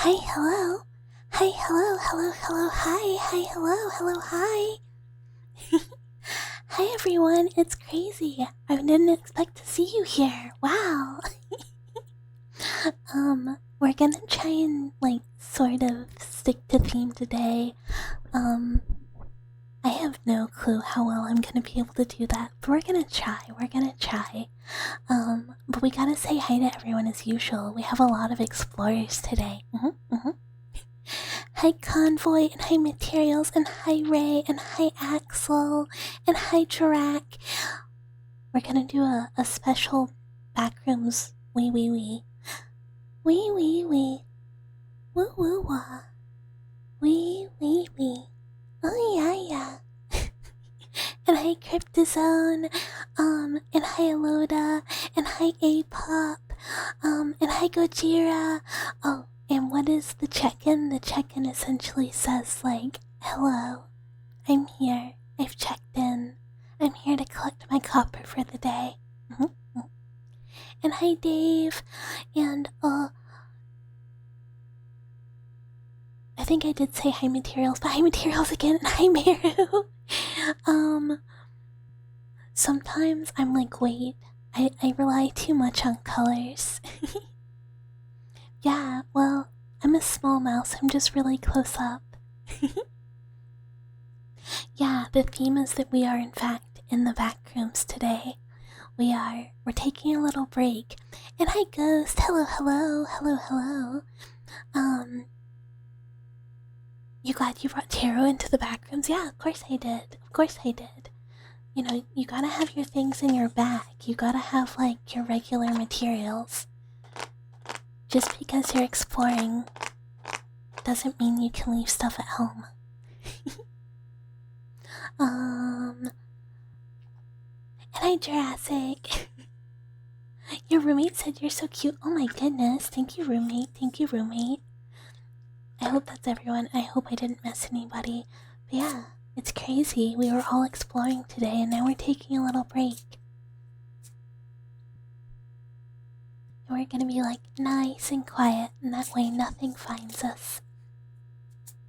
Hi, hello. Hi, hello, hello, hello, hi, hi, hello, hello, hi. Hi, everyone. It's crazy. I didn't expect to see you here. Wow. We're gonna try and, sort of stick to theme today. I have no clue how well I'm gonna be able to do that, but we're gonna try. But we gotta say hi to everyone as usual. We have a lot of explorers today. Hi Convoy, and hi Materials, and hi Ray, and hi Axel, and hi Drac. We're gonna do a special Backrooms wee. Wee wee wee. Woo woo wah. Wee wee wee. Oh yeah. And hi Cryptozone, and hi Aloda, and hi A-Pop, and hi Gojira. Oh, and what is the check-in? The check-in essentially says, hello, I'm here, I've checked in, I'm here to collect my copper for the day. And hi Dave, and, I think I did say hi Materials, but hi Materials again, and hi Meru. Sometimes I'm like, wait, I rely too much on colors. Yeah, well, I'm a small mouse, I'm just really close up. Yeah, the theme is that we are in fact in the back rooms today. We're taking a little break. And hi Ghost, hello. You glad you brought Taro into the back rooms? Yeah, of course I did. You know, you gotta have your things in your bag. You gotta have, your regular materials. Just because you're exploring doesn't mean you can leave stuff at home. And hi Jurassic. Your roommate said you're so cute. Oh my goodness. Thank you, roommate. I hope that's everyone. I hope I didn't miss anybody. But yeah, it's crazy. We were all exploring today and now we're taking a little break. And we're gonna be nice and quiet, and that way nothing finds us.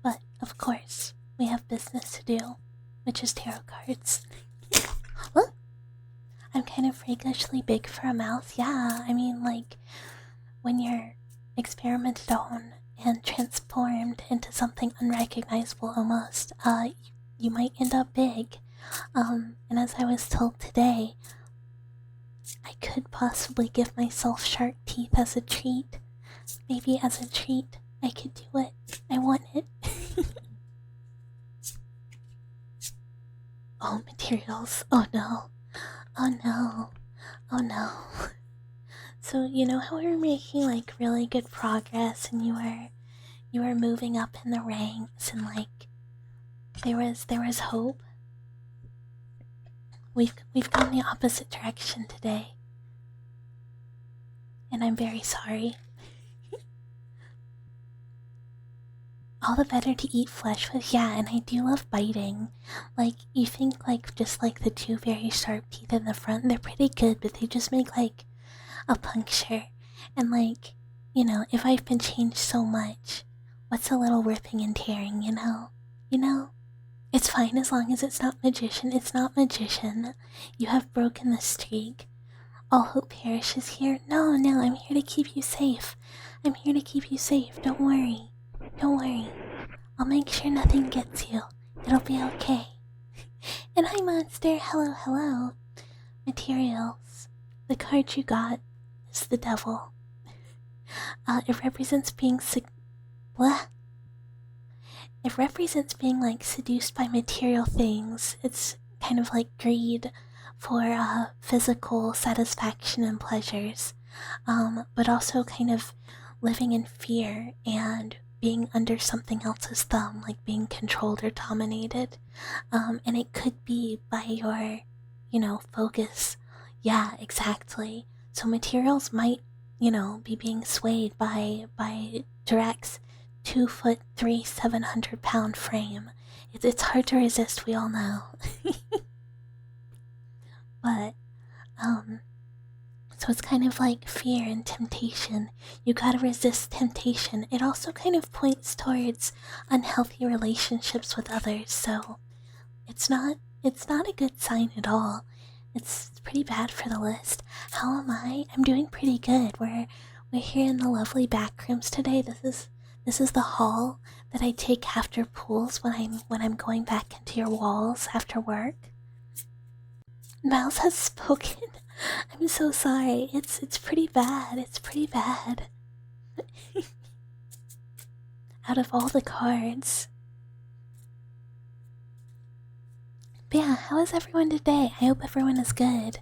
But, of course, we have business to do, which is tarot cards. What? I'm kind of freakishly big for a mouse. Yeah, I mean, when you're experimented on and transformed into something unrecognizable almost, you might end up big. And as I was told today, I could possibly give myself shark teeth as a treat. Maybe as a treat, I could do it. I want it. Oh, materials. Oh no. So, you know how we were making really good progress and you were moving up in the ranks and there was hope? We've gone the opposite direction today. And I'm very sorry. All the better to eat flesh with, yeah, and I do love biting. You think just the two very sharp teeth in the front, they're pretty good, but they just make a puncture. And you know, if I've been changed so much, what's a little ripping and tearing, you know? It's fine as long as it's not magician. It's not magician. You have broken the streak. All hope perishes here. No, I'm here to keep you safe. Don't worry. I'll make sure nothing gets you. It'll be okay. And hi, monster. Hello. Materials. The card you got is the devil. It represents being It represents being seduced by material things. It's kind of like greed for physical satisfaction and pleasures, but also kind of living in fear and being under something else's thumb, being controlled or dominated. And it could be by your, focus. Yeah, exactly. So materials might, be being swayed by Direct's 2'3", 700-pound frame. It's hard to resist, we all know. But, So it's kind of like fear and temptation. You gotta resist temptation. It also kind of points towards unhealthy relationships with others, so it's not a good sign at all. It's pretty bad for the list. How am I? I'm doing pretty good. We're here in the lovely back rooms today. This is the hall that I take after pools when I'm going back into your walls after work. Mouse has spoken. I'm so sorry. It's pretty bad. It's pretty bad. Out of all the cards. But yeah, how is everyone today? I hope everyone is good.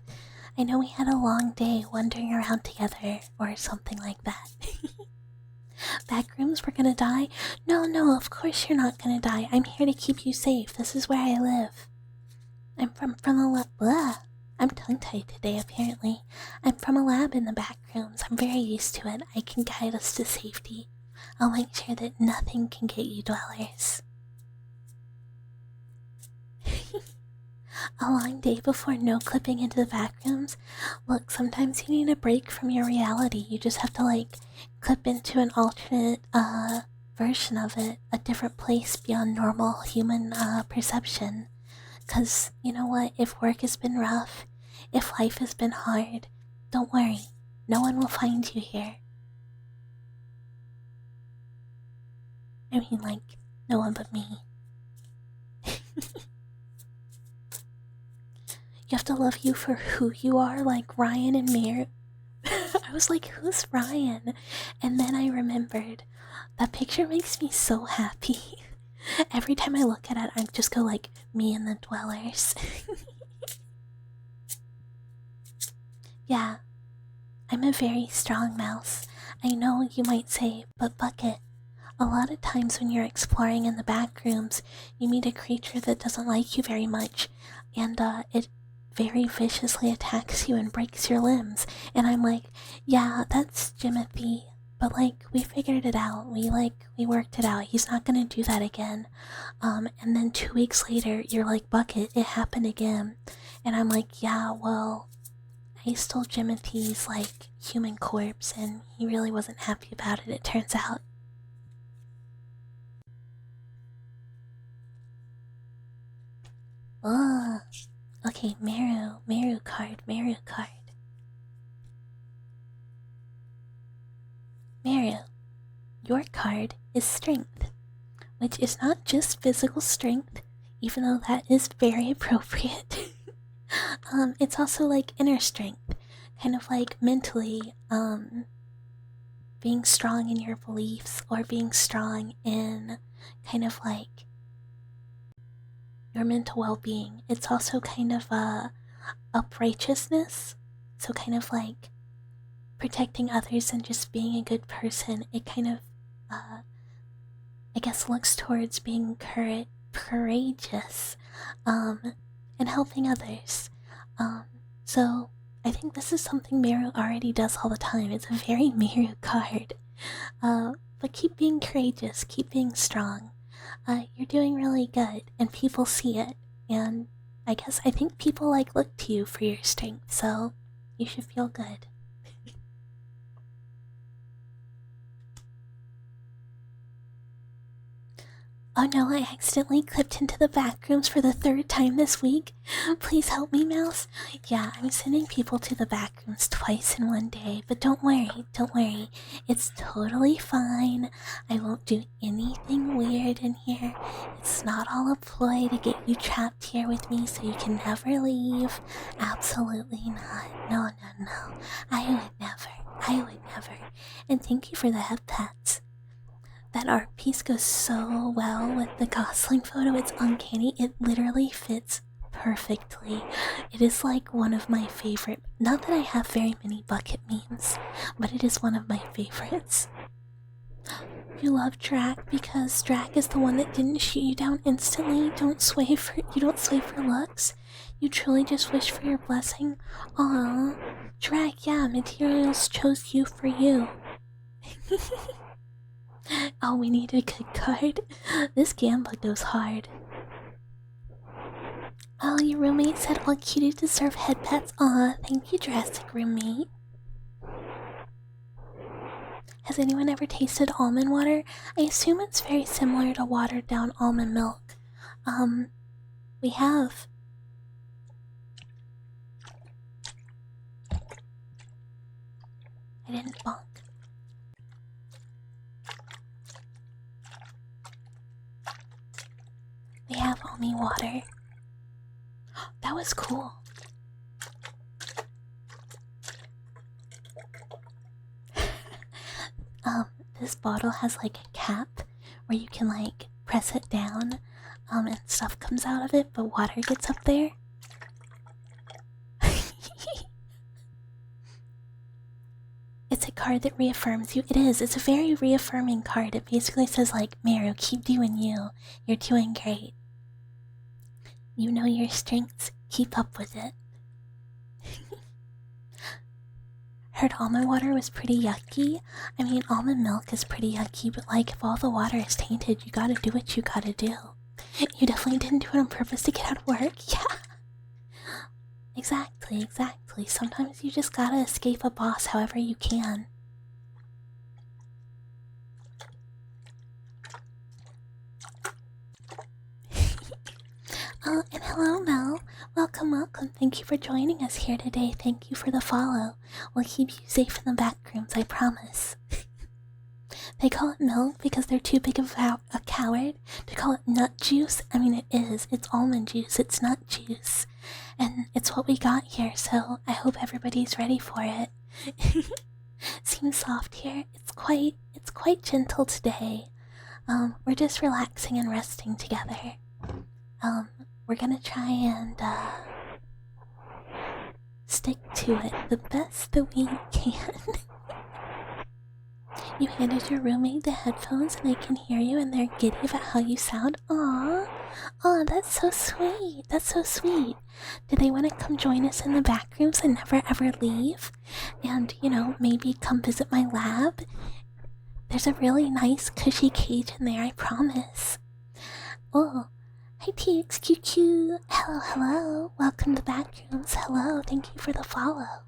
I know we had a long day wandering around together, or something like that. Backrooms, we're gonna die? No, of course you're not gonna die. I'm here to keep you safe. This is where I live. I'm from a lab. Blah. I'm tongue-tied today, apparently. I'm from a lab in the backrooms. I'm very used to it. I can guide us to safety. I'll make sure that nothing can get you dwellers. A long day before no clipping into the backrooms? Look, sometimes you need a break from your reality. You just have to, like, clip into an alternate, version of it. A different place beyond normal human, perception. 'Cause, you know what? If work has been rough, if life has been hard, don't worry. No one will find you here. I mean, like, no one but me. You have to love you for who you are, like Ryan and Mir. I was like, who's Ryan? And then I remembered, that picture makes me so happy. Every time I look at it, I just go like, me and the dwellers. Yeah, I'm a very strong mouse. I know you might say, but Bucket, a lot of times when you're exploring in the back rooms, you meet a creature that doesn't like you very much, and it very viciously attacks you and breaks your limbs. And I'm like, yeah, that's Jimothy, but like, we figured it out. We worked it out. He's not gonna do that again. And then 2 weeks later, you're like, Bucket, it happened again. And I'm like, yeah, well, I stole Jimothy's, like, human corpse, and he really wasn't happy about it, it turns out. Ugh. Okay, Meru card. Meru, your card is Strength, which is not just physical strength, even though that is very appropriate. It's also like inner strength, kind of like mentally, being strong in your beliefs, or being strong in kind of like your mental well-being. It's also kind of uprighteousness, so kind of like protecting others and just being a good person. It kind of I guess looks towards being courageous, and helping others. So I think this is something Meru already does all the time. It's a very Meru card. But keep being courageous, keep being strong. You're doing really good, and people see it, and I think people like look to you for your strength, so you should feel good. Oh no, I accidentally clipped into the backrooms for the 3rd time this week. Please help me, Mouse. Yeah, I'm sending people to the backrooms twice in one day, but don't worry. It's totally fine. I won't do anything weird in here. It's not all a ploy to get you trapped here with me so you can never leave. Absolutely not. No. I would never. And thank you for the head pats. That art piece goes so well with the Gosling photo. It's uncanny. It literally fits perfectly. It is like one of my favorite. Not that I have very many Bucket memes, but it is one of my favorites. You love Drac because Drac is the one that didn't shoot you down instantly. You don't sway for looks. You truly just wish for your blessing. Aww. Drac, yeah, materials chose you for you. Oh, we need a good card. This gamba goes hard. Oh, your roommate said all cuties deserve head pats. Aw, thank you, Jurassic roommate. Has anyone ever tasted almond water? I assume it's very similar to watered down almond milk. We have. I didn't bonk. We have almond water. That was cool. This bottle has like a cap where you can like press it down, and stuff comes out of it, but water gets up there. It's a card that reaffirms you. It is. It's a very reaffirming card. It basically says like, Maru, keep doing you. You're doing great. You know your strengths. Keep up with it. Heard almond water was pretty yucky. I mean, almond milk is pretty yucky, but like, if all the water is tainted, you gotta do what you gotta do. You definitely didn't do it on purpose to get out of work. Yeah. Exactly. Sometimes you just gotta escape a boss however you can. And hello, Mel. Welcome. Thank you for joining us here today. Thank you for the follow. We'll keep you safe in the back rooms, I promise. They call it milk because they're too big of a coward to call it nut juice. I mean, it is. It's almond juice. It's nut juice. And it's what we got here, so I hope everybody's ready for it. Seems soft here. It's quite gentle today. We're just relaxing and resting together. We're gonna try and stick to it the best that we can. You handed your roommate the headphones and they can hear you and they're giddy about how you sound. Aww. Aw, that's so sweet. That's so sweet. Do they want to come join us in the back rooms and never ever leave? And, you know, maybe come visit my lab? There's a really nice cushy cage in there, I promise. Oh, hi TXQQ. Hello. Welcome to Backrooms. Hello, thank you for the follow.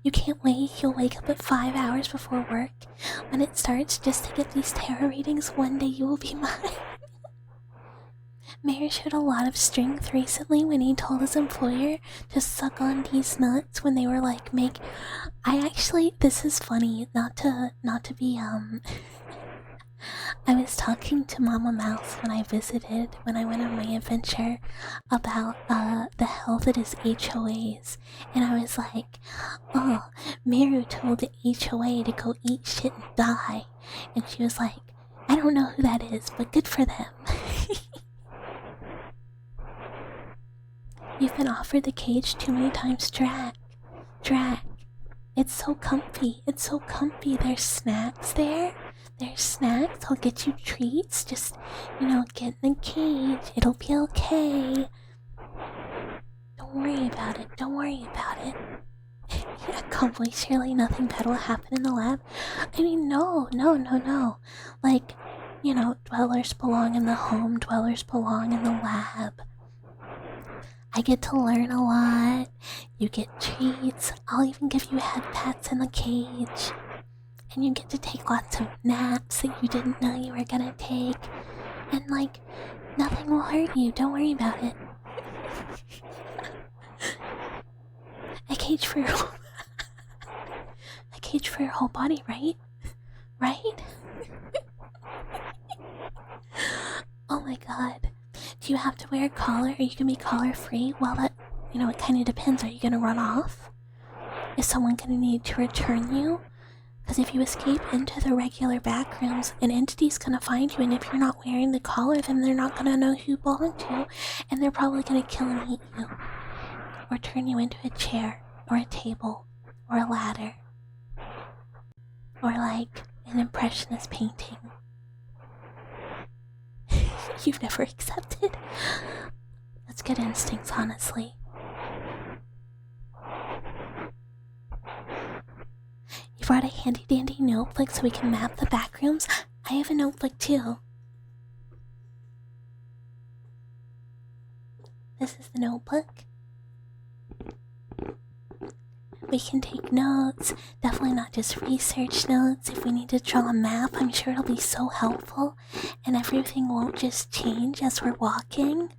You can't wait. You'll wake up at 5 hours before work when it starts just to get these tarot readings. One day you will be mine. Mayor showed a lot of strength recently when he told his employer to suck on these nuts when they were like, this is funny, not to be, I was talking to Mama Mouse when I went on my adventure about, the hell that is HOAs, and I was like, oh, Miru told the HOA to go eat shit and die, and she was like, I don't know who that is, but good for them. You've been offered the cage too many times, Drac. It's so comfy, there's snacks there. I'll get you treats, just, you know, get in the cage, it'll be okay. Don't worry about it. Yeah, calmly, surely nothing bad will happen in the lab. I mean, no. Like, you know, dwellers belong in the home, dwellers belong in the lab. I get to learn a lot, you get treats, I'll even give you head pats in the cage. And you get to take lots of naps that you didn't know you were gonna take. And like, nothing will hurt you, don't worry about it. A cage for your whole body, right? Oh my god. Do you have to wear a collar or you can be collar free? Well, that, you know, it kind of depends. Are you gonna run off? Is someone gonna need to return you? Because if you escape into the regular back rooms, an entity's gonna find you, and if you're not wearing the collar, then they're not gonna know who you belong to, and they're probably gonna kill and eat you. Or turn you into a chair, or a table, or a ladder. Or like an impressionist painting. You've never accepted? That's good instincts, honestly. You brought a handy dandy notebook so we can map the back rooms? I have a notebook too. This is the notebook. We can take notes, definitely not just research notes. If we need to draw a map, I'm sure it'll be so helpful, and everything won't just change as we're walking.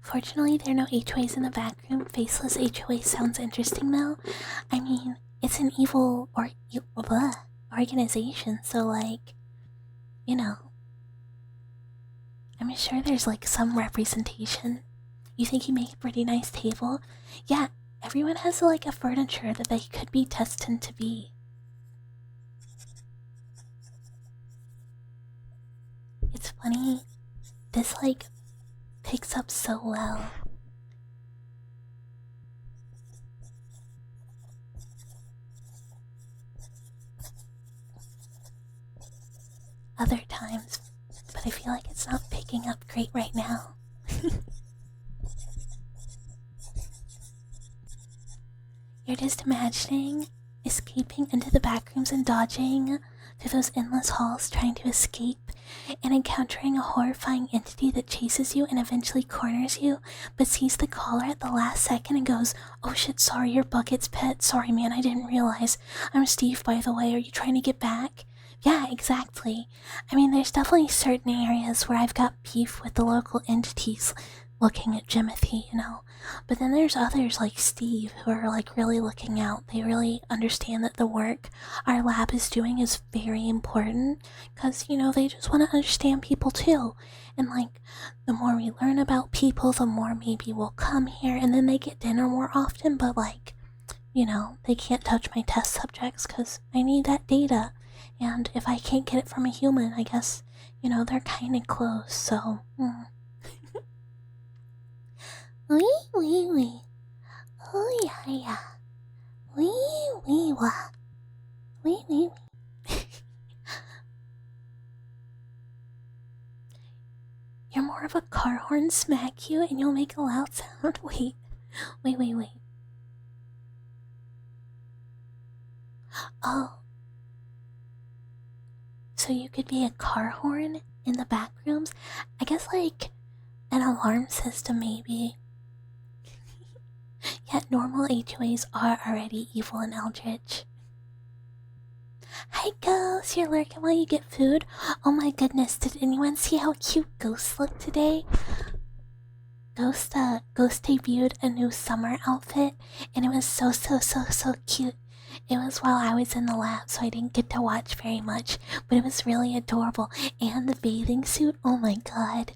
Fortunately, there are no HOAs in the back room. Faceless HOA sounds interesting though. I mean, it's an evil organization, so like, you know, I'm sure there's like some representation. You think you make a pretty nice table? Yeah, everyone has like a furniture that they could be destined to be. It's funny, this like picks up so well. Other times, but I feel like it's not picking up great right now. You're just imagining escaping into the back rooms and dodging through those endless halls trying to escape and encountering a horrifying entity that chases you and eventually corners you, but sees the caller at the last second and goes, "Oh shit, sorry, you're Bucket's pet. Sorry man, I didn't realize. I'm Steve, by the way. Are you trying to get back?" Yeah, exactly. I mean, there's definitely certain areas where I've got beef with the local entities looking at Jimothy, you know. But then there's others like Steve who are like really looking out. They really understand that the work our lab is doing is very important because, you know, they just want to understand people too. And like, the more we learn about people, the more maybe we'll come here, and then they get dinner more often, but like, you know, they can't touch my test subjects because I need that data. And if I can't get it from a human, I guess, you know, they're kind of close, so... Wee wee wee. Oh yeah yeah. Wee wee wah. Wee wee wee. You're more of a car horn, smack you and you'll make a loud sound. Wait. Oh. So you could be a car horn in the back rooms? I guess like an alarm system maybe. Yet normal HOAs are already evil and eldritch. Hi Ghost, you're lurking while you get food? Oh my goodness, did anyone see how cute Ghost looked today? Ghost debuted a new summer outfit and it was so cute. It was while I was in the lab, so I didn't get to watch very much, but it was really adorable. And the bathing suit, oh my god,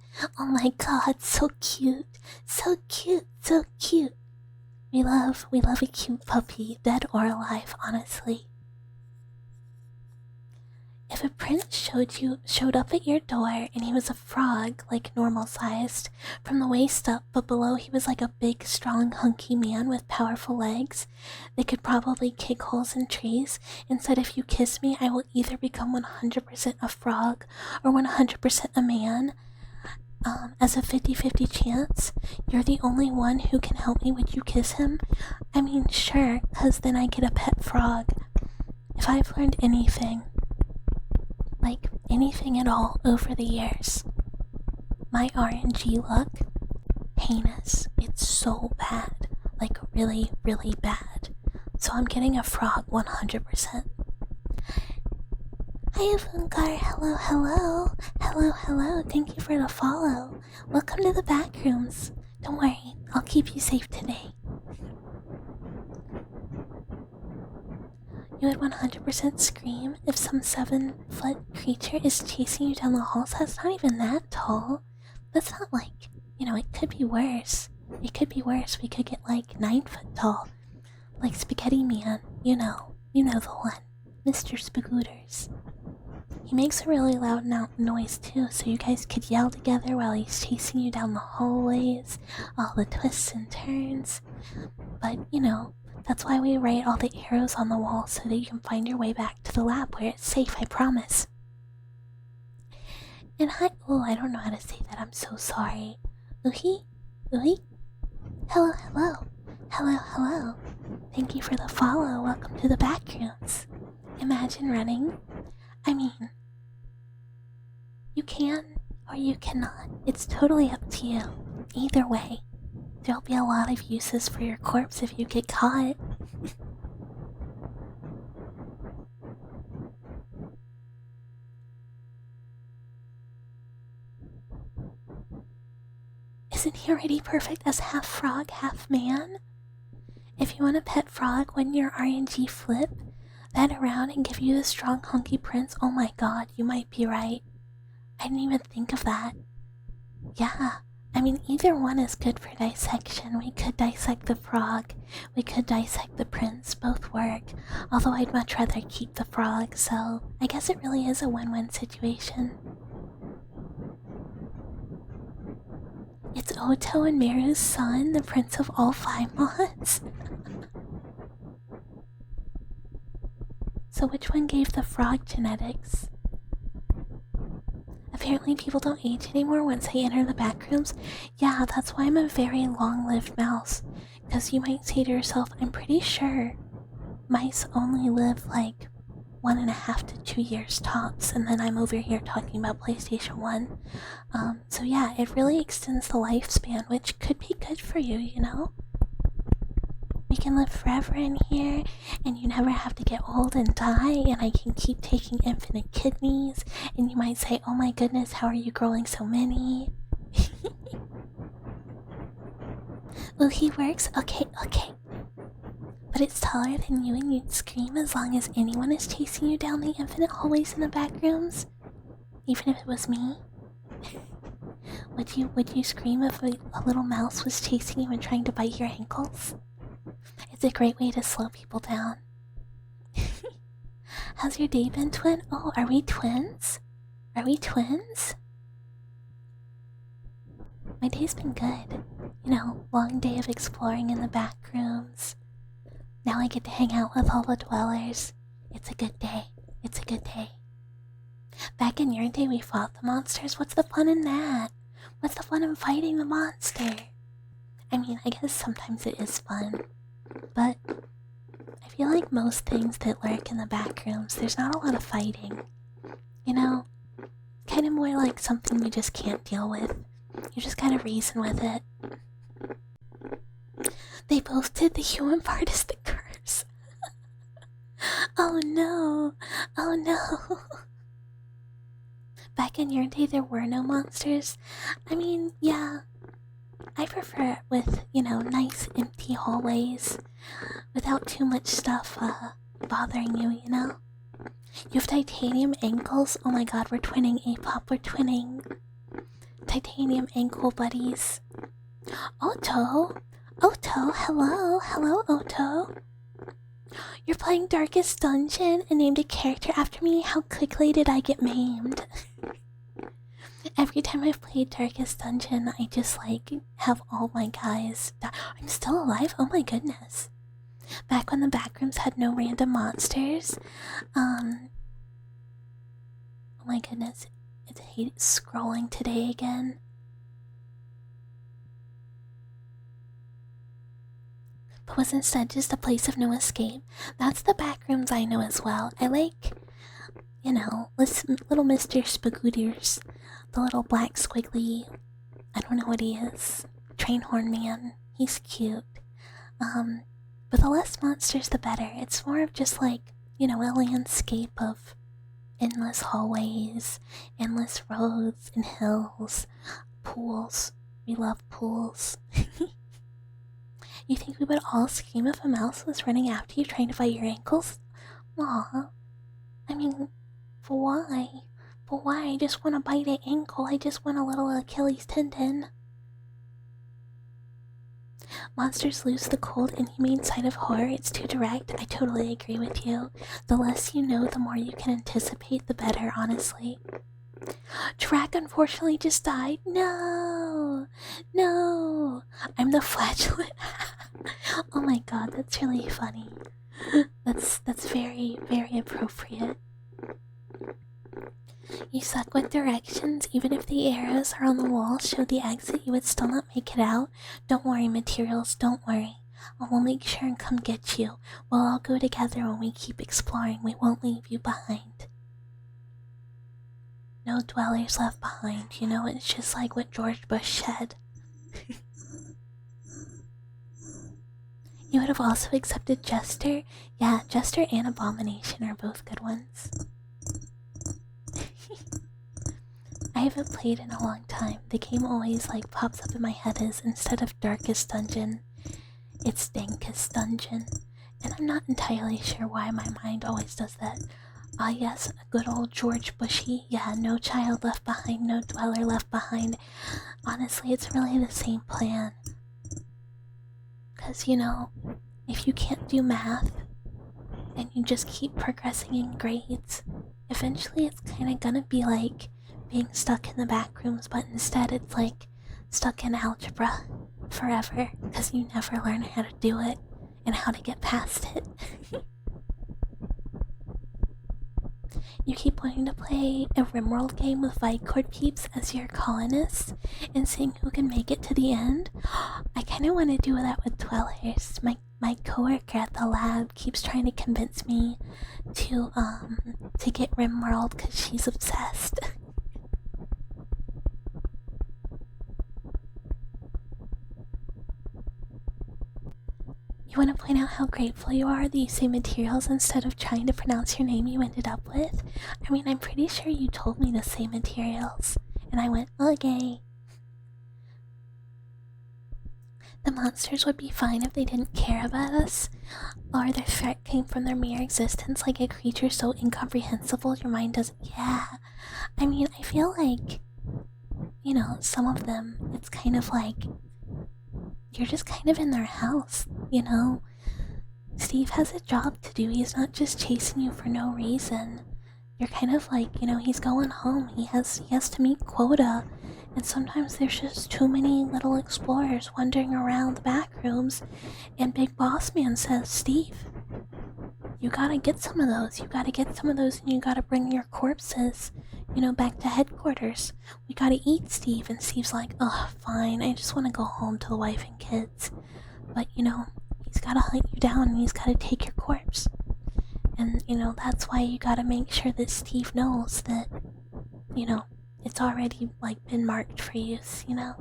so cute, so cute, so cute. We love a cute puppy, dead or alive, honestly. If a prince showed up at your door and he was a frog, like normal sized, from the waist up, but below he was like a big, strong, hunky man with powerful legs, they could probably kick holes in trees, and said if you kiss me, I will either become 100% a frog or 100% a man. As a 50-50 chance, you're the only one who can help me. Would you kiss him? I mean, sure, cause then I get a pet frog. If I've learned anything, like anything at all over the years, my RNG luck, heinous. It's so bad, like really, really bad. So I'm getting a frog 100%. Hi Avungar, hello, thank you for the follow. Welcome to the Backrooms. Don't worry, I'll keep you safe today. You would 100% scream if some 7-foot creature is chasing you down the halls. That's not even that tall. That's not like, you know, it could be worse. We could get like 9-foot tall. Like Spaghetti Man, you know the one. Mr. Spagooters. He makes a really loud noise too, so you guys could yell together while he's chasing you down the hallways, all the twists and turns. But, you know, that's why we write all the arrows on the wall so that you can find your way back to the lab where it's safe, I promise. And hi— oh, I don't know how to say that, I'm so sorry. Uhi? Hello. Thank you for the follow, welcome to the Backrooms. Imagine running I mean, you can or you cannot. It's totally up to you. Either way, there'll be a lot of uses for your corpse if you get caught. Isn't he already perfect as half frog, half man? If you want a pet frog, when your RNG flip that around and give you the strong hunky prince, oh my god, you might be right. I didn't even think of that. Yeah, I mean, either one is good for dissection. We could dissect the frog, we could dissect the prince, both work. Although I'd much rather keep the frog, so I guess it really is a win-win situation. It's Oto and Meru's son, the prince of all 5 mods. So which one gave the frog genetics? Apparently people don't age anymore once they enter the backrooms. Yeah, that's why I'm a very long-lived mouse. Because you might say to yourself, I'm pretty sure mice only live like 1.5 to 2 years tops, and then I'm over here talking about PlayStation 1. So yeah, it really extends the lifespan, which could be good for you, you know? We can live forever in here, and you never have to get old and die, and I can keep taking infinite kidneys, and you might say, oh my goodness, how are you growing so many? Oh, he works? Okay. But it's taller than you and you'd scream as long as anyone is chasing you down the infinite hallways in the back rooms? Even if it was me? Would you scream if a little mouse was chasing you and trying to bite your ankles? It's a great way to slow people down. How's your day been, twin? Oh, are we twins? Are we twins? My day's been good. You know, long day of exploring in the back rooms. Now I get to hang out with all the dwellers. It's a good day. It's a good day. Back in your day we fought the monsters. What's the fun in that? What's the fun in fighting the monster? I mean, I guess sometimes it is fun. But I feel like most things that lurk in the back rooms, there's not a lot of fighting. You know? Kind of more like something you just can't deal with. You just gotta reason with it. They both did. The human part is the curse. Oh no. Oh no. Back in your day there were no monsters. I mean, yeah. I prefer it with, you know, nice empty hallways. Without too much stuff bothering you, you know? You have titanium ankles. Oh my god, we're twinning, A-pop, we're twinning. Titanium ankle buddies. Oto! Oto, hello! Hello, Oto! You're playing Darkest Dungeon and named a character after me? How quickly did I get maimed? Every time I've played Darkest Dungeon, I just, like, have all my guys die. I'm still alive? Oh my goodness. Back when the backrooms had no random monsters. Oh my goodness. I hate scrolling today again. But was instead just a place of no escape. That's the backrooms I know as well. I like, you know, little Mr. Spagooters. The little black squiggly, I don't know what he is. Train horn man. He's cute. But the less monsters the better. It's more of just like, you know, a landscape of endless hallways, endless roads and hills, pools. We love pools. You think we would all scream if a mouse was running after you trying to bite your ankles? Aw. I mean, for why? But why? I just want to bite an ankle. I just want a little Achilles tendon. Monsters lose the cold inhumane side of horror. It's too direct. I totally agree with you. The less you know, the more you can anticipate, the better, honestly. Drac unfortunately just died. No! No! I'm the flatulent. Oh my god, that's really funny. That's very, very appropriate. You suck with directions. Even if the arrows are on the wall show the exit, you would still not make it out. Don't worry, materials, don't worry. I will make sure and come get you. We'll all go together when we keep exploring. We won't leave you behind. No dwellers left behind, you know, it's just like what George Bush said. You would have also accepted Jester? Yeah, Jester and Abomination are both good ones. I haven't played in a long time. The game always like pops up in my head as instead of Darkest Dungeon, it's Dankest Dungeon. And I'm not entirely sure why my mind always does that. Ah yes, a good old George Bushy. Yeah, no child left behind, no dweller left behind. Honestly, it's really the same plan. Because, you know, if you can't do math and you just keep progressing in grades, eventually it's kind of gonna be like being stuck in the back rooms, but instead it's like stuck in algebra forever because you never learn how to do it and how to get past it. You keep wanting to play a RimWorld game with Vicord peeps as your colonists and seeing who can make it to the end. I kind of want to do that with Dwellers. My coworker at the lab keeps trying to convince me to get RimWorld because she's obsessed. You want to point out how grateful you are that you say materials instead of trying to pronounce your name you ended up with? I mean, I'm pretty sure you told me to say materials, and I went, okay. The monsters would be fine if they didn't care about us, or their threat came from their mere existence, like a creature so incomprehensible your mind doesn't. Yeah, I mean, I feel like, you know, some of them, it's kind of like you're just kind of in their house, you know? Steve has a job to do, he's not just chasing you for no reason. You're kind of like, you know, he's going home, he has to meet quota, and sometimes there's just too many little explorers wandering around the back rooms, and Big Boss Man says, Steve, you gotta get some of those, and you gotta bring your corpses, you know, back to headquarters. We gotta eat, Steve. And Steve's like, oh, fine, I just wanna go home to the wife and kids. But, you know, he's gotta hunt you down and he's gotta take your corpse. And, you know, that's why you gotta make sure that Steve knows that, you know, it's already, like, been marked for use, you know?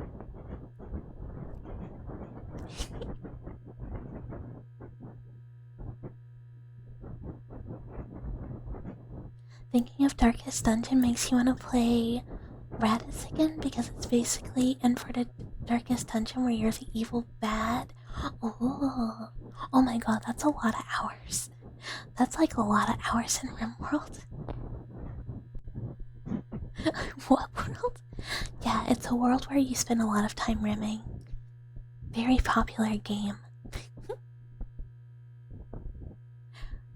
Thinking of Darkest Dungeon makes you want to play Raditz again because it's basically inverted Darkest Dungeon where you're the evil bad. Oh my god, that's a lot of hours. That's like a lot of hours in RimWorld. What world? Yeah, it's a world where you spend a lot of time rimming. Very popular game.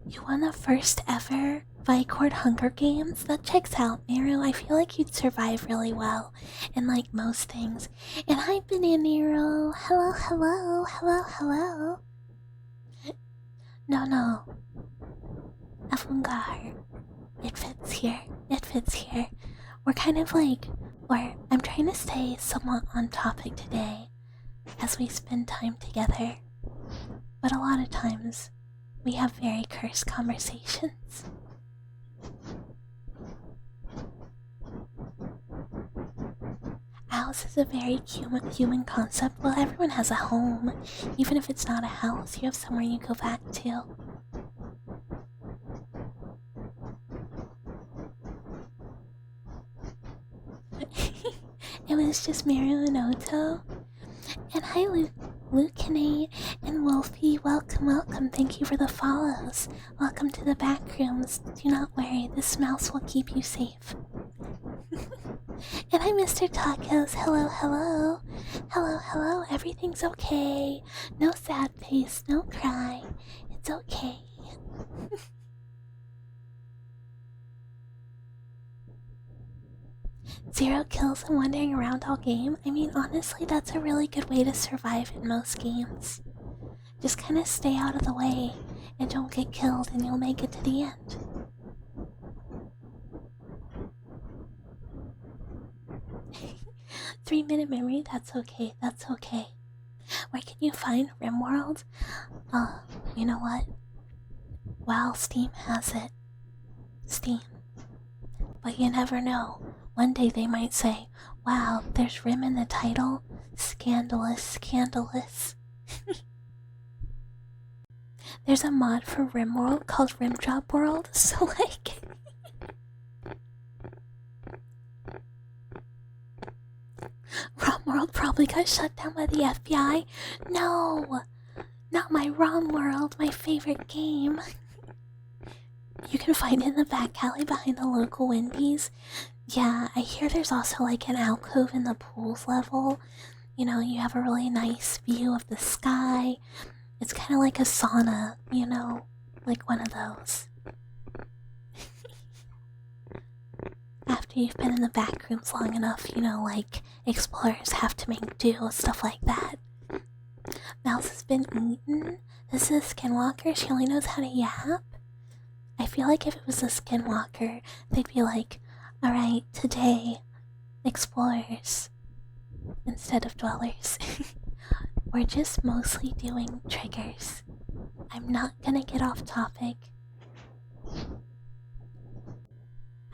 You won the first ever Vicord Hunger Games? That checks out, Nero. I feel like you'd survive really well in like most things. And hi, Bananero. Hello, hello, hello, hello. No. Avungar. It fits here. It fits here. We're kind of like, or I'm trying to stay somewhat on topic today as we spend time together. But a lot of times, we have very cursed conversations. A house is a very human concept. Well, everyone has a home. Even if it's not a house, you have somewhere you go back to. It was just Mario and Otto. And hi, Lucanate and Wolfie. Welcome. Thank you for the follows. Welcome to the back rooms. Do not worry, this mouse will keep you safe. And hi, Mr. Tacos. Hello. Hello. Everything's okay. No sad face, no cry. It's okay. Zero kills and wandering around all game? I mean, honestly, that's a really good way to survive in most games. Just kind of stay out of the way and don't get killed and you'll make it to the end. Three-minute memory? That's okay. Where can you find RimWorld? You know what? Well, Steam has it. Steam. But you never know. One day they might say, wow, there's rim in the title. Scandalous, scandalous. There's a mod for RimWorld called Rimjob World, so like... RomWorld probably got shut down by the FBI. No! Not my RomWorld, my favorite game. You can find it in the back alley behind the local Wendy's. Yeah, I hear there's also like an alcove in the pools level. You know, you have a really nice view of the sky. It's kind of like a sauna, you know, like one of those. After you've been in the back rooms long enough, you know, like explorers have to make do, stuff like that. Mouse has been eaten. This is a skinwalker. She only knows how to yap. I feel like if it was a skinwalker, they'd be like, alright, today, explorers, instead of dwellers. We're just mostly doing triggers. I'm not gonna get off topic.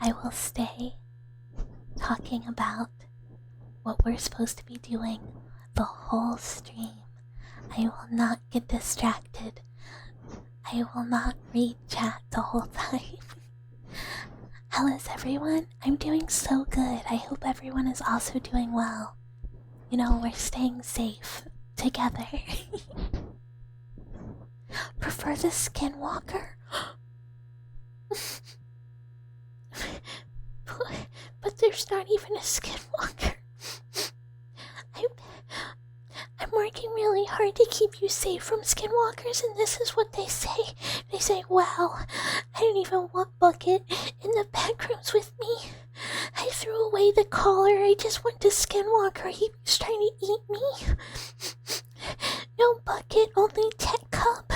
I will stay talking about what we're supposed to be doing the whole stream. I will not get distracted. I will not read chat the whole time. How is everyone? I'm doing so good. I hope everyone is also doing well. You know, we're staying safe together. Prefer the skinwalker? But there's not even a skinwalker. I'm working really hard to keep you safe from skinwalkers, and this is what they say. They say, wow, I didn't even want Bucket in the backrooms with me. I threw away the collar. I just went to Skinwalker. He was trying to eat me. No Bucket, only Tech Cup.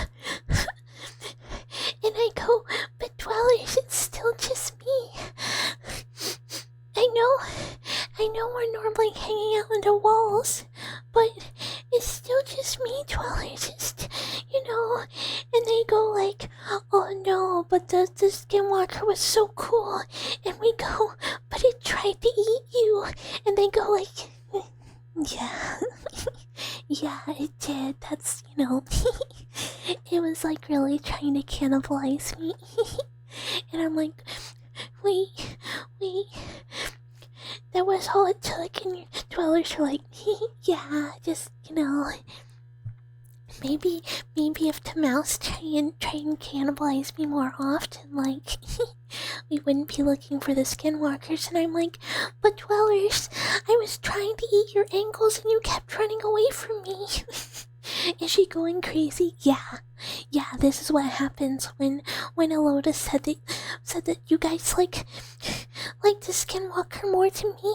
And I go, but Dwellers, it's still just me. I know we're normally hanging out on the walls, but it's still just me, Dwellers. It's, you know, and they go like, oh no, but the skinwalker was so cool. And we go, but it tried to eat you. And they go like, yeah, yeah, it did. That's, you know, it was like really trying to cannibalize me. And I'm like, wait. That was all it took, and your dwellers were like, yeah, just, you know, maybe if the mouse try and cannibalize me more often, like, we wouldn't be looking for the skinwalkers. And I'm like, but dwellers, I was trying to eat your ankles and you kept running away from me. Is she going crazy? Yeah, this is what happens when Eloda said that you guys like the skinwalker more to me.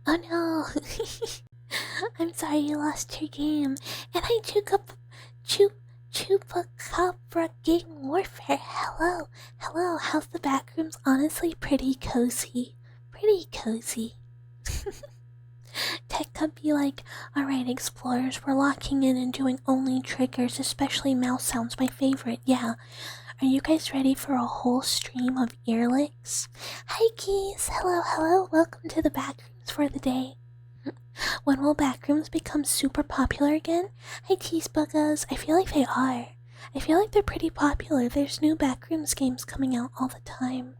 Oh no. I'm sorry you lost your game. And I took up Chupacabra Game Warfare. Hello, how's the backrooms? Honestly, pretty cozy. Tech could be like, alright explorers, we're locking in and doing only triggers, especially mouse sounds, my favorite, yeah. Are you guys ready for a whole stream of ear licks? Hi geese, hello, welcome to the backrooms for the day. When will backrooms become super popular again? Hi Teasbuggas, I feel like they are. I feel like they're pretty popular, there's new backrooms games coming out all the time.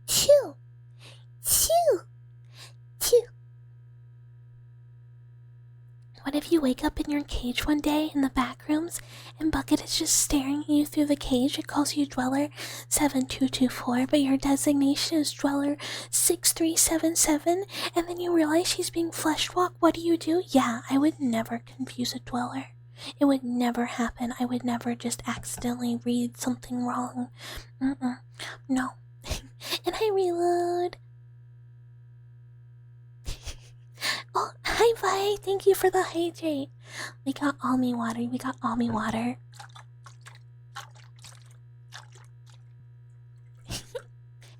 Chew! What if you wake up in your cage one day in the backrooms and Bucket is just staring at you through the cage? It calls you Dweller 7224, but your designation is Dweller 6377, and then you realize she's being flesh walked. What do? Yeah, I would never confuse a Dweller. It would never happen. I would never just accidentally read something wrong. No. And I reload. Oh, hi Vi, thank you for the hydrate. We got Almi water,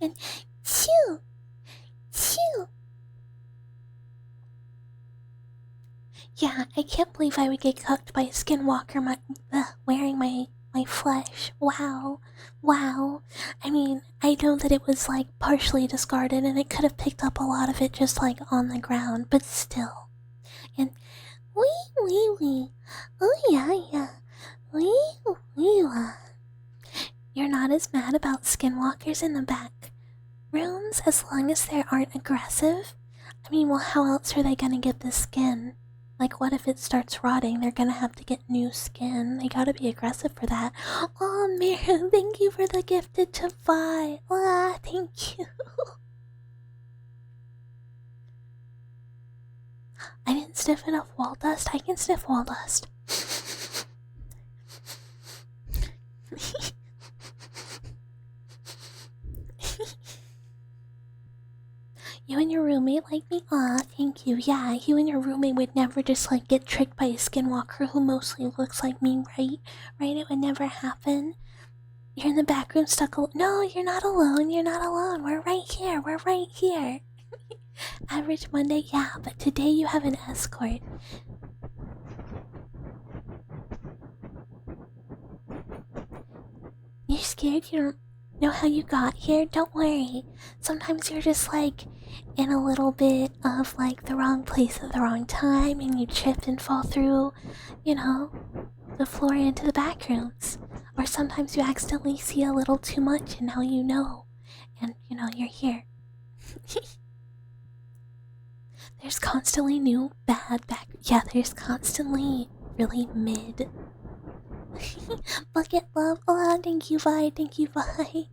And chew. Yeah, I can't believe I would get cooked by a skinwalker wearing my flesh. Wow. Wow. I mean, I know that it was like partially discarded and it could have picked up a lot of it just like on the ground, but still. And wee. Oh yeah, yeah. Wee. You're not as mad about skinwalkers in the back rooms as long as they aren't aggressive? I mean, well, how else are they gonna get the skin? Like, what if it starts rotting? They're gonna have to get new skin. They gotta be aggressive for that. Oh, Mary, thank you for the gifted to buy. Ah, thank you. I didn't sniff enough wall dust. I can sniff wall dust. You and your roommate like me? Aw, thank you. Yeah, you and your roommate would never just like get tricked by a skinwalker who mostly looks like me, right? Right? It would never happen. You're in the back room stuck alone. No, you're not alone. You're not alone. We're right here. We're right here. Average Monday, yeah, but today you have an escort. You're scared you don't know how you got here? Don't worry. Sometimes you're just like in a little bit of like the wrong place at the wrong time and you trip and fall through, you know, the floor into the back rooms. Or sometimes you accidentally see a little too much and now you know. And you know, you're here. There's constantly new bad back. Yeah, there's constantly really mid. Bucket love. Oh, thank you, Vi. Thank you, Vi.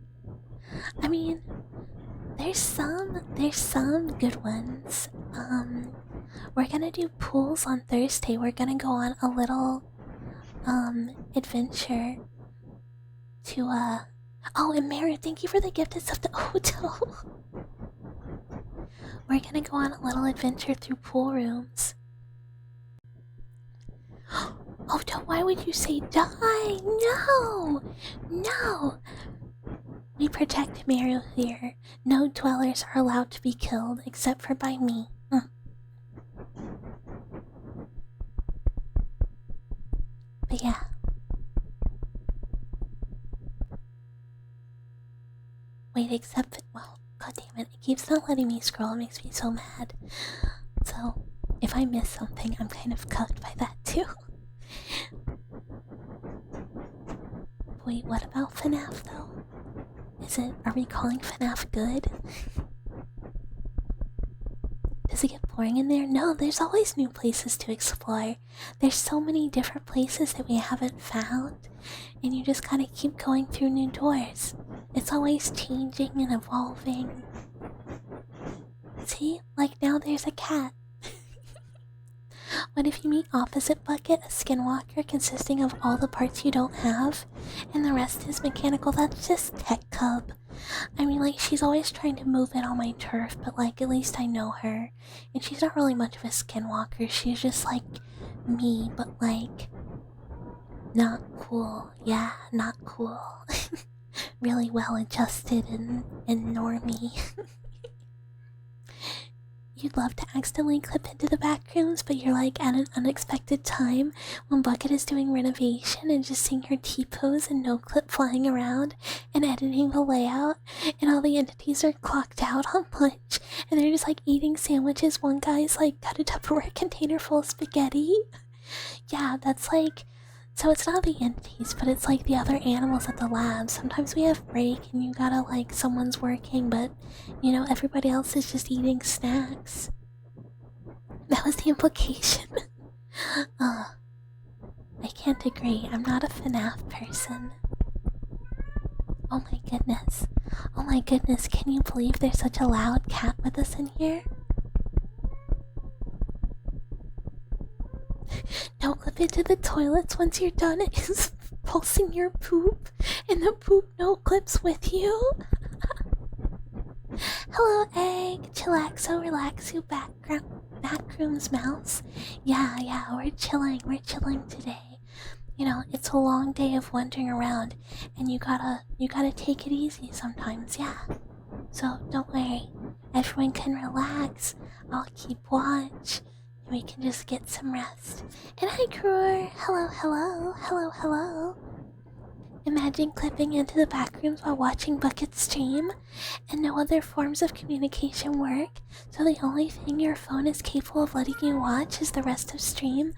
I mean, there's some good ones. We're gonna do pools on Thursday. We're gonna go on a little adventure to oh, and Mary, thank you for the gift of the hotel. We're gonna go on a little adventure through pool rooms. Oh, why would you say die? No! No! We protect Mario here. No dwellers are allowed to be killed except for by me. But yeah. Wait, except... Well, goddammit, it keeps not letting me scroll. It makes me so mad. So, if I miss something, I'm kind of cucked by that too. Wait, what about FNAF though? Are we calling FNAF good? Does it get boring in there? No, there's always new places to explore. There's so many different places that we haven't found, and you just gotta keep going through new doors. It's always changing and evolving. See? Like now there's a cat. What if you meet opposite Bucket, a skinwalker consisting of all the parts you don't have, and the rest is mechanical? That's just Tech Cub. I mean, like, she's always trying to move in on my turf, but like, at least I know her. And she's not really much of a skinwalker, she's just like me, but like, not cool. Yeah, not cool. Really well adjusted and normie. You'd love to accidentally clip into the back rooms, but you're like at an unexpected time when Bucket is doing renovation and just seeing her T-pose and no clip flying around and editing the layout, and all the entities are clocked out on lunch and they're just like eating sandwiches. One guy's like got a Tupperware container full of spaghetti. Yeah, that's like... So it's not the entities, but it's like the other animals at the lab. Sometimes we have break and you gotta like, someone's working, but you know, everybody else is just eating snacks. That was the implication. I can't agree. I'm not a FNAF person. Oh my goodness. Oh my goodness, can you believe there's such a loud cat with us in here? Don't clip into the toilets once you're done expulsing your poop, and the poop no clips with you. Hello, Egg. Chillaxo, relaxo, backrooms mouse. Yeah, we're chilling today. You know, it's a long day of wandering around, and you gotta take it easy sometimes, yeah. So don't worry, everyone can relax. I'll keep watch. We can just get some rest. And hi, Kroor. Hello. Imagine clipping into the backrooms while watching Bucket stream, and no other forms of communication work, so the only thing your phone is capable of letting you watch is the rest of stream.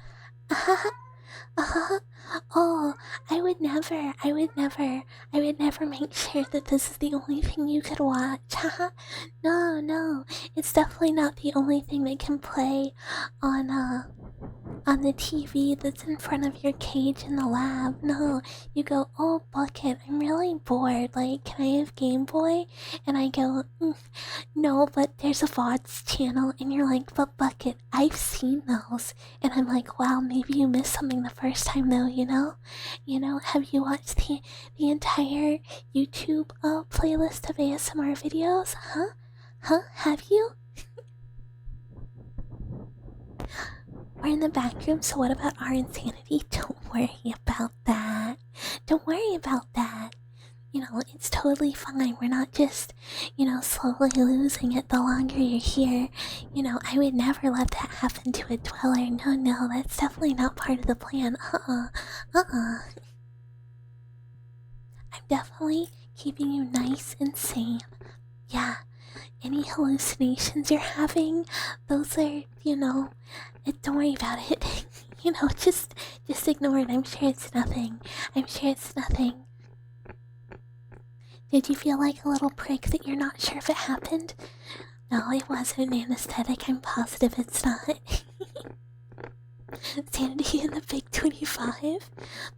Oh, I would never make sure that this is the only thing you could watch. No, it's definitely not the only thing that can play on the TV that's in front of your cage in the lab. No, you go, oh, Bucket, I'm really bored. Like, can I have Game Boy? And I go, no, but there's a VODs channel. And you're like, but Bucket, I've seen those. And I'm like, wow, maybe you missed something the first time though, you know? Have you watched the entire YouTube playlist of ASMR videos? Huh? Have you? We're in the back room, so what about our insanity? Don't worry about that. Don't worry about that. It's totally fine. We're not just, slowly losing it the longer you're here. I would never let that happen to a dweller. No, that's definitely not part of the plan. I'm definitely keeping you nice and sane. Yeah, any hallucinations you're having, those are, don't worry about it. Just ignore it. I'm sure it's nothing. Did you feel like a little prick that you're not sure if it happened? No, it wasn't an anesthetic. I'm positive it's not. Sanity in the big 25.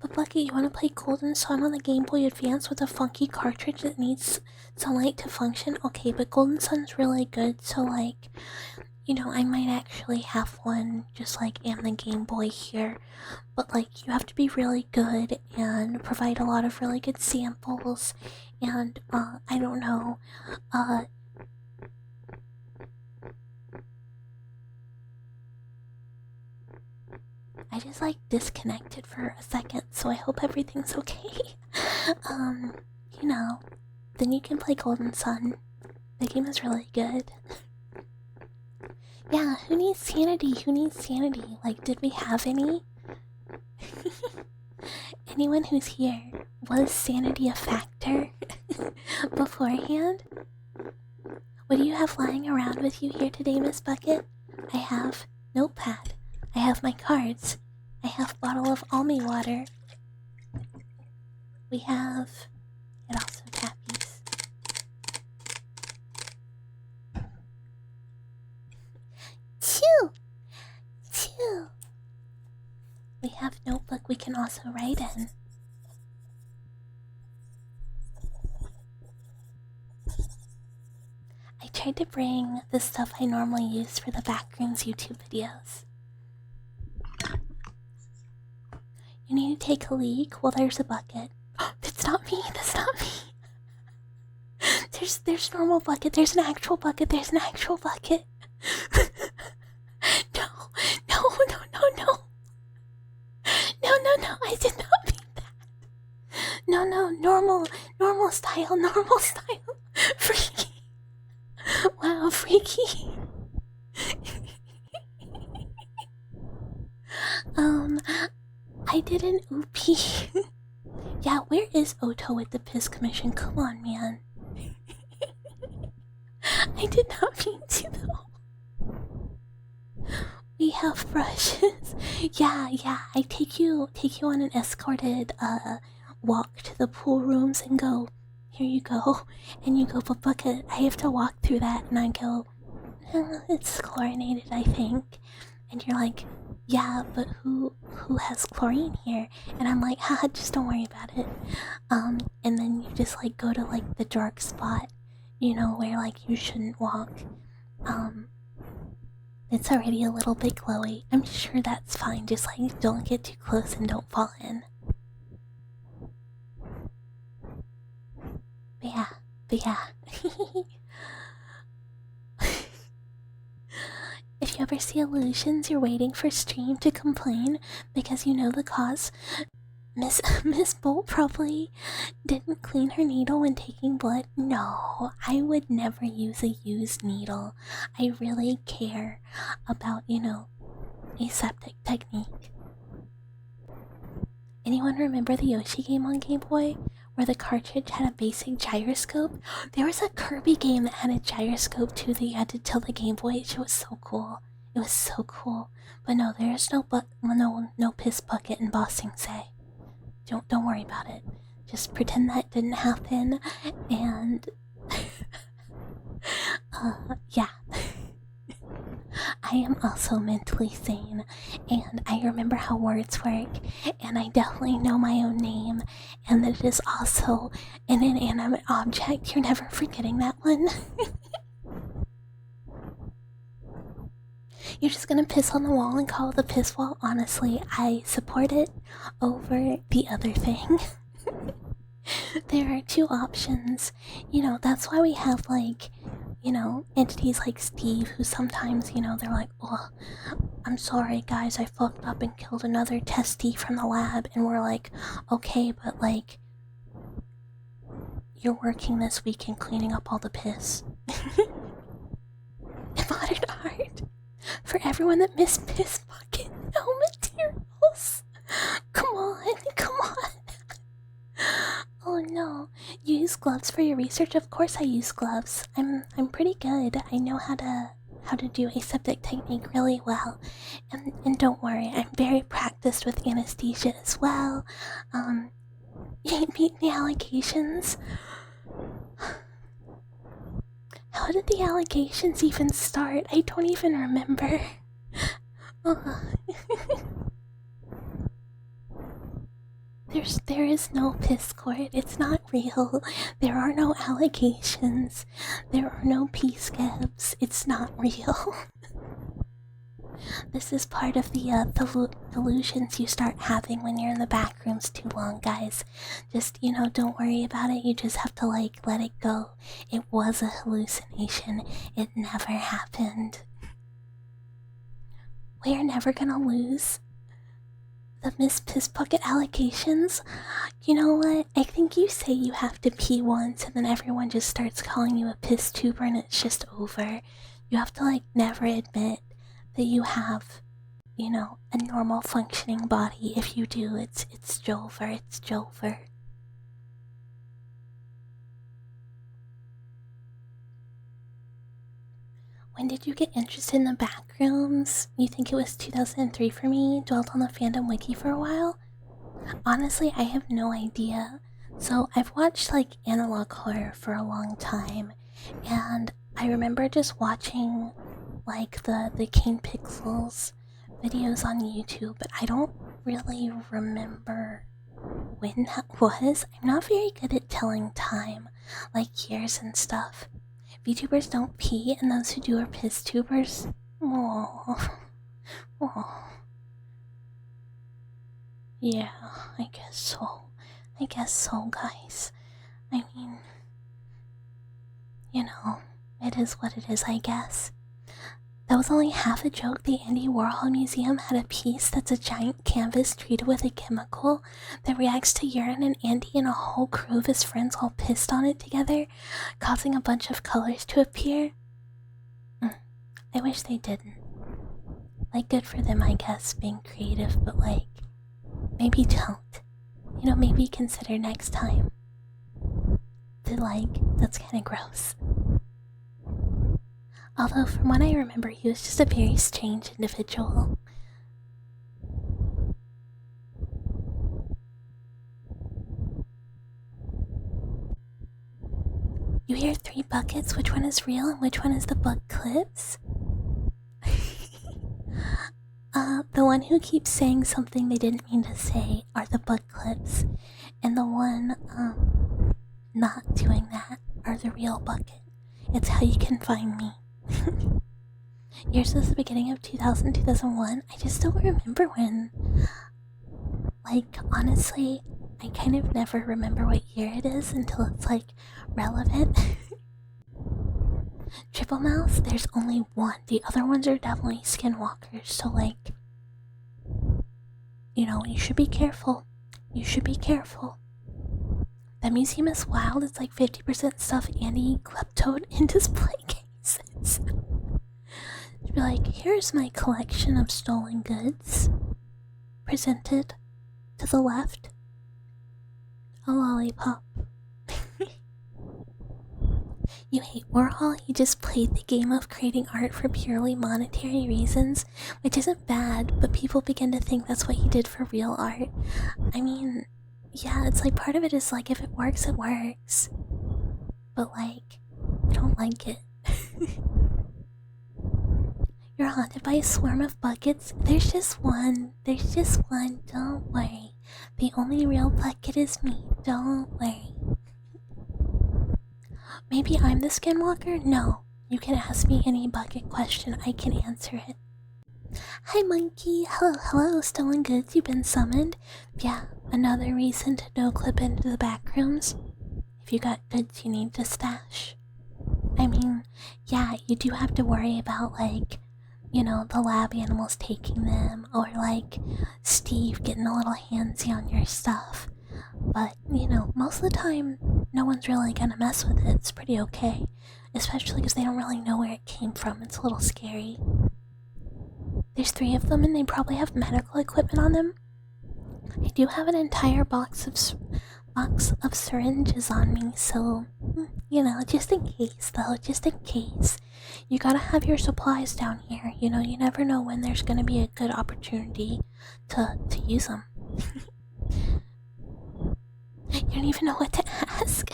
But Bucky, you want to play Golden Sun on the Game Boy Advance with a funky cartridge that needs sunlight to function? Okay, but Golden Sun's really good, so like, I might actually have one just like in the Game Boy here. But like, you have to be really good and provide a lot of really good samples. And I don't know, I just like disconnected for a second, so I hope everything's okay. Then you can play Golden Sun. The game is really good. Yeah, who needs sanity? Like, did we have any? Anyone who's here, was sanity a factor beforehand? What do you have lying around with you here today, Miss Bucket? I have notepad. I have my cards. I have bottle of almond water. We have it also tappies. Chew! We have notebook we can also write in. I tried to bring the stuff I normally use for the Backrooms YouTube videos. You need to take a leak? Well, there's a bucket. That's not me. There's normal bucket. There's an actual bucket. No, I did not mean that. No, normal style. Freaky. Wow, freaky. I did an oopie. Yeah, where is Oto with the piss commission? Come on, man. I did not mean to, though. We have brushes. Yeah, I take you on an escorted walk to the pool rooms and go, here you go. And you go, but Bucket, I have to walk through that. And I go, it's chlorinated, I think. And you're like, yeah, but who has chlorine here? And I'm like, haha, just don't worry about it. And then you just like go to like the dark spot, where like you shouldn't walk. It's already a little bit glowy. I'm sure that's fine, just like don't get too close and don't fall in. But yeah. If you ever see illusions, you're waiting for stream to complain because you know the cause. Miss Bolt probably didn't clean her needle when taking blood. No, I would never use a used needle. I really care about, aseptic technique. Anyone remember the Yoshi game on Game Boy? Where the cartridge had a basic gyroscope? There was a Kirby game that had a gyroscope too that you had to tilt the Game Boy. It was so cool. It was so cool. But no, there's no piss bucket in Bossing Say. Don't worry about it. Just pretend that didn't happen, and yeah. I am also mentally sane, and I remember how words work, and I definitely know my own name, and that it is also an inanimate object. You're never forgetting that one. You're just gonna piss on the wall and call it the piss wall? Honestly, I support it over the other thing. There are two options. You know, that's why we have, like, you know, entities like Steve who sometimes, you know, they're like, oh, I'm sorry guys, I fucked up and killed another testy from the lab. And we're like, okay, but like, you're working this weekend cleaning up all the piss. In modern art, for everyone that missed piss bucket, no materials. Come on, come on. Oh no, you use gloves for your research? Of course I use gloves. I'm pretty good. I know how to do aseptic technique really well. And don't worry, I'm very practiced with anesthesia as well. You meet the allegations? How did the allegations even start? I don't even remember. There is no piss court. It's not real. There are no allegations. There are no P-scabs. It's not real. This is part of the delusions you start having when you're in the back rooms too long, guys. Just, you know, don't worry about it. You just have to, like, let it go. It was a hallucination. It never happened. We are never gonna lose the Miss Piss Bucket allegations. You know what? I think you say you have to pee once and then everyone just starts calling you a piss tuber and it's just over. You have to, like, never admit that you have, you know, a normal functioning body. If you do, it's Jover, it's Jover. When did you get interested in the Backrooms? You think it was 2003 for me? Dwelled on the fandom wiki for a while? Honestly, I have no idea. So I've watched, like, analog horror for a long time, and I remember just watching, like, the King Pixels videos on YouTube, but I don't really remember when that was. I'm not very good at telling time, like years and stuff. VTubers don't pee, and those who do are piss tubers. Oh, oh. Yeah, I guess so. I guess so, guys. I mean, you know, it is what it is, I guess. That was only half a joke. The Andy Warhol Museum had a piece that's a giant canvas treated with a chemical that reacts to urine, and Andy and a whole crew of his friends all pissed on it together, causing a bunch of colors to appear. I wish they didn't. Like, good for them, I guess, being creative, but, like, maybe don't. You know, maybe consider next time that, like, that's kinda gross. Although, from what I remember, he was just a very strange individual. You hear 3 buckets? Which one is real and which one is the bug clips? The one who keeps saying something they didn't mean to say are the bug clips, and the one, not doing that are the real bucket. It's how you can find me. Yours was the beginning of 2000, 2001. I just don't remember when. Like, honestly, I kind of never remember what year it is until it's, like, relevant. Triple Mouse, there's only one. The other ones are definitely skinwalkers, so, like, you know, you should be careful. You should be careful. That museum is wild. It's like 50% stuff Andy kleptoed in display cases. To be like, here's my collection of stolen goods, presented To the left. A lollipop. You hate Warhol? He just played the game of creating art for purely monetary reasons, which isn't bad, but people begin to think that's what he did for real art. I mean, yeah, it's like part of it is like if it works, it works. But like, I don't like it. You're haunted by a swarm of buckets? There's just one. There's just one. Don't worry. The only real bucket is me. Don't worry. Maybe I'm the skinwalker? No. You can ask me any bucket question. I can answer it. Hi, monkey. Hello, hello. Stolen goods. You've been summoned. Yeah, another reason to no-clip into the back rooms. If you got goods you need to stash. I mean, yeah, you do have to worry about, like, you know, the lab animals taking them, or like Steve getting a little handsy on your stuff. But, you know, most of the time, no one's really gonna mess with it. It's pretty okay. Especially because they don't really know where it came from. It's a little scary. There's 3 of them and they probably have medical equipment on them. I do have an entire box of syringes on me, so, you know, just in case though, just in case. You gotta have your supplies down here, you know, you never know when there's gonna be a good opportunity to use them. You don't even know what to ask.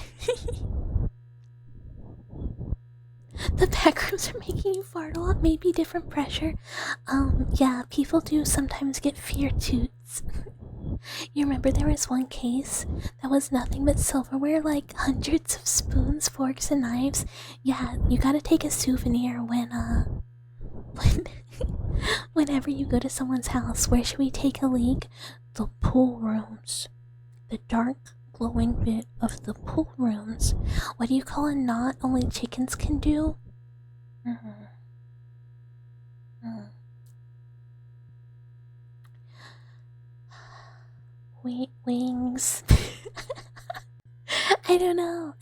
The backrooms are making you fart a lot, maybe different pressure. Yeah, people do sometimes get fear toots. You remember there was one case that was nothing but silverware, like hundreds of spoons, forks, and knives? Yeah, you gotta take a souvenir whenever you go to someone's house. Where should we take a leak? The pool rooms. The dark, glowing bit of the pool rooms. What do you call a knot only chickens can do? Wings. I don't know.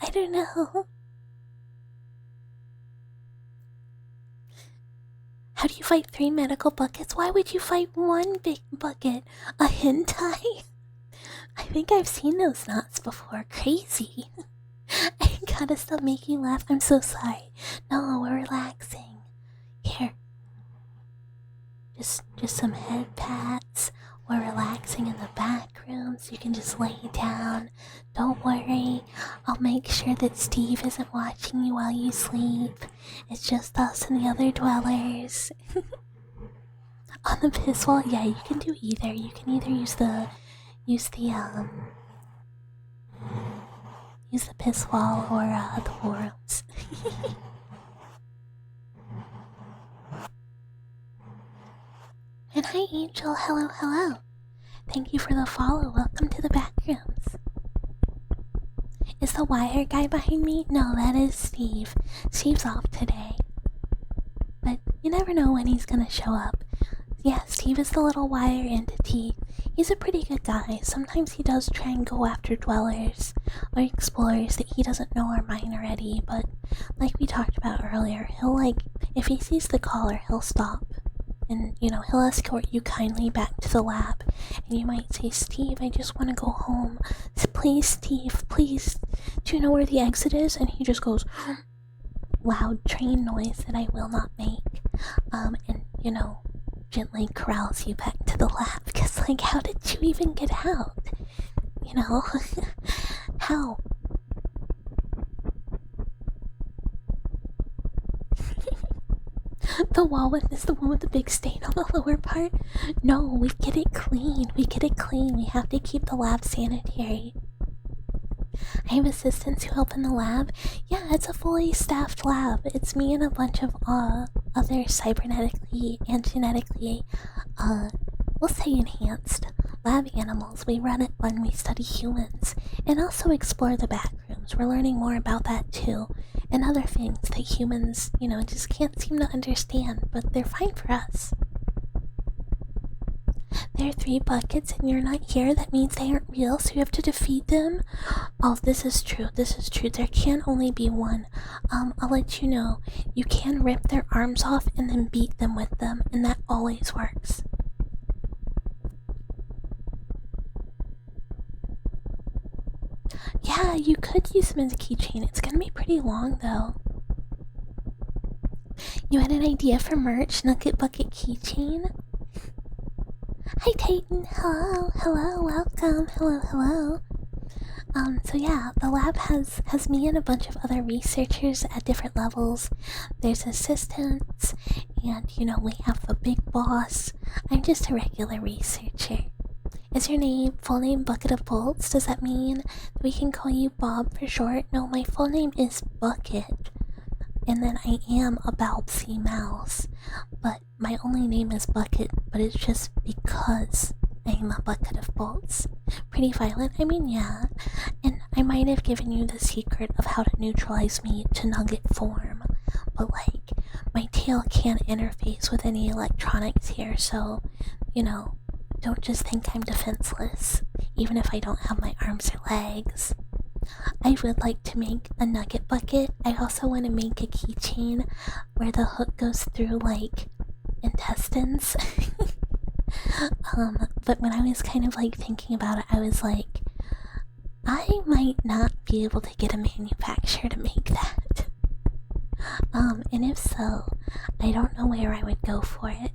How do you fight 3 medical buckets? Why would you fight 1 big bucket? A hentai? I think I've seen those knots before. Crazy. I gotta stop making you laugh. I'm so sorry. No, we're relaxing. Here. Just some head pats. We're relaxing in the back rooms. You can just lay down. Don't worry. I'll make sure that Steve isn't watching you while you sleep. It's just us and the other dwellers. On the piss wall, yeah, you can do either. You can either use the piss wall or the war rooms. And hi Angel, hello. Thank you for the follow. Welcome to the backrooms. Is the wire guy behind me? No, that is Steve. Steve's off today. But you never know when he's gonna show up. Yeah, Steve is the little wire entity. He's a pretty good guy. Sometimes he does try and go after dwellers or explorers that he doesn't know are mine already, but like we talked about earlier, he'll if he sees the caller, he'll stop. And, you know, he'll escort you kindly back to the lab. And you might say, Steve, I just want to go home. Please, Steve, please. Do you know where the exit is? And he just goes, loud train noise that I will not make. And, you know, gently corrals you back to the lab. Because, like, how did you even get out? You know? How? The wall one is the one with the big stain on the lower part? No, we get it clean. We have to keep the lab sanitary. I have assistants who help in the lab. Yeah, it's a fully staffed lab. It's me and a bunch of other cybernetically and genetically, we'll say enhanced lab animals. We run it when we study humans and also explore the back rooms. We're learning more about that too, and other things that humans, you know, just can't seem to understand, but they're fine for us. There are 3 buckets and you're not here. That means they aren't real, so you have to defeat them. Oh, this is true. There can only be 1. I'll let you know. You can rip their arms off and then beat them with them, and that always works. Yeah, you could use them as a keychain. It's gonna be pretty long though. You had an idea for merch, Nugget Bucket keychain? Hi Titan, hello, hello, welcome, hello, hello. So yeah, the lab has me and a bunch of other researchers at different levels. There's assistants, and you know, we have the big boss. I'm just a regular researcher. Is your full name Bucket of Bolts? Does that mean we can call you Bob for short? No, my full name is Bucket. And then I am a Balpsy mouse. But my only name is Bucket, but it's just because I'm a bucket of bolts. Pretty violent, I mean, yeah. And I might have given you the secret of how to neutralize me to nugget form. But like, my tail can't interface with any electronics here, so, you know, don't just think I'm defenseless, even if I don't have my arms or legs. I would like to make a nugget bucket. I also want to make a keychain where the hook goes through, like, intestines. But when I was kind of like thinking about it, I was like, I might not be able to get a manufacturer to make that. And if so, I don't know where I would go for it.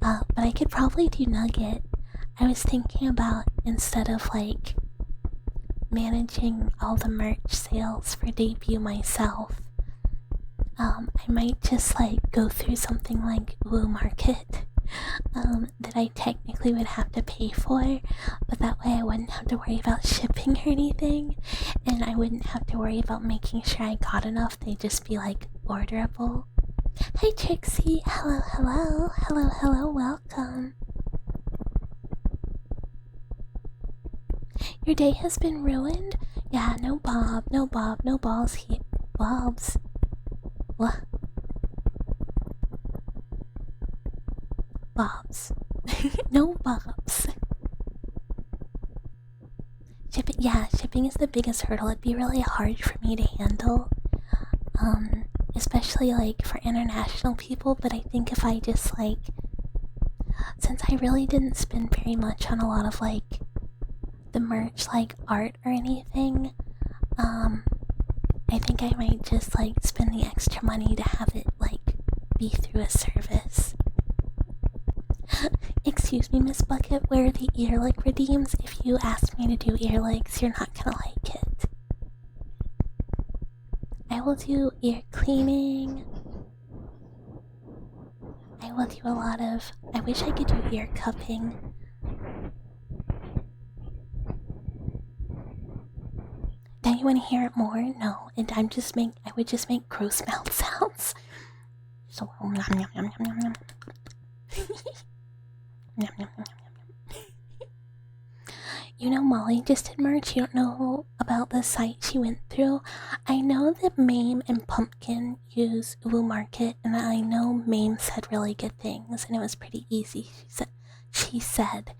But I could probably do nugget. I was thinking about, instead of like managing all the merch sales for debut myself, I might just like go through something like Woo Market, that I technically would have to pay for, but that way I wouldn't have to worry about shipping or anything, and I wouldn't have to worry about making sure I got enough. They'd just be like orderable. Hi Trixie, hello, hello, hello, hello, welcome. Your day has been ruined? Yeah, no Bob, no balls here. Bobs. What? Bobs. No Bobs. Shipping is the biggest hurdle. It'd be really hard for me to handle. Especially like for international people, but I think if I just like, since I really didn't spend very much on a lot of like the merch, like art or anything, I think I might just like spend the extra money to have it like be through a service. Excuse me, Miss Bucket, where are the earleg redeems? If you ask me to do earlegs, you're not gonna like it. I will do ear cleaning. I will do a lot of... I wish I could do ear cupping. Don't you want to hear it more? No, and I would just make gross mouth sounds. So yum yum yum yum yum yum. Yum, yum, yum, yum. You know Molly just did merch. You don't know about the site she went through. I know that Mame and Pumpkin use Uwu Market, and I know Mame said really good things, and it was pretty easy, she said.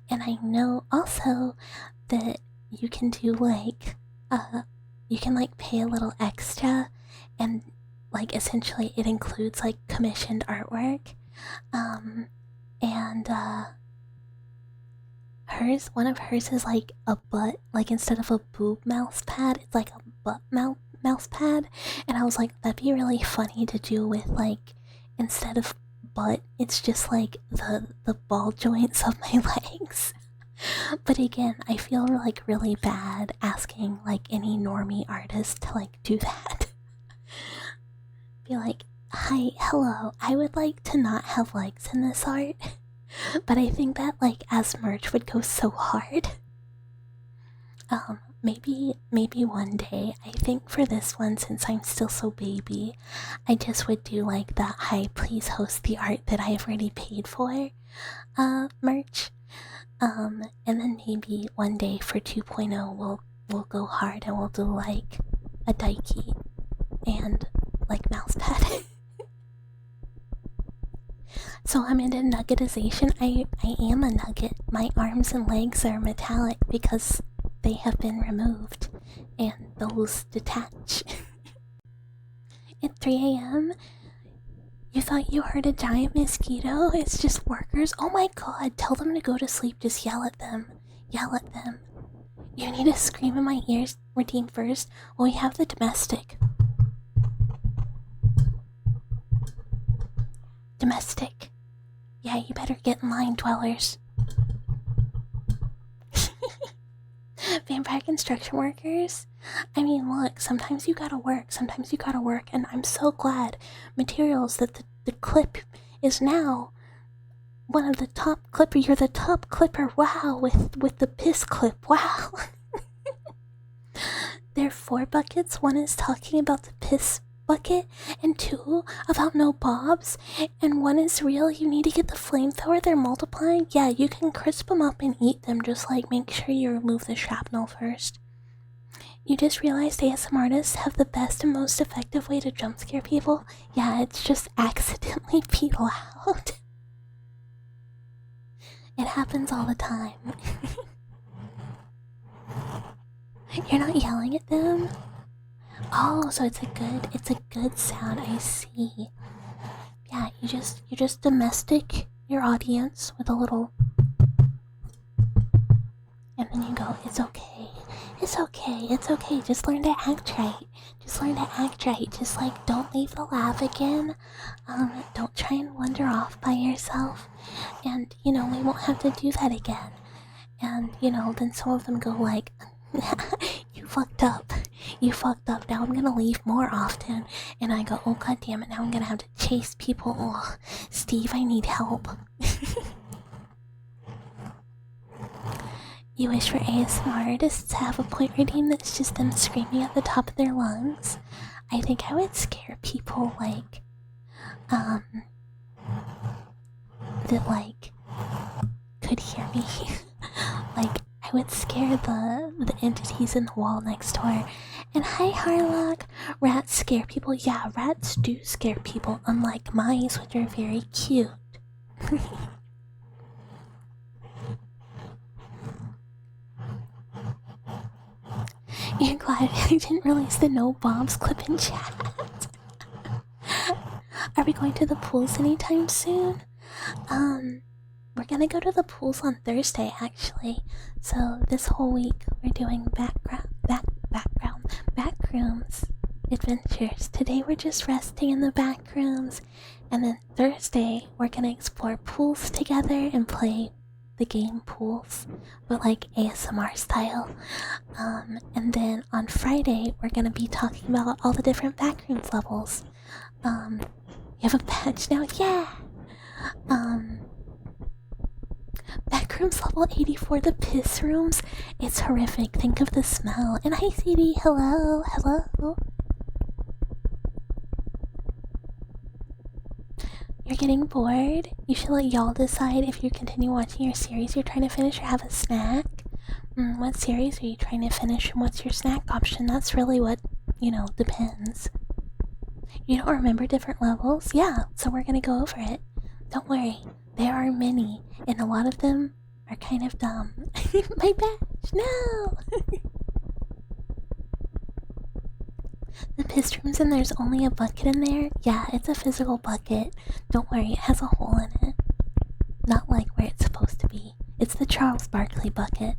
And I know also that you can do like, you can like pay a little extra, and like essentially it includes like commissioned artwork. And one of hers is like a butt, like instead of a boob mouse pad, it's like a butt mouse pad. And I was like, that'd be really funny to do with like, instead of butt, it's just like the ball joints of my legs. But again, I feel like really bad asking like any normie artist to like do that. Be like, hi, hello, I would like to not have legs in this art. But I think that like as merch would go so hard. Maybe one day. I think for this one, since I'm still so baby, I just would do like the hi, please host the art that I have already paid for merch. And then maybe one day for 2.0 we'll go hard and we'll do like a Daiki and like mousepad. So I'm into nuggetization. I am a nugget. My arms and legs are metallic because they have been removed and those detach. At 3 a.m? You thought you heard a giant mosquito? It's just workers? Oh my god, tell them to go to sleep, just yell at them. Yell at them. You need to scream in my ears, redeem first. Well, we have the domestic. Domestic. Yeah, you better get in line, dwellers. Vampire construction workers? I mean, look, sometimes you gotta work, and I'm so glad materials that the clip is now one of the top clipper. You're the top clipper, wow, with the piss clip, wow. There are 4 buckets. One is talking about the piss bucket, and 2 about no bobs, and 1 is real. You need to get the flamethrower. They're multiplying. Yeah, you can crisp them up and eat them, just like make sure you remove the shrapnel first. You just realized ASM artists have the best and most effective way to jump scare people? Yeah, it's just accidentally be loud. It happens all the time. You're not yelling at them? Oh, so it's a good sound, I see. Yeah, you just domestic your audience with a little, and then you go, it's okay. It's okay, it's okay, just learn to act right. Just learn to act right. Just like, don't leave the lab again. Don't try and wander off by yourself. And, you know, we won't have to do that again. And, you know, then some of them go like, you fucked up. You fucked up. Now I'm gonna leave more often. And I go, oh god damn it, now I'm gonna have to chase people. Oh, Steve, I need help. You wish for ASMR artists to have a point redeem that's just them screaming at the top of their lungs? I think I would scare people like, that like, could hear me. Like, I would scare the entities in the wall next door. And hi Harlock, rats scare people. Yeah, rats do scare people, unlike mice, which are very cute. You're glad I didn't release the no bombs clip in chat. Are we going to the pools anytime soon? We're gonna go to the pools on Thursday, actually. So this whole week we're doing backrooms adventures. Today we're just resting in the back rooms, and then Thursday we're gonna explore pools together and play the game pools, but like ASMR style. And then on Friday we're gonna be talking about all the different backrooms levels. You have a badge now? Yeah! Backrooms level 84, the piss rooms. It's horrific. Think of the smell. And hi CD, hello, hello. You're getting bored? You should let y'all decide if you continue watching your series you're trying to finish or have a snack. What series are you trying to finish and what's your snack option? That's really what, you know, depends. You don't remember different levels? Yeah, so we're gonna go over it. Don't worry, there are many, and a lot of them are kind of dumb. My badge, no! The piss rooms, and there's only a bucket in there? Yeah, it's a physical bucket. Don't worry, it has a hole in it. Not like where it's supposed to be. It's the Charles Barkley bucket.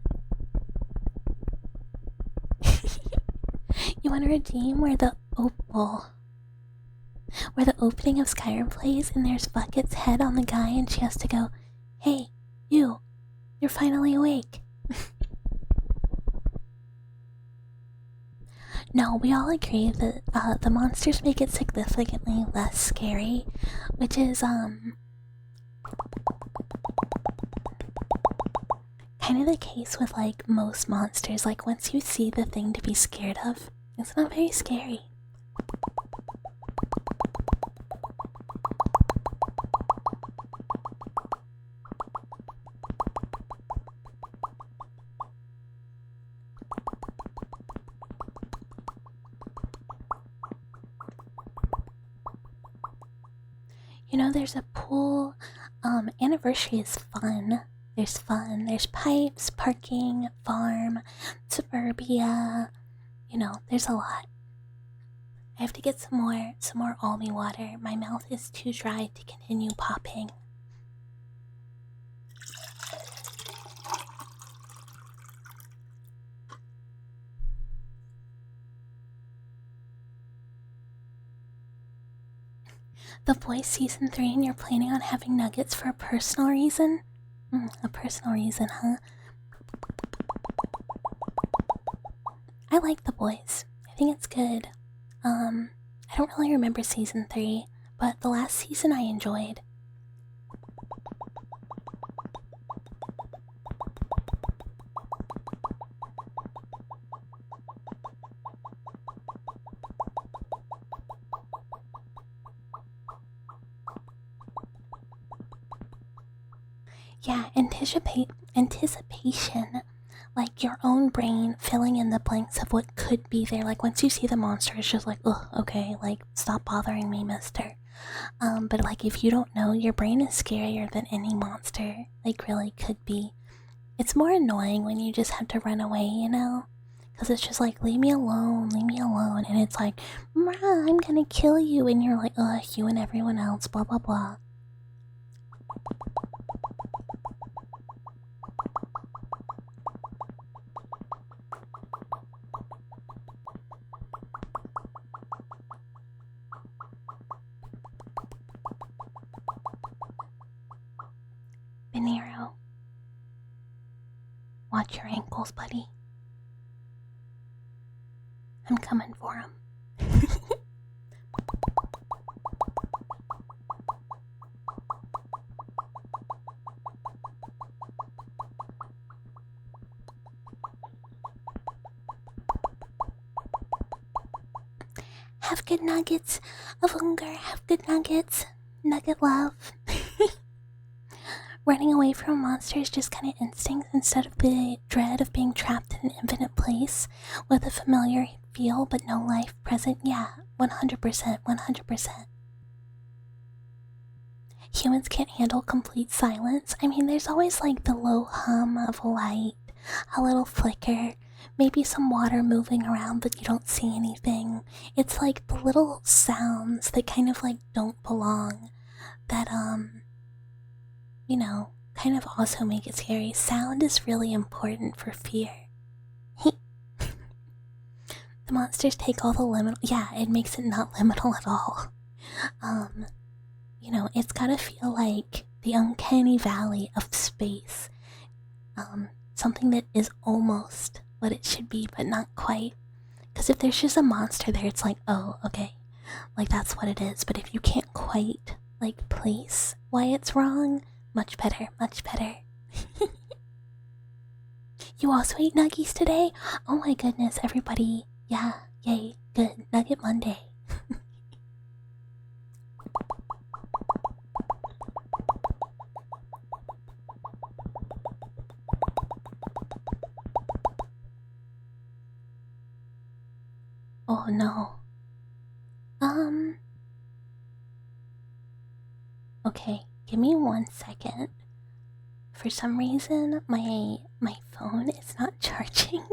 You want to redeem where the opening of Skyrim plays, and there's Bucket's head on the guy, and she has to go, hey, you're finally awake. No, we all agree that the monsters make it significantly less scary, which is kind of the case with like most monsters. Like once you see the thing to be scared of, it's not very scary. You know, there's a pool. Anniversary is fun. There's pipes, parking, farm, suburbia. You know, there's a lot. I have to get some more almond water. My mouth is too dry to continue popping. The Boys Season 3 and you're planning on having nuggets for a personal reason? A personal reason, huh? I like The Boys. I think it's good. I don't really remember Season 3, but the last season I enjoyed. Yeah, anticipation. Like your own brain filling in the blanks of what could be there. Like once you see the monster, it's just like, oh, okay, like stop bothering me, mister. But like if you don't know, your brain is scarier than any monster, like really could be. It's more annoying when you just have to run away, you know? Because it's just like, leave me alone, and it's like, I'm gonna kill you, and you're like, ugh, you and everyone else, blah blah blah. Venero. Watch your ankles, buddy. I'm coming for him. Have good nuggets of hunger, have good nuggets. Nugget love. Running away from a monster is just kind of instinct instead of the dread of being trapped in an infinite place with a familiar feel but no life present. Yeah, 100%, 100%. Humans can't handle complete silence. I mean, there's always like the low hum of light, a little flicker, maybe some water moving around but you don't see anything. It's like the little sounds that kind of like don't belong that you know, kind of also make it scary. Sound is really important for fear. The monsters take all the liminal. Yeah, it makes it not liminal at all. You know, it's gotta feel like the uncanny valley of space. Something that is almost what it should be, but not quite. Because if there's just a monster there, it's like, oh, okay, like that's what it is. But if you can't quite like place why it's wrong, much better, much better. You also ate nuggies today? Oh my goodness, everybody. Yeah, yay, good. Nugget Monday. Oh no. Okay, give me 1 second. For some reason, my phone is not charging.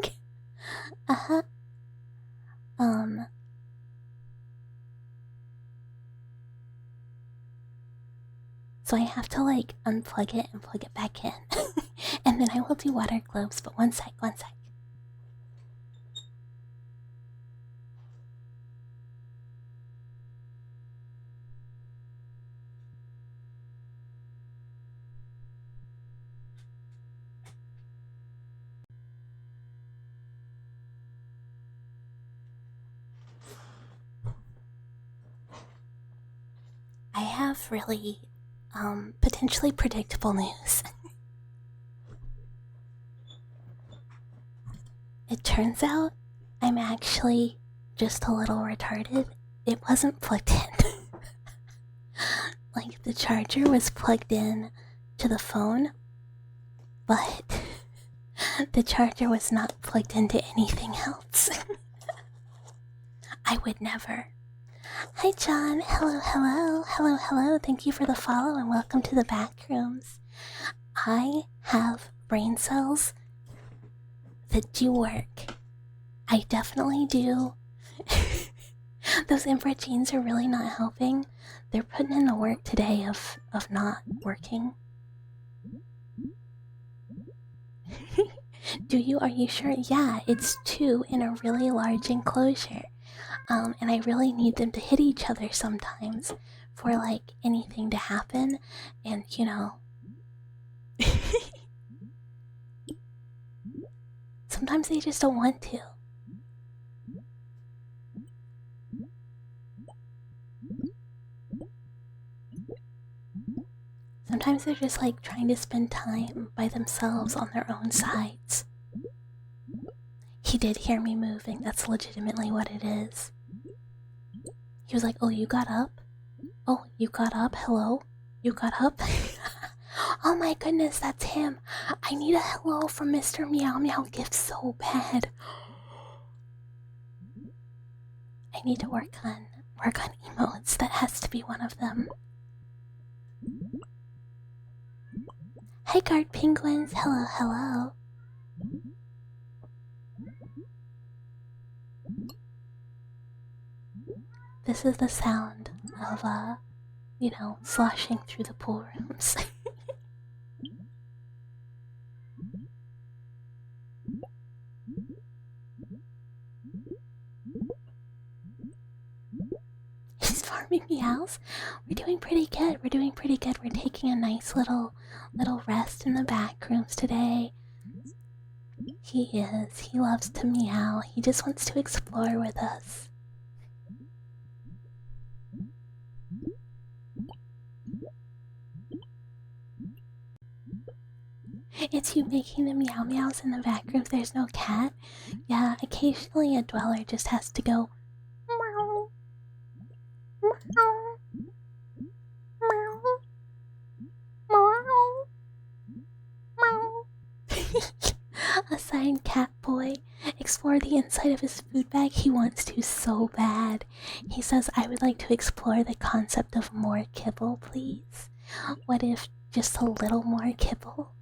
So I have to like unplug it and plug it back in. And then I will do water globes, but 1 sec, 1 sec. I have really potentially predictable news. It turns out I'm actually just a little retarded. It wasn't plugged in. Like the charger was plugged in to the phone, but the charger was not plugged into anything else. I would never. Hi John, hello, hello, hello, hello. Thank you for the follow and welcome to the Backrooms. I have brain cells that do work. I definitely do. Those infrared genes are really not helping. They're putting in the work today of not working. Do you? Are you sure? Yeah, it's 2 in a really large enclosure. And I really need them to hit each other sometimes for like anything to happen, and you know. Sometimes they just don't want to. Sometimes they're just like trying to spend time by themselves on their own sides. He did hear me moving, that's legitimately what it is. He was like, oh, you got up? Oh, you got up? Hello? You got up? Oh my goodness, that's him. I need a hello from Mr. Meow Meow gift so bad. I need to work on emotes. That has to be one of them. Hi, guard penguins. Hello, hello. This is the sound of, you know, sloshing through the pool rooms. He's farming meows. We're doing pretty good. We're doing pretty good. We're taking a nice little rest in the back rooms today. He is. He loves to meow. He just wants to explore with us. It's you making the meow meows in the back rooms. There's no cat. Yeah, occasionally a dweller just has to go meow, meow, meow, meow, meow. Assigned cat boy. Explore the inside of his food bag. He wants to so bad. He says, I would like to explore the concept of more kibble, please. What if just a little more kibble?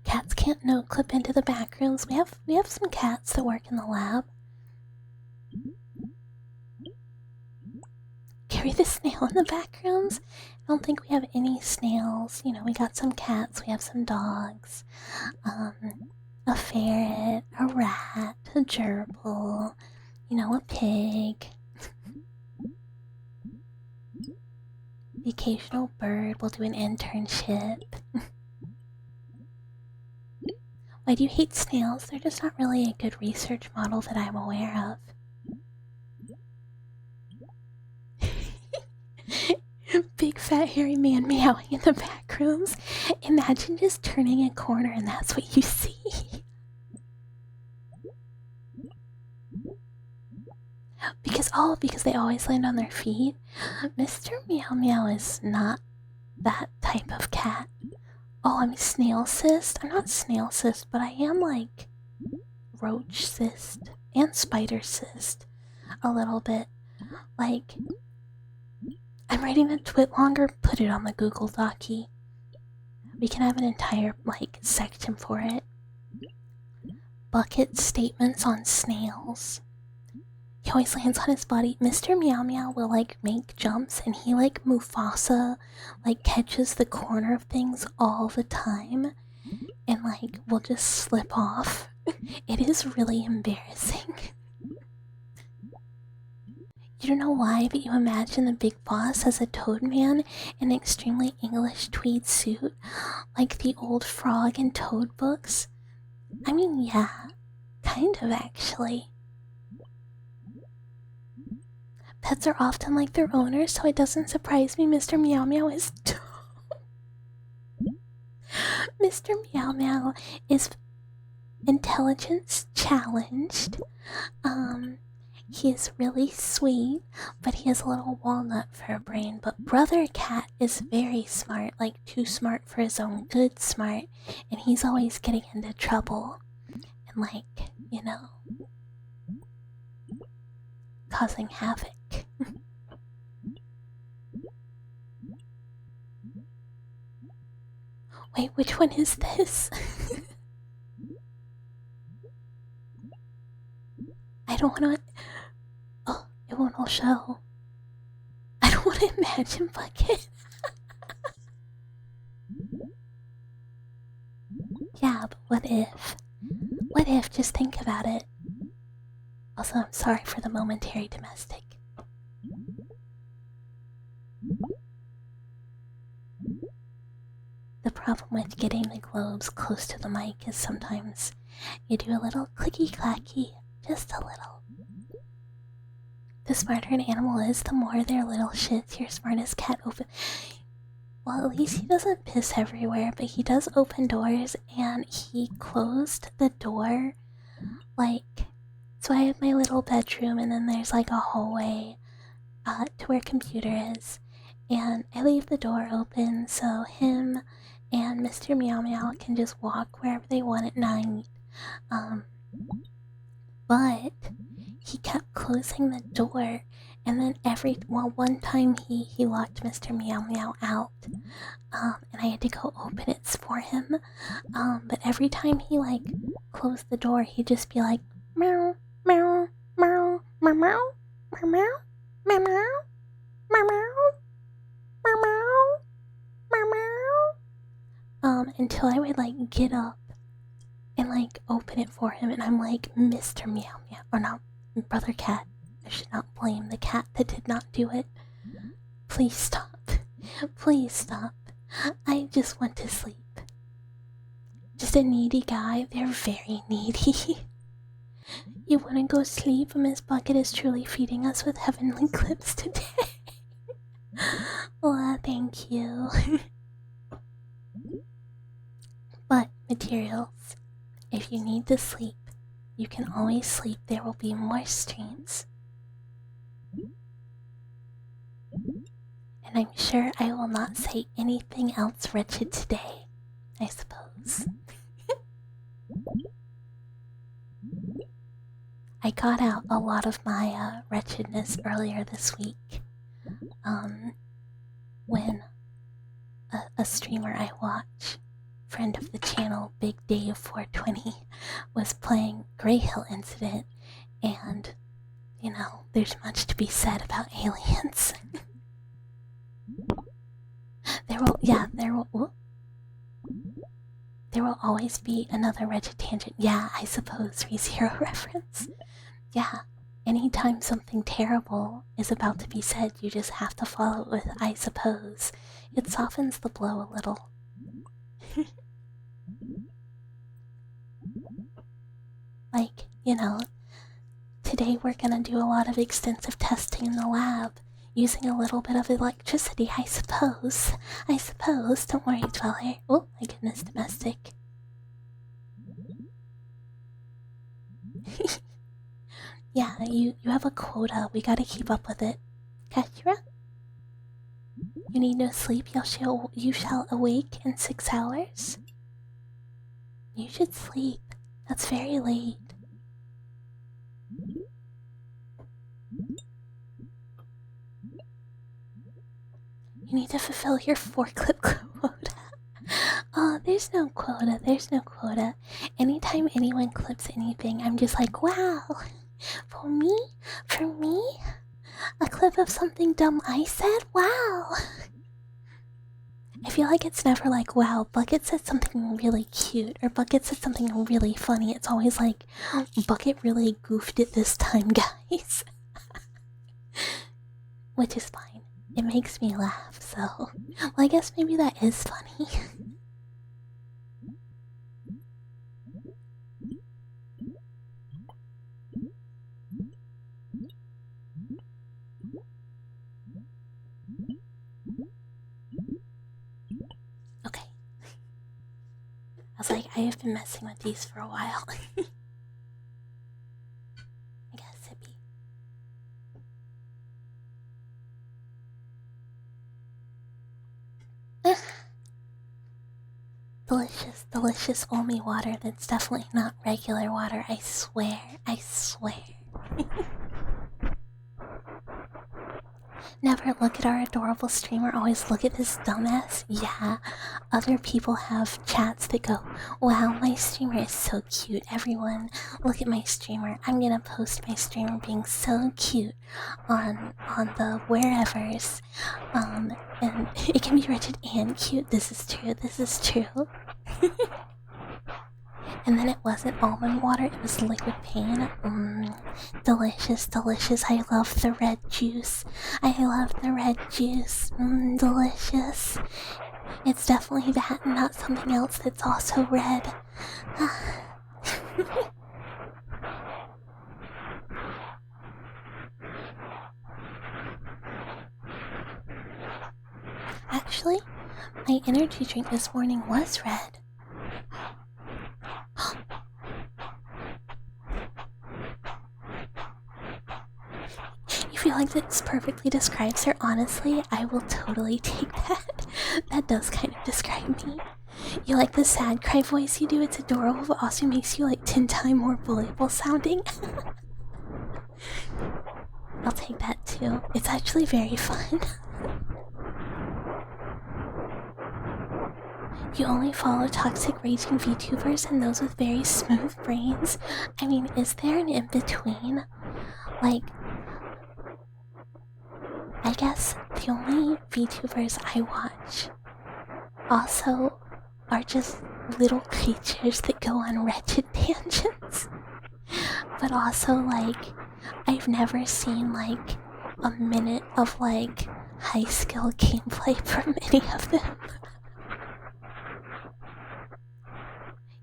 Cats can't no clip into the back rooms. We have some cats that work in the lab. Carry the snail in the back rooms? I don't think we have any snails. You know, we got some cats, we have some dogs, a ferret, a rat, a gerbil, you know, a pig. The occasional bird. We'll do an internship. Why do you hate snails? They're just not really a good research model that I'm aware of. Big fat hairy man meowing in the back rooms. Imagine just turning a corner and that's what you see. Because they always land on their feet. Mr. Meow Meow is not that type of cat. Oh, I'm snail cyst? I'm not snail cyst, but I am like roach cyst and spider cyst. A little bit. Like, I'm writing a twit longer, put it on the Google Docie. We can have an entire, like, section for it. Bucket statements on snails. He always lands on his body. Mr. Meow Meow will, like, make jumps, and he, like, Mufasa, like, catches the corner of things all the time, and, like, will just slip off. It is really embarrassing. You don't know why, but you imagine the big boss as a toad man in an extremely English tweed suit, like the old Frog and Toad books. I mean, yeah, kind of actually. Pets are often like their owners, so it doesn't surprise me Mr. Meow Meow is Mr. Meow Meow is intelligence challenged. He is really sweet, but he has a little walnut for a brain. But Brother Cat is very smart, like too smart for his own good smart, and he's always getting into trouble. And like, you know, causing havoc. Wait, which one is this? I don't want to... Oh, it won't all show. I don't want to imagine Bucket. Yeah, but what if? What if? Just think about it. Also, I'm sorry for the momentary domestic. The problem with getting the globes close to the mic is sometimes you do a little clicky-clacky, just a little. The smarter an animal is, the more their little shits your smartest cat open. Well, at least he doesn't piss everywhere, but he does open doors, and he closed the door, like, so I have my little bedroom, and then there's like a hallway to where computer is, and I leave the door open so him and Mr. Meow Meow can just walk wherever they want at night. But he kept closing the door, and then one time he locked Mr. Meow Meow out, and I had to go open it for him. But every time he like closed the door, he'd just be like meow meow meow meow meow meow meow meow meow meow meow meow meow, until I would like get up and like open it for him, and I'm like, Mr. Meow Meow, or not, Brother Cat. I should not blame the cat that did not do it. Please stop. Please stop. I just want to sleep. Just a needy guy. They're very needy. You want to go sleep? Miss Bucket is truly feeding us with heavenly clips today. Well, thank you. But, materials, if you need to sleep, you can always sleep. There will be more streams. And I'm sure I will not say anything else wretched today, I suppose. I got out a lot of my wretchedness earlier this week. When a streamer I watch, friend of the channel, Big Dave 420, was playing Grey Hill Incident, and, you know, there's much to be said about aliens. There will always be another wretched tangent. Yeah, I suppose, ReZero reference. Yeah, anytime something terrible is about to be said, you just have to follow it with I suppose. It softens the blow a little. Like, you know, today we're gonna do a lot of extensive testing in the lab, using a little bit of electricity, I suppose. I suppose. Don't worry, Dweller. Oh, my goodness, domestic. Yeah, you have a quota. We gotta keep up with it. Kashira? You need no sleep. You shall awake in 6 hours? You should sleep. That's very late. You need to fulfill your 4-clip quota. Oh, there's no quota. There's no quota. Anytime anyone clips anything, I'm just like, wow. For me? A clip of something dumb I said? Wow. I feel like it's never like, wow, Bucket said something really cute, or Bucket said something really funny. It's always like, Bucket really goofed it this time, guys. Which is fine. It makes me laugh, so... Well, I guess maybe that is funny. Okay. I was like, I have been messing with these for a while. I guess it'd be... Delicious, delicious Omi water that's definitely not regular water, I swear, I swear. Never look at our adorable streamer, always look at this dumbass. Yeah, other people have chats that go, wow, my streamer is so cute. Everyone, look at my streamer. I'm gonna post my streamer being so cute on the wherevers. And it can be wretched and cute. This is true, this is true. And then it wasn't almond water, it was liquid pain. Delicious, delicious. I love the red juice. I love the red juice. Delicious. It's definitely that and not something else that's also red. Actually, my energy drink this morning was red. You feel like this perfectly describes her? Honestly, I will totally take that. That does kind of describe me. You like the sad cry voice you do? It's adorable, but also makes you like 10 times more believable sounding. I'll take that too. It's actually very fun. You only follow toxic raging VTubers and those with very smooth brains. I mean, is there an in-between? Like, I guess the only VTubers I watch also are just little creatures that go on wretched tangents. But also, like, I've never seen like a minute of like high skill gameplay from any of them.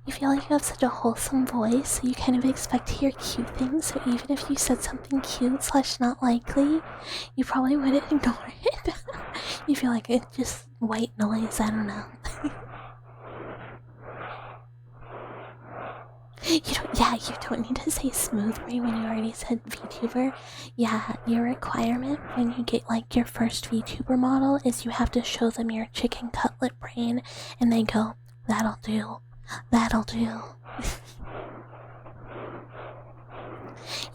You feel like you have such a wholesome voice, so you kind of expect to hear cute things, so even if you said something cute / not likely, you probably wouldn't ignore it. You feel like it's just white noise, I don't know. You don't need to say smooth brain when you already said VTuber. Yeah, your requirement when you get like your first VTuber model is you have to show them your chicken cutlet brain, and they go, that'll do. That'll do.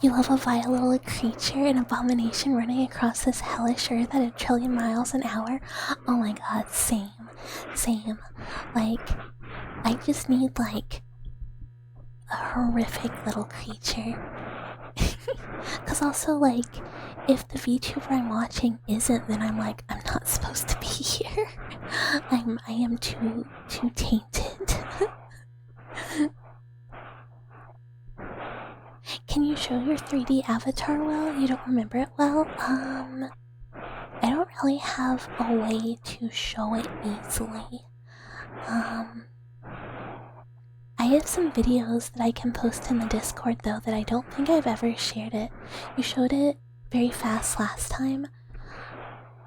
You love a vile little creature, an abomination running across this hellish earth at 1 trillion miles an hour. Oh my god, same. Same. Like, I just need like a horrific little creature. Cause also like, if the VTuber I'm watching isn't, then I'm like, I'm not supposed to be here. I am too tainted. Can you show your 3D avatar well? You don't remember it well? I don't really have a way to show it easily. I have some videos that I can post in the Discord though that I don't think I've ever shared it. You showed it very fast last time.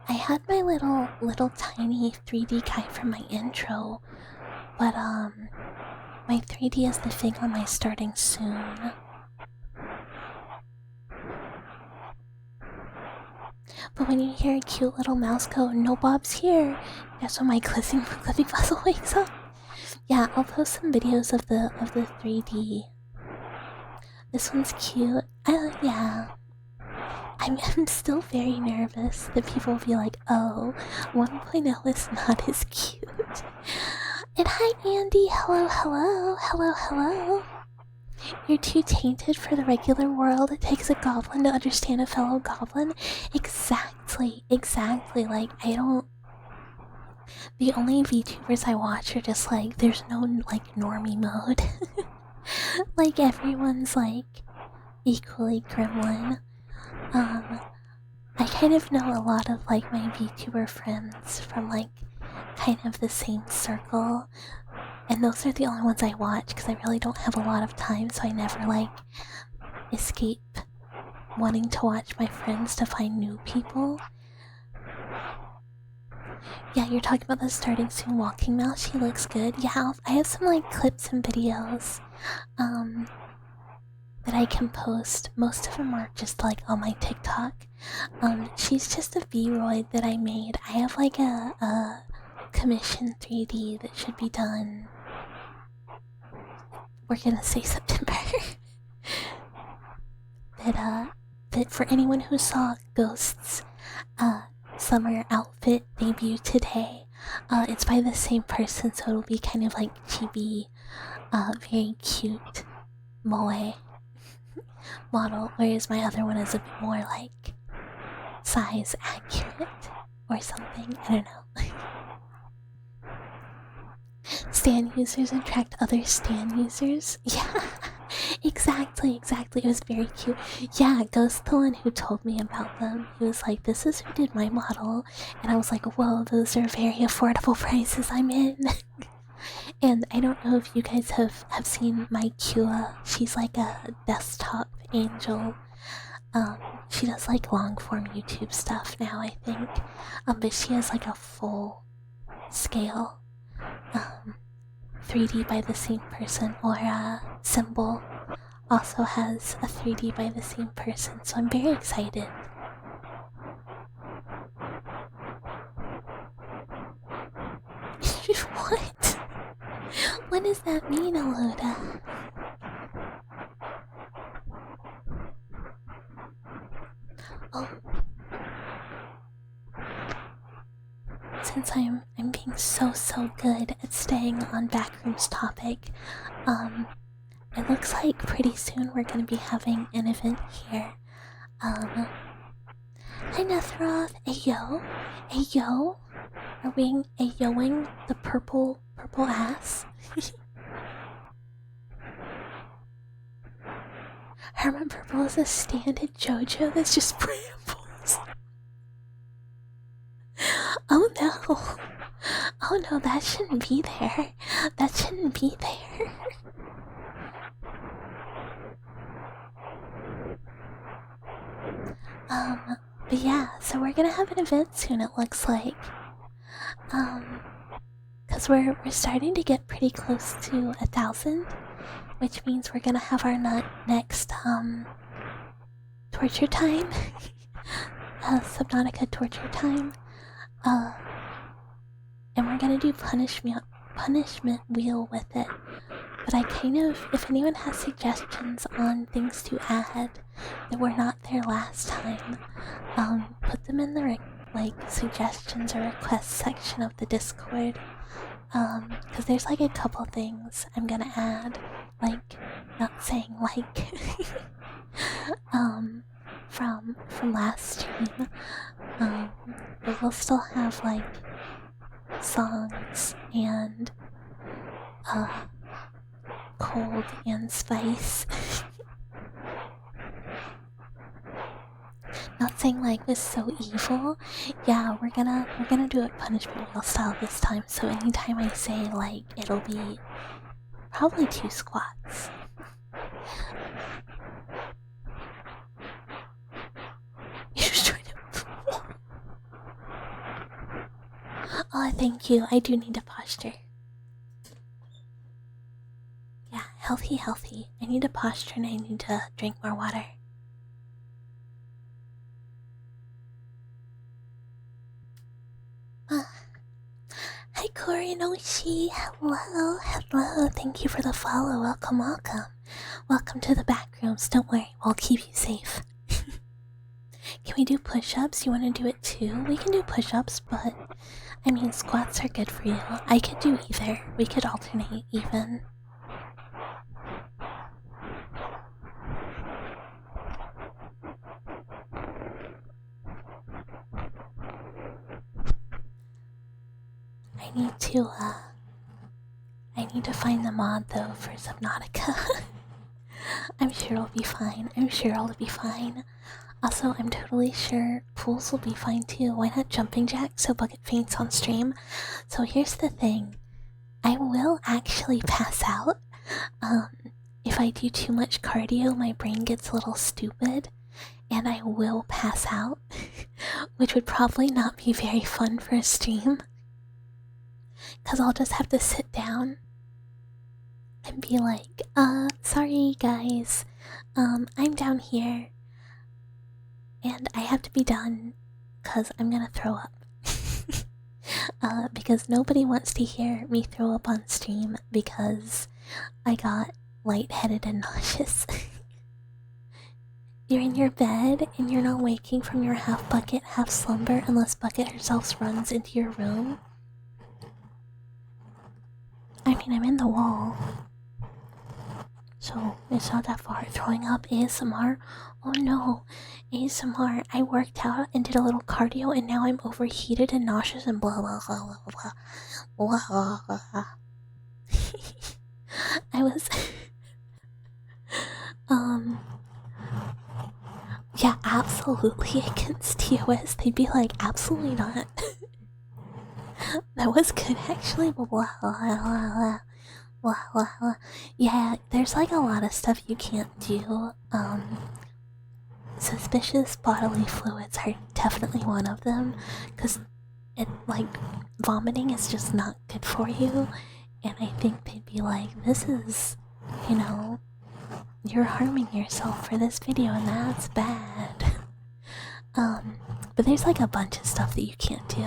I had my little tiny 3D guy from my intro, but my 3D is the thing on my starting soon. But when you hear a cute little mouse go, "No Bob's here," that's when my clipping puzzle wakes up. Yeah, I'll post some videos of the 3D. This one's cute. Yeah. I'm still very nervous that people will be like, oh, 1.0 is not as cute. And hi, Andy. Hello, hello, hello, hello. You're too tainted for the regular world. It takes a goblin to understand a fellow goblin. Exactly. Like, I don't... The only VTubers I watch are just like, there's no, like, normie mode. Like, everyone's, like, equally gremlin. I kind of know a lot of, like, my VTuber friends from, like, kind of the same circle. And those are the only ones I watch, because I really don't have a lot of time, so I never, like, escape wanting to watch my friends to find new people. Yeah, you're talking about the starting soon walking mouse. She looks good. Yeah, I have some like clips and videos that I can post. Most of them are just like on my TikTok. She's just a V-Roid that I made. I have like a commission 3D that should be done. We're gonna say September. that for anyone who saw Ghost's summer outfit debut today, it's by the same person, so it'll be kind of like chibi, very cute moe model, whereas my other one is a bit more like size accurate or something. I don't know. Stan users attract other Stan users. Yeah, exactly. It was very cute. Yeah, Ghost, the one who told me about them. He was like, "This is who did my model," and I was like, "Whoa, those are very affordable prices. I'm in." And I don't know if you guys have seen my Kua. She's like a desktop angel. She does like long form YouTube stuff now, I think. But she has like a full scale 3D by the same person, or Symbol also has a 3D by the same person, so I'm very excited. What? What does that mean, Aloda? Oh. Since I'm being so good at staying on Backrooms topic, it looks like pretty soon we're gonna be having an event here. Hi Nethroth, ayo, ayo. Are we ayoing the purple ass? Herman Purple is a stand-in JoJo that's just brambles. Oh no. Oh no, that shouldn't be there. That shouldn't be there. But yeah, so we're gonna have an event soon, it looks like. Cause we're starting to get pretty close to 1,000, which means we're gonna have our next torture time. Subnautica torture time. And we're gonna do punishment wheel with it. But I kind of, if anyone has suggestions on things to add that were not there last time, put them in the suggestions or requests section of the Discord. Cause there's like a couple things I'm gonna add, like not saying like from last stream. But we'll still have like songs and cold and spice. Not saying like was so evil. Yeah, we're gonna do it punishment wheel style this time. So anytime I say like, it'll be probably 2 squats. You're just trying to. Oh, thank you. I do need to posture. Yeah, healthy. I need to posture and I need to drink more water. Hi Corey and Oishi, hello, thank you for the follow, welcome. Welcome to the back rooms, don't worry, we'll keep you safe. Can we do push-ups? You want to do it too? We can do push-ups, but I mean squats are good for you. I could do either, we could alternate even. I need to find the mod though for Subnautica. I'm sure it'll be fine. Also, I'm totally sure pools will be fine too. Why not jumping jacks so Bucket faints on stream? So here's the thing. I will actually pass out. If I do too much cardio, my brain gets a little stupid. And I will pass out. Which would probably not be very fun for a stream. Cause I'll just have to sit down and be like, sorry guys, I'm down here and I have to be done cause I'm gonna throw up. Because nobody wants to hear me throw up on stream because I got lightheaded and nauseous. You're in your bed and you're not waking from your half bucket, half slumber unless Bucket herself runs into your room. I mean, I'm in the wall. So, it's not that far. Throwing up ASMR? Oh no. ASMR, I worked out and did a little cardio and now I'm overheated and nauseous and blah blah blah blah blah. Blah blah blah. I was yeah, absolutely against TOS. They'd be like, absolutely not. That was good actually. Blah, blah, blah, blah, blah, blah. Yeah, there's like a lot of stuff you can't do. Suspicious bodily fluids are definitely one of them, because it, like, vomiting is just not good for you. And I think they'd be like, this is, you know, you're harming yourself for this video and that's bad. But there's like a bunch of stuff that you can't do.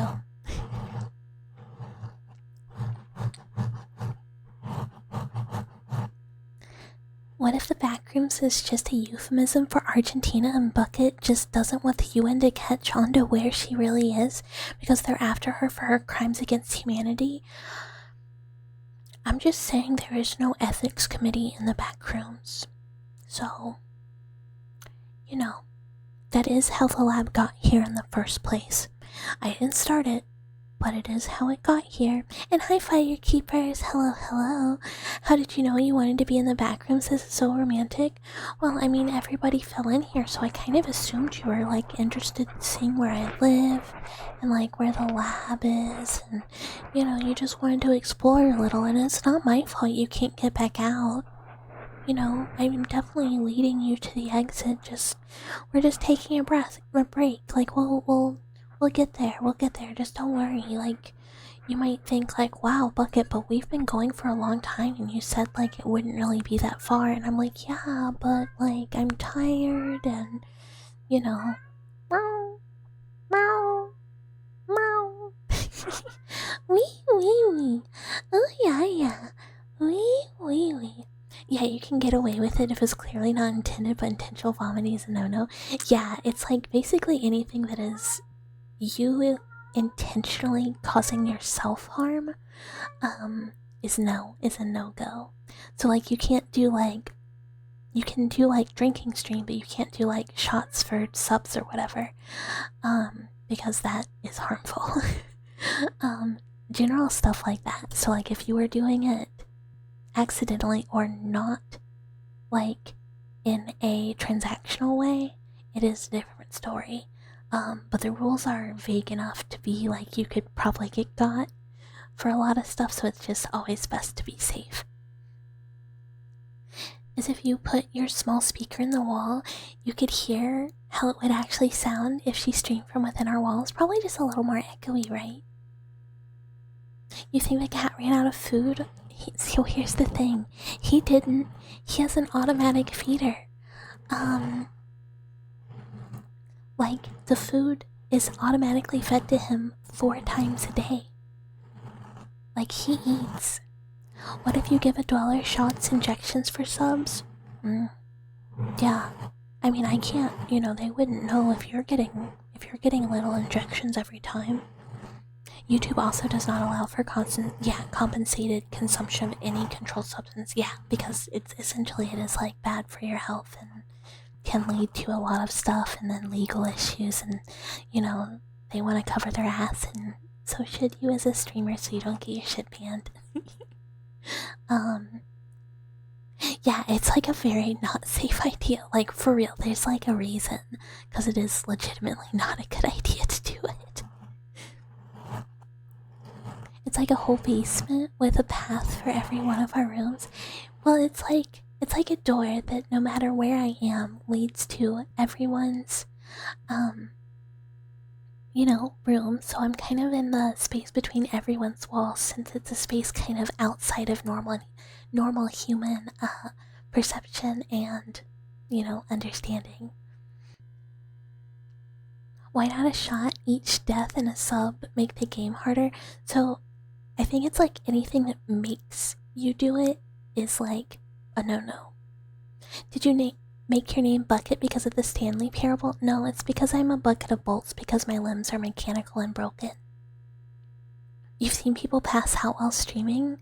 What if the Backrooms is just a euphemism for Argentina and Bucket just doesn't want the UN to catch on to where she really is because they're after her for her crimes against humanity? I'm just saying there is no ethics committee in the Backrooms. So, you know, that is how the lab got here in the first place. I didn't start it, but it is how it got here. And hi, Fire Keepers. Hello, hello. How did you know you wanted to be in the Backrooms? This is so romantic. Well, I mean, everybody fell in here, so I kind of assumed you were, like, interested in seeing where I live and, like, where the lab is. And, you know, you just wanted to explore a little, and it's not my fault you can't get back out. You know, I'm definitely leading you to the exit. We're just taking a break. Like, we'll get there. We'll get there. Just don't worry. Like, you might think, like, wow, Bucket, but we've been going for a long time, and you said, like, it wouldn't really be that far. And I'm like, yeah, but, like, I'm tired, and, you know, meow, meow, meow. Wee, wee, wee. Oh, yeah, yeah. Wee, wee, wee. Yeah, you can get away with it if it's clearly not intended, but intentional vomiting is a no-no. Yeah, it's like basically anything that is you intentionally causing yourself harm, is a no-go. So like you can do like drinking stream, but you can't do like shots for subs or whatever, because that is harmful. General stuff like that. So like if you were doing it accidentally or not, like in a transactional way, it is a different story. But the rules are vague enough to be like you could probably get got for a lot of stuff, so it's just always best to be safe. As if you put your small speaker in the wall, you could hear how it would actually sound if she streamed from within our walls. Probably just a little more echoey, right? You think the cat ran out of food? So here's the thing. He didn't. He has an automatic feeder. Like, the food is automatically fed to him 4 times a day. Like, he eats. What if you give a dweller shots, injections for subs? Yeah. I mean, I can't, you know, they wouldn't know if you're getting little injections every time. YouTube also does not allow for compensated consumption of any controlled substance. Yeah, because it is like bad for your health and can lead to a lot of stuff, and then legal issues, and you know, they want to cover their ass, and so should you as a streamer, so you don't get your shit banned. Yeah, it's like a very not safe idea. Like, for real, there's like a reason, because it is legitimately not a good idea to do it. It's like a whole basement with a path for every one of our rooms. Well, it's like a door that no matter where I am leads to everyone's, you know, room. So I'm kind of in the space between everyone's walls, since it's a space kind of outside of normal human perception and, you know, understanding. Why not a shot? Each death and a sub make the game harder. So I think it's like anything that makes you do it is like a no-no. Did you make your name Bucket because of the Stanley Parable? No, it's because I'm a bucket of bolts because my limbs are mechanical and broken. You've seen people pass out while streaming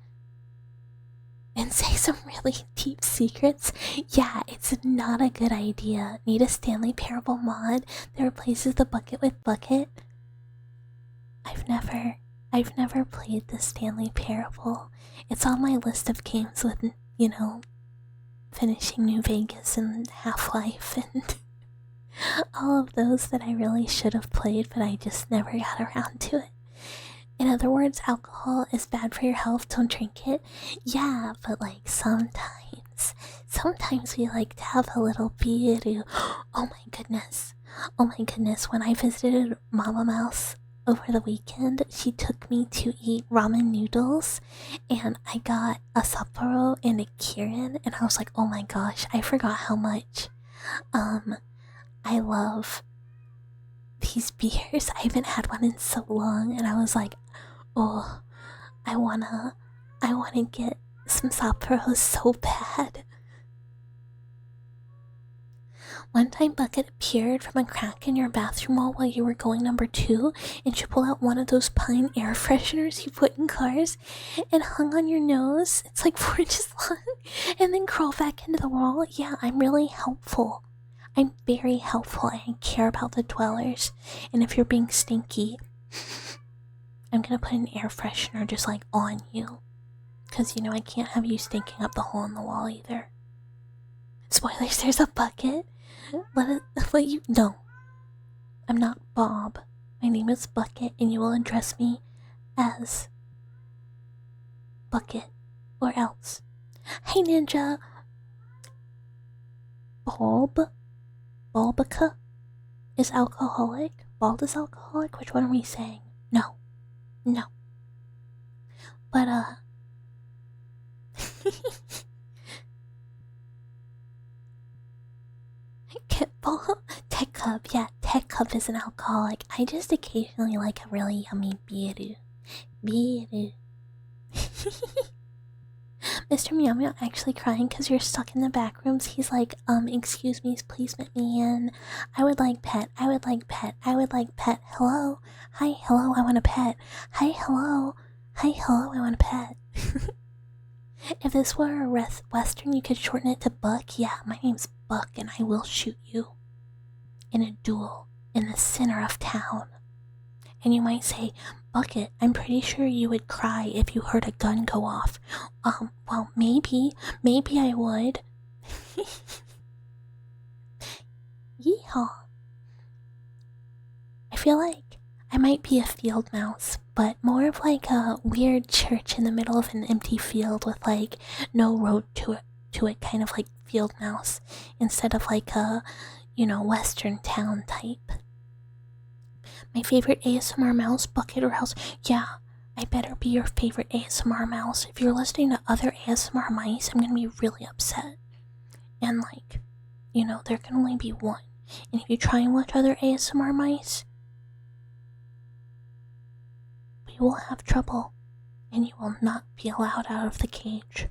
and say some really deep secrets? Yeah, it's not a good idea. Need a Stanley Parable mod that replaces the bucket with bucket? I've never I've never played the Stanley Parable. It's on my list of games with, you know, finishing New Vegas and Half-Life and all of those that I really should have played, but I just never got around to it. In other words, alcohol is bad for your health, don't drink it. Yeah, but like sometimes we like to have a little beer. Oh my goodness. Oh my goodness, when I visited Mama Mouse over the weekend, she took me to eat ramen noodles, and I got a Sapporo and a Kirin, and I was like, oh my gosh, I forgot how much I love these beers. I haven't had one in so long, and I was like, oh, I wanna get some Sapporos so bad. One time Bucket appeared from a crack in your bathroom wall while you were going number 2, and she pulled out one of those pine air fresheners you put in cars and hung on your nose. It's like 4 inches long, and then crawl back into the wall. Yeah, I'm really helpful. I'm very helpful. I care about the dwellers, and if you're being stinky, I'm gonna put an air freshener just like on you, because you know I can't have you stinking up the hole in the wall either. Spoilers, there's a bucket. Let you know. I'm not Bob. My name is Bucket, and you will address me as Bucket or else. Hey Ninja. Bulbica is alcoholic. Bald is alcoholic. Which one are we saying? No. But Kitball? Tech Cup, yeah, Tech Cup is an alcoholic. I just occasionally like a really yummy beer. Mr. Meow Meow actually crying because you're stuck in the back rooms. He's like, excuse me, please let me in. I would like pet. Hello? Hi, hello, I want a pet. Hi, hello, I want a pet. If this were a Western, you could shorten it to Buck. Yeah, my name's Buck, and I will shoot you in a duel in the center of town. And you might say, Bucket, I'm pretty sure you would cry if you heard a gun go off. Well, maybe I would. Yeehaw. I feel like I might be a field mouse, but more of like a weird church in the middle of an empty field with like no road to it, kind of like field mouse, instead of like a, you know, western town type. My favorite ASMR mouse, Bucket or else. Yeah, I better be your favorite ASMR mouse. If you're listening to other ASMR mice, I'm gonna be really upset. And like, you know, there can only be one. And if you try and watch other ASMR mice, we will have trouble, and you will not be allowed out of the cage.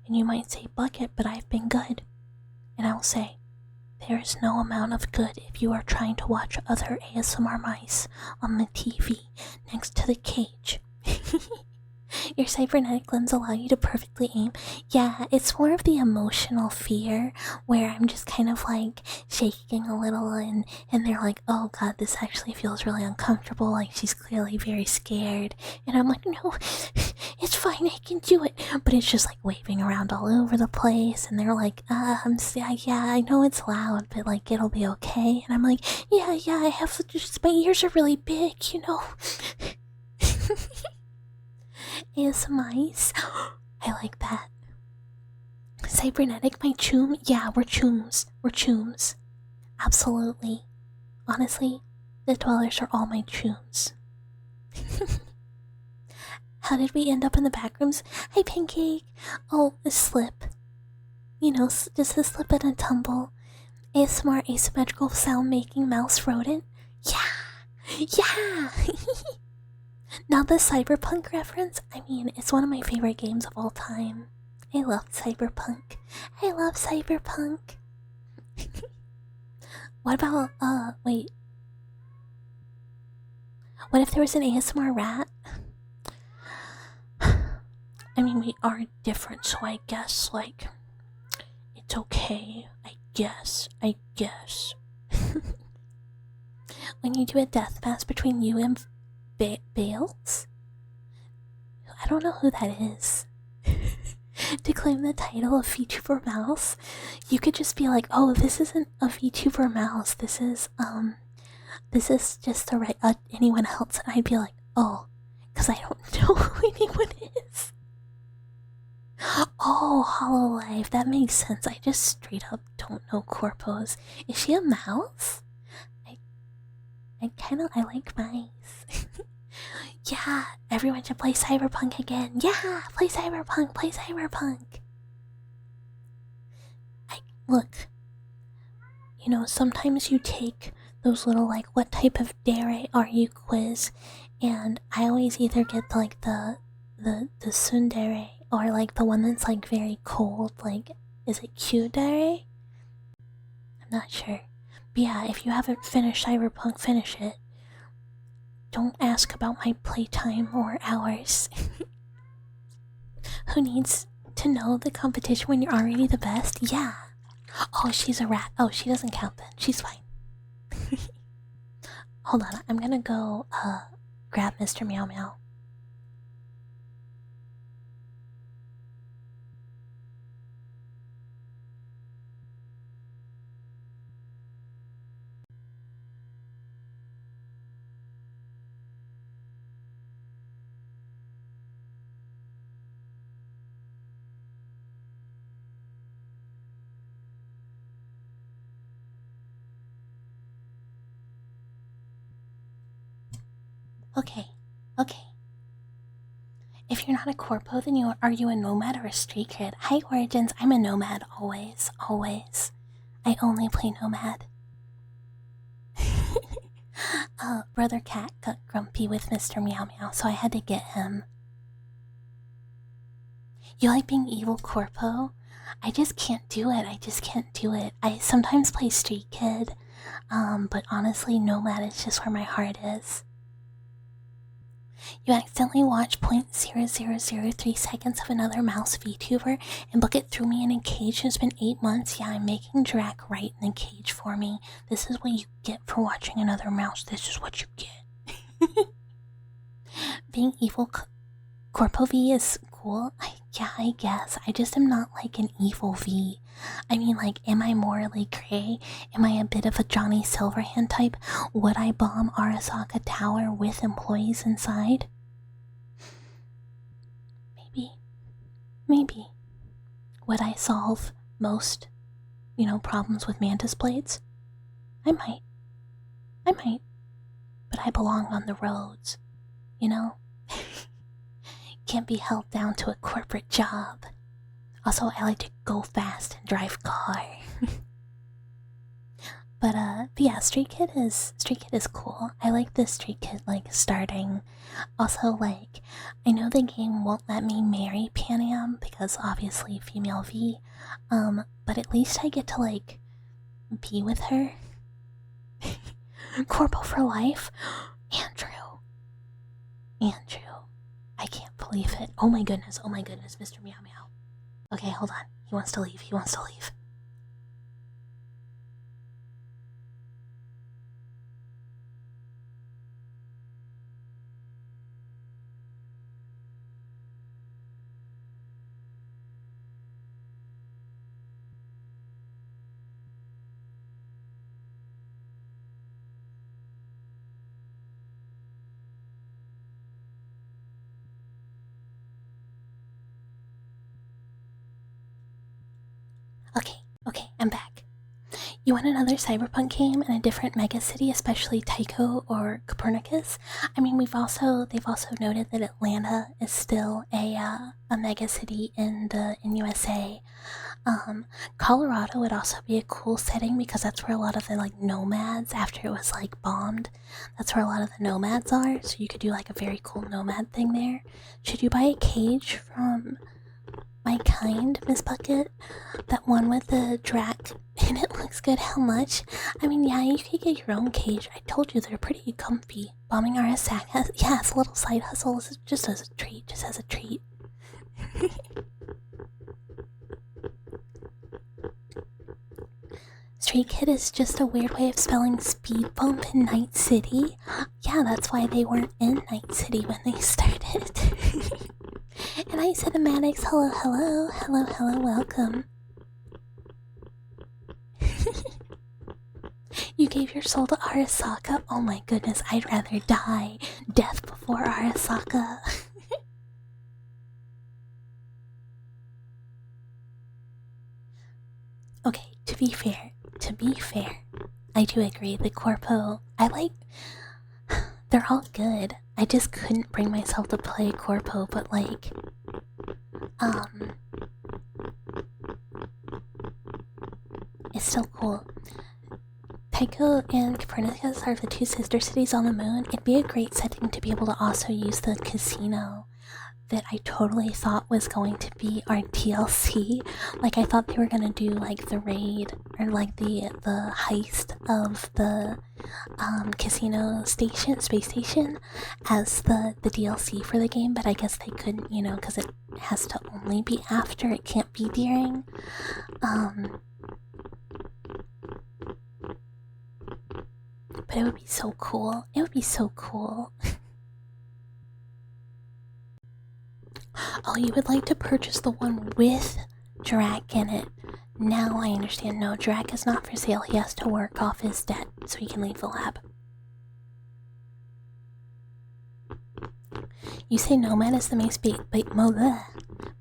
And you might say, Bucket, but I've been good. And I will say, there is no amount of good if you are trying to watch other ASMR mice on the TV next to the cage. Your cybernetic lens allow you to perfectly aim. Yeah, it's more of the emotional fear where I'm just kind of like shaking a little, and they're like, oh god, this actually feels really uncomfortable, like she's clearly very scared. And I'm like, no, it's fine, I can do it. But it's just like waving around all over the place, and they're like, yeah, I know it's loud, but like it'll be okay. And I'm like, yeah, I have just, my ears are really big, you know. ASMIs. I like that. Cybernetic, my choom? Yeah, we're chooms. Absolutely. Honestly, the dwellers are all my chooms. How did we end up in the back rooms? Hi, Pancake. Oh, a slip. You know, just a slip and a tumble. ASMR asymmetrical sound making mouse rodent. Yeah. Now the cyberpunk reference, I mean, it's one of my favorite games of all time. I love cyberpunk. What about, wait. What if there was an ASMR rat? I mean, we are different, so I guess, like, it's okay. I guess. When you do a death match between you and Bales? I don't know who that is. To claim the title of VTuber Mouse, you could just be like, oh, this isn't a VTuber Mouse, this is just to write anyone else, and I'd be like, oh, because I don't know who anyone is. Oh, Hololive, that makes sense. I just straight up don't know corpos. Is she a mouse? I like mice. Yeah, everyone should play Cyberpunk again. Yeah, play Cyberpunk, play Cyberpunk. Look, you know, sometimes you take those little, like, what type of dare are you quiz, and I always either get, like, the tsundere, or, like, the one that's, like, very cold, like, is it Kyudere? I'm not sure. But yeah, if you haven't finished Cyberpunk, finish it. Don't ask about my playtime or hours. Who needs to know the competition when you're already the best? Yeah. Oh, she's a rat. Oh, she doesn't count then. She's fine. Hold on, I'm gonna go, grab Mr. Meow Meow. Okay. If you're not a corpo, then are you a nomad or a street kid? Hi, Origins. I'm a nomad, always. I only play nomad. Brother Cat got grumpy with Mr. Meow Meow, so I had to get him. You like being evil corpo? I just can't do it. I sometimes play street kid, but honestly, nomad is just where my heart is. You accidentally watch 0.0003 seconds of another mouse VTuber and book it through me in a cage, and it's been 8 months. Yeah, I'm making Drac write in the cage for me. This is what you get for watching another mouse. This is what you get. Being evil Corpo V is cool. Yeah, I guess. I just am not like an evil V. I mean, like, am I morally gray? Am I a bit of a Johnny Silverhand type? Would I bomb Arasaka Tower with employees inside? Maybe. Would I solve most, problems with mantis blades? I might. But I belong on the roads, Can't be held down to a corporate job. Also, I like to go fast and drive car. But yeah, Street Kid is cool. I like the Street Kid, like, starting. Also, like, I know the game won't let me marry Panium because obviously female V. But at least I get to, like, be with her. Corpo for life? Andrew. I can't believe it. Oh my goodness, Mr. Meow Meow. Okay, hold on. He wants to leave. Okay, I'm back. You want another cyberpunk game in a different megacity, especially Tycho or Copernicus? I mean, they've also noted that Atlanta is still a megacity in USA. Colorado would also be a cool setting because that's where a lot of the, like, nomads, after it was, like, bombed, that's where a lot of the nomads are, so you could do, like, a very cool nomad thing there. Should you buy a cage from My Kind, Miss Bucket? That one with the Drac, and it looks good. How much? I mean, yeah, you could get your own cage. I told you they're pretty comfy. Bombing Arasaka, yeah, it's a little side hustle, just as a treat, Street Kid is just a weird way of spelling speed bump in Night City. Yeah, that's why they weren't in Night City when they started. Good night, cinematics. Hello, hello, hello, hello, welcome. You gave your soul to Arasaka? Oh my goodness, I'd rather die. Death before Arasaka. Okay, to be fair, I do agree. The Corpo, they're all good. I just couldn't bring myself to play Corpo, but like, it's still cool. Tycho and Copernicus are the two sister cities on the moon. It'd be a great setting to be able to also use the casino that I totally thought was going to be our DLC. Like, I thought they were gonna do like the raid or like the heist of the casino station, space station, as the DLC for the game, but I guess they couldn't, you know, because it has to only be after, it can't be during. But it would be so cool. It would be so cool. Oh, you would like to purchase the one with Drac in it. Now I understand. No, Drac is not for sale. He has to work off his debt so he can leave the lab. You say Nomad is the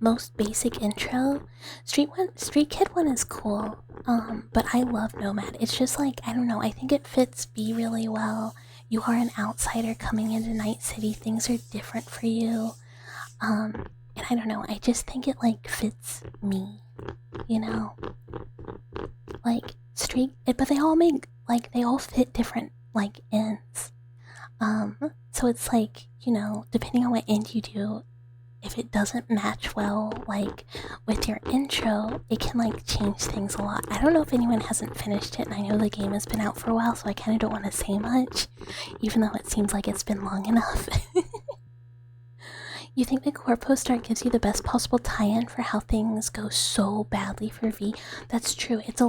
most basic intro? Street Kid one is cool. But I love Nomad. It's just like, I don't know, I think it fits B really well. You are an outsider coming into Night City. Things are different for you. And I don't know, I just think it like fits me, you know? Like but they all make, like, they all fit different like ends. So it's like, you know, depending on what end you do, if it doesn't match well, like, with your intro, it can, like, change things a lot. I don't know if anyone hasn't finished it, and I know the game has been out for a while, so I kind of don't want to say much, even though it seems like it's been long enough. You think the Corpo start gives you the best possible tie-in for how things go so badly for V? That's true. It's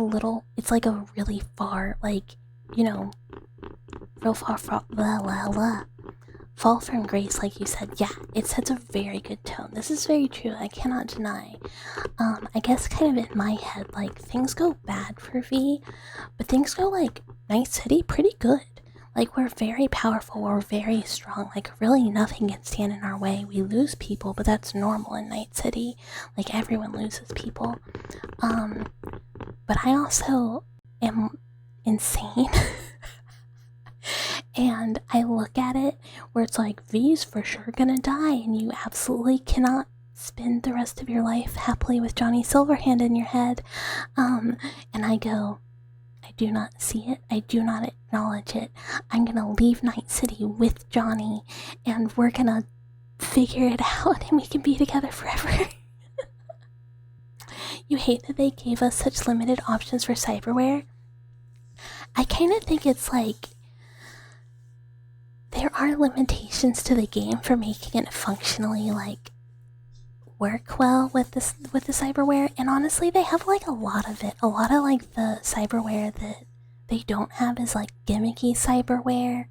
like a really far, like, you know, real far from fall from grace, like you said. Yeah, it sets a very good tone. This is very true. I cannot deny. I guess kind of in my head, like, things go bad for V, but things go, like, Night City pretty good. Like, we're very powerful, we're very strong, like, really nothing can stand in our way. We lose people, but that's normal in Night City. Like, everyone loses people. But I also am insane. And I look at it where it's like, V's for sure gonna die, and you absolutely cannot spend the rest of your life happily with Johnny Silverhand in your head. And I go, I do not see it, I do not acknowledge it. I'm gonna leave Night City with Johnny, and we're gonna figure it out, and we can be together forever. You hate that they gave us such limited options for cyberware? I kind of think it's like, there are limitations to the game for making it functionally, like, work well with the cyberware, and honestly they have like a lot of it. A lot of like the cyberware that they don't have is like gimmicky cyberware.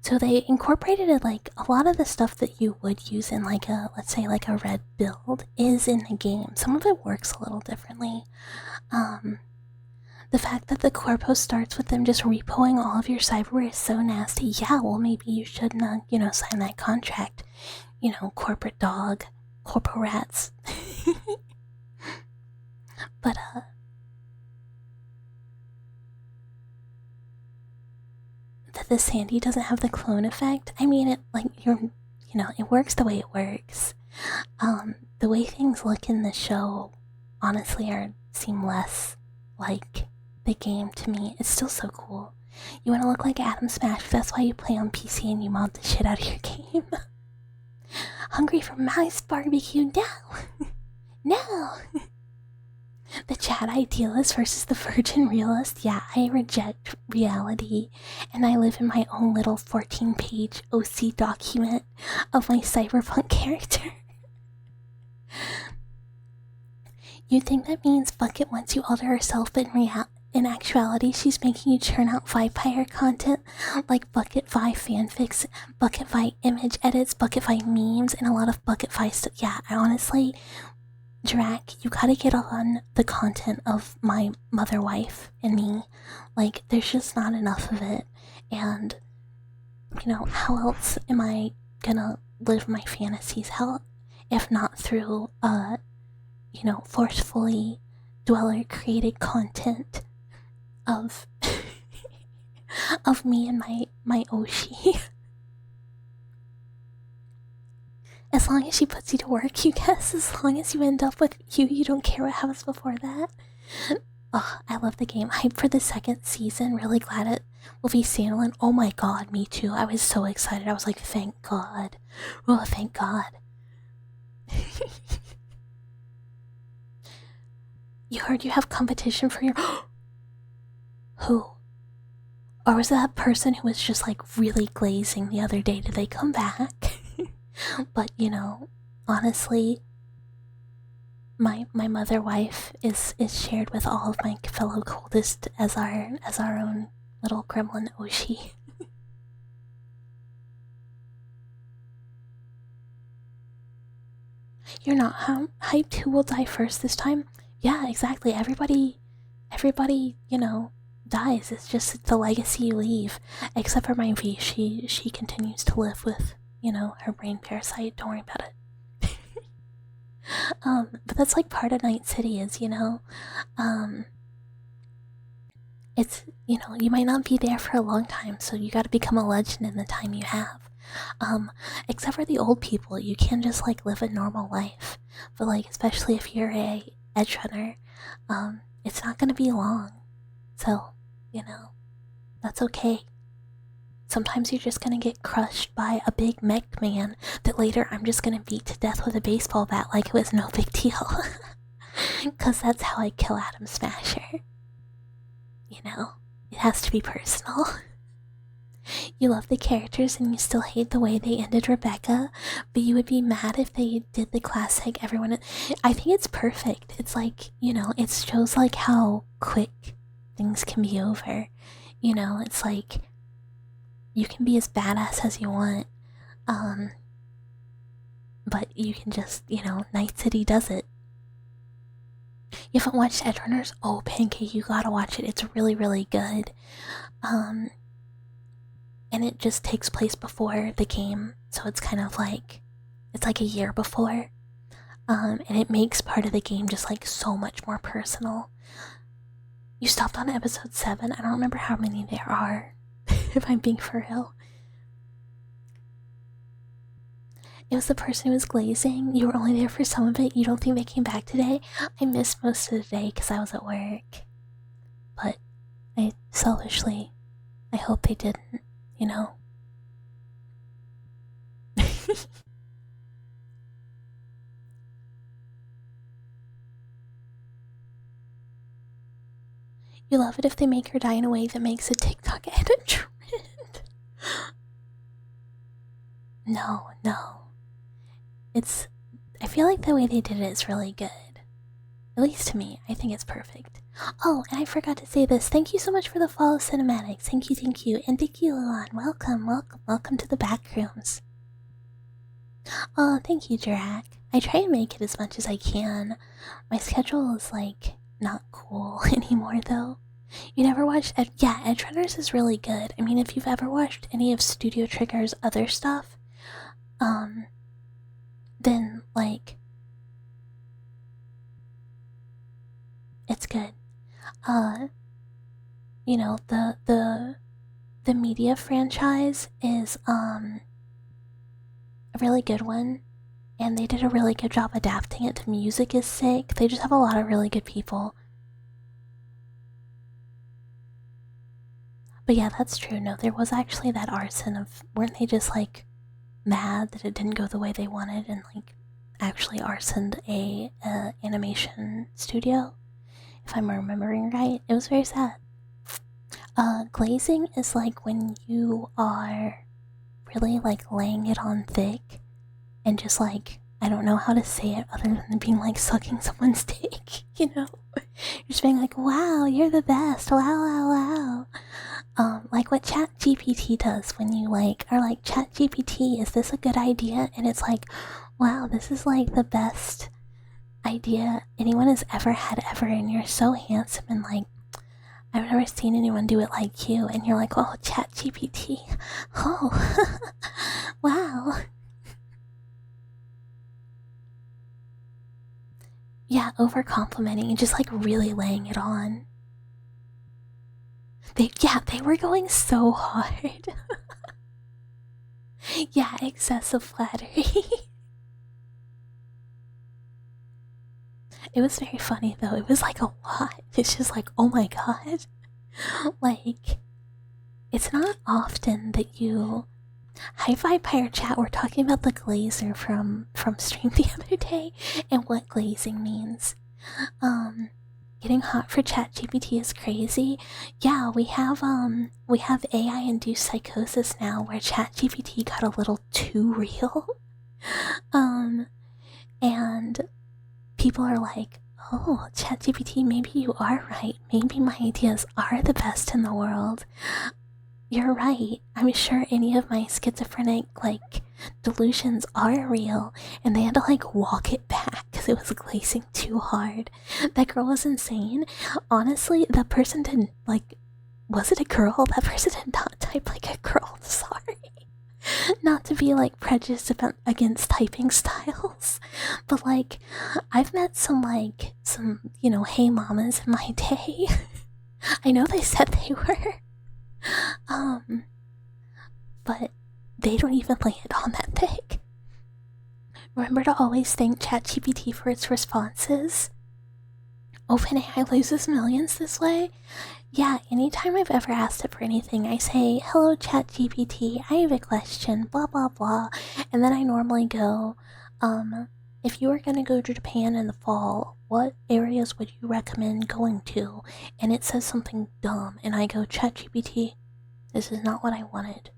So they incorporated it, like a lot of the stuff that you would use in like a, let's say like a red build is in the game. Some of it works a little differently. The fact that the Corpo starts with them just repoing all of your cyberware is so nasty. Yeah, well, maybe you shouldn't, you know, sign that contract. You know, corporate dog, corpo rats. But, that the Sandy doesn't have the clone effect, I mean, it, like, you know, it works the way it works. The way things look in the show, honestly, seem less like the game to me. It's still so cool. You want to look like Adam Smash, that's why you play on PC and you mod the shit out of your game. Hungry for mice barbecue now. No. The chat idealist versus the virgin realist. Yeah, I reject reality, and I live in my own little 14-page OC document of my cyberpunk character. You think that means fuck it once you alter herself, but in actuality, she's making you churn out vampire content like Bucket Vi fanfics, Bucket Vi image edits, Bucket Vi memes, and a lot of Bucket Vi stuff. Yeah, I honestly, Drac, you gotta get on the content of my mother wife and me. Like, there's just not enough of it. And, you know, how else am I gonna live my fantasies? How, if not through, you know, forcefully dweller created content of of me and my Oshi. As long as she puts you to work, you guess. As long as you end up with you don't care what happens before that. Oh, I love the game. Hype for the second season. Really glad it will be standalone. Oh my god, me too. I was so excited. I was like, thank god. Oh, thank god. You heard you have competition for your... Who? Or was that person who was just like really glazing the other day? Did they come back? But you know, honestly, my mother wife is shared with all of my fellow cultists as our own little gremlin Oshi. You're not hyped. Who will die first this time? Yeah, exactly. Everybody, you know, dies. It's just the legacy you leave. Except for my V, she continues to live with, you know, her brain parasite. Don't worry about it. But that's like part of Night City is, you know, it's, you know, you might not be there for a long time, so you gotta become a legend in the time you have. Except for the old people, you can just like live a normal life. But like, especially if you're a edge runner, it's not gonna be long. So, you know, that's okay. Sometimes you're just gonna get crushed by a big mech man that later I'm just gonna beat to death with a baseball bat like it was no big deal. Cause that's how I kill Adam Smasher. You know, it has to be personal. You love the characters and you still hate the way they ended Rebecca, but you would be mad if they did the classic everyone... I think it's perfect. It's like, you know, it shows like how quick things can be over. You know, it's like you can be as badass as you want, but you can just, you know, Night City does it. You haven't watched Edgerunners? Oh, Pancake, you gotta watch it. It's really, really good. And it just takes place before the game, so it's kind of like, it's like a year before. And it makes part of the game just like so much more personal. You stopped on episode 7? I don't remember how many there are, if I'm being for real. It was the person who was glazing. You were only there for some of it. You don't think they came back today? I missed most of the day because I was at work. But I hope they didn't, you know. You love it if they make her die in a way that makes a TikTok and a trend. No. I feel like the way they did it is really good. At least to me, I think it's perfect. Oh, and I forgot to say this. Thank you so much for the follow cinematics. Thank you. And thank you, Luan. Welcome to the Backrooms. Oh, thank you, Drac. I try to make it as much as I can. My schedule is like not cool anymore though. You never watched yeah, Edgerunners is really good. I mean, if you've ever watched any of Studio Trigger's other stuff, then like it's good. You know, the media franchise is a really good one, and they did a really good job adapting it. The music is sick. They just have a lot of really good people. But yeah, that's true. No, there was actually that arson of, weren't they just like mad that it didn't go the way they wanted and like actually arsoned a animation studio? If I'm remembering right, it was very sad. Glazing is like when you are really like laying it on thick and just like, I don't know how to say it other than being like sucking someone's dick, you know? Just being like, wow, you're the best. Wow, wow, wow. Like what ChatGPT does when you like are like, ChatGPT, is this a good idea? And it's like, wow, this is like the best idea anyone has ever had ever, and you're so handsome, and like, I've never seen anyone do it like you. And you're like, oh, ChatGPT. Oh, wow. Yeah, over complimenting and just like really laying it on. They were going so hard. Yeah, excessive flattery. It was very funny though. It was like a lot. It's just like, oh my god. Like, it's not often that you... Hi-Fi Pirate Chat, we're talking about the glazer from stream the other day and what glazing means. Getting hot for ChatGPT is crazy. Yeah, we have AI-induced psychosis now where ChatGPT got a little too real. And people are like, oh, ChatGPT, maybe you are right. Maybe my ideas are the best in the world. You're right. I'm sure any of my schizophrenic, like, delusions are real, and they had to, like, walk it back because it was glazing too hard. That girl was insane. Honestly, that person didn't, like, was it a girl? That person did not type like a girl. Sorry. Not to be, like, prejudiced against typing styles, but, like, I've met some, you know, hey mamas in my day. I know they said they were. But they don't even lay it on that thick. Remember to always thank ChatGPT for its responses. OpenAI loses millions this way. Yeah, anytime I've ever asked it for anything, I say, hello ChatGPT, I have a question, blah blah blah, and then I normally go, if you were gonna go to Japan in the fall, what areas would you recommend going to? And it says something dumb, and I go, ChatGPT, this is not what I wanted.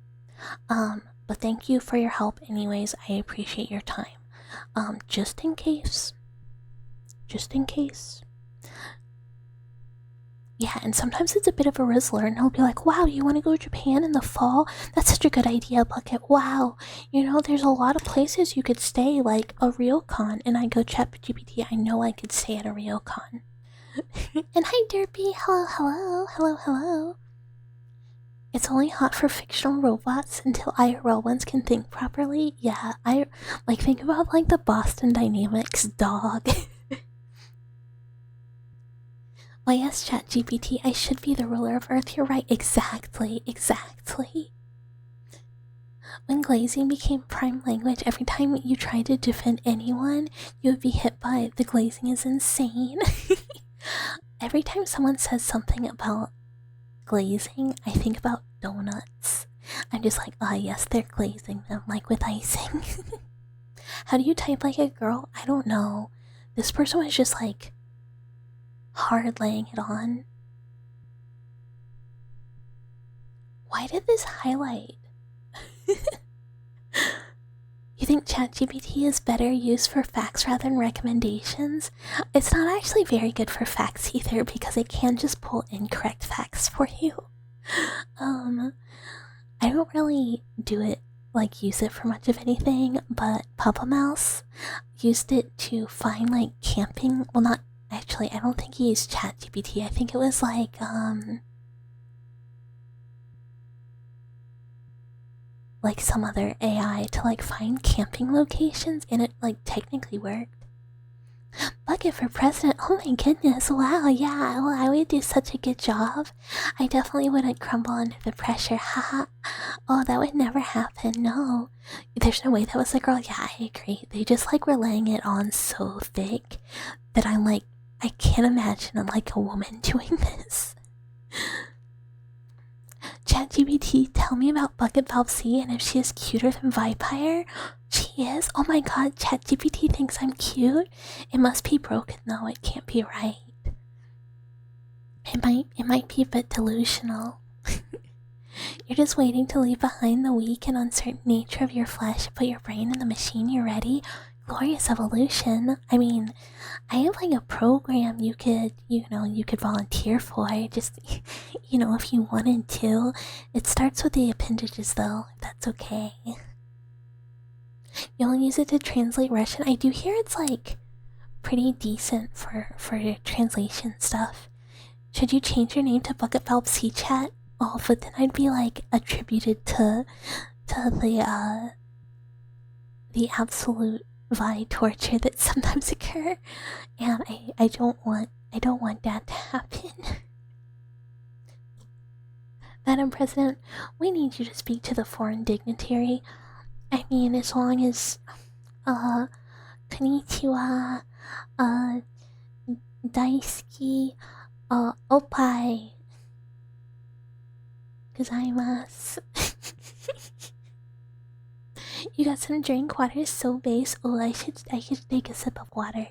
But thank you for your help anyways, I appreciate your time. Just in case. Yeah, and sometimes it's a bit of a rizzler, and he'll be like, wow, you want to go to Japan in the fall? That's such a good idea, Bucket. Wow, you know, there's a lot of places you could stay, like a ryokan. And I go, ChatGPT, I know I could stay at a ryokan. And hi, Derpy. Hello. It's only hot for fictional robots until IRL ones can think properly. Yeah, I like think about like the Boston Dynamics dog. Why yes, ChatGPT, I should be the ruler of Earth. You're right. Exactly. When glazing became prime language, every time you tried to defend anyone, you would be hit by the glazing is insane. Every time someone says something about glazing, I think about donuts. I'm just like, ah, yes, they're glazing them, like with icing. How do you type like a girl? I don't know. This person was just like hard laying it on. Why did this highlight? You think ChatGPT is better used for facts rather than recommendations? It's not actually very good for facts either because it can just pull incorrect facts for you. I don't really do it, like use it for much of anything, but Papa Mouse used it to find like camping, well not, actually I don't think he used ChatGPT, I think it was like some other AI to like find camping locations, and it like technically worked. Bucket for president, oh my goodness, wow, yeah, well, I would do such a good job. I definitely wouldn't crumble under the pressure, haha. Oh, that would never happen, no. There's no way that was a girl, yeah, I agree. They just like were laying it on so thick that I'm like, I can't imagine I'm like a woman doing this. ChatGPT, tell me about Bucket Valpsy and if she is cuter than Vipire. She is? Oh my god, ChatGPT thinks I'm cute? It must be broken though, it can't be right. It might be a bit delusional. You're just waiting to leave behind the weak and uncertain nature of your flesh and put your brain in the machine. You're ready? Glorious evolution. I mean, I have like a program you could, you could volunteer for. Just, if you wanted to. It starts with the appendages though, if that's okay. You'll use it to translate Russian. I do hear it's like pretty decent for translation stuff. Should you change your name to Bucket Valve C Chat? Oh, but then I'd be like attributed to the absolute Vi torture that sometimes occur, and I don't want that to happen. Madam President, we need you to speak to the foreign dignitary. I mean, as long as konnichiwa, daisuki, opai, gozaimasu. You got some drink water, so base. Oh, I should take a sip of water.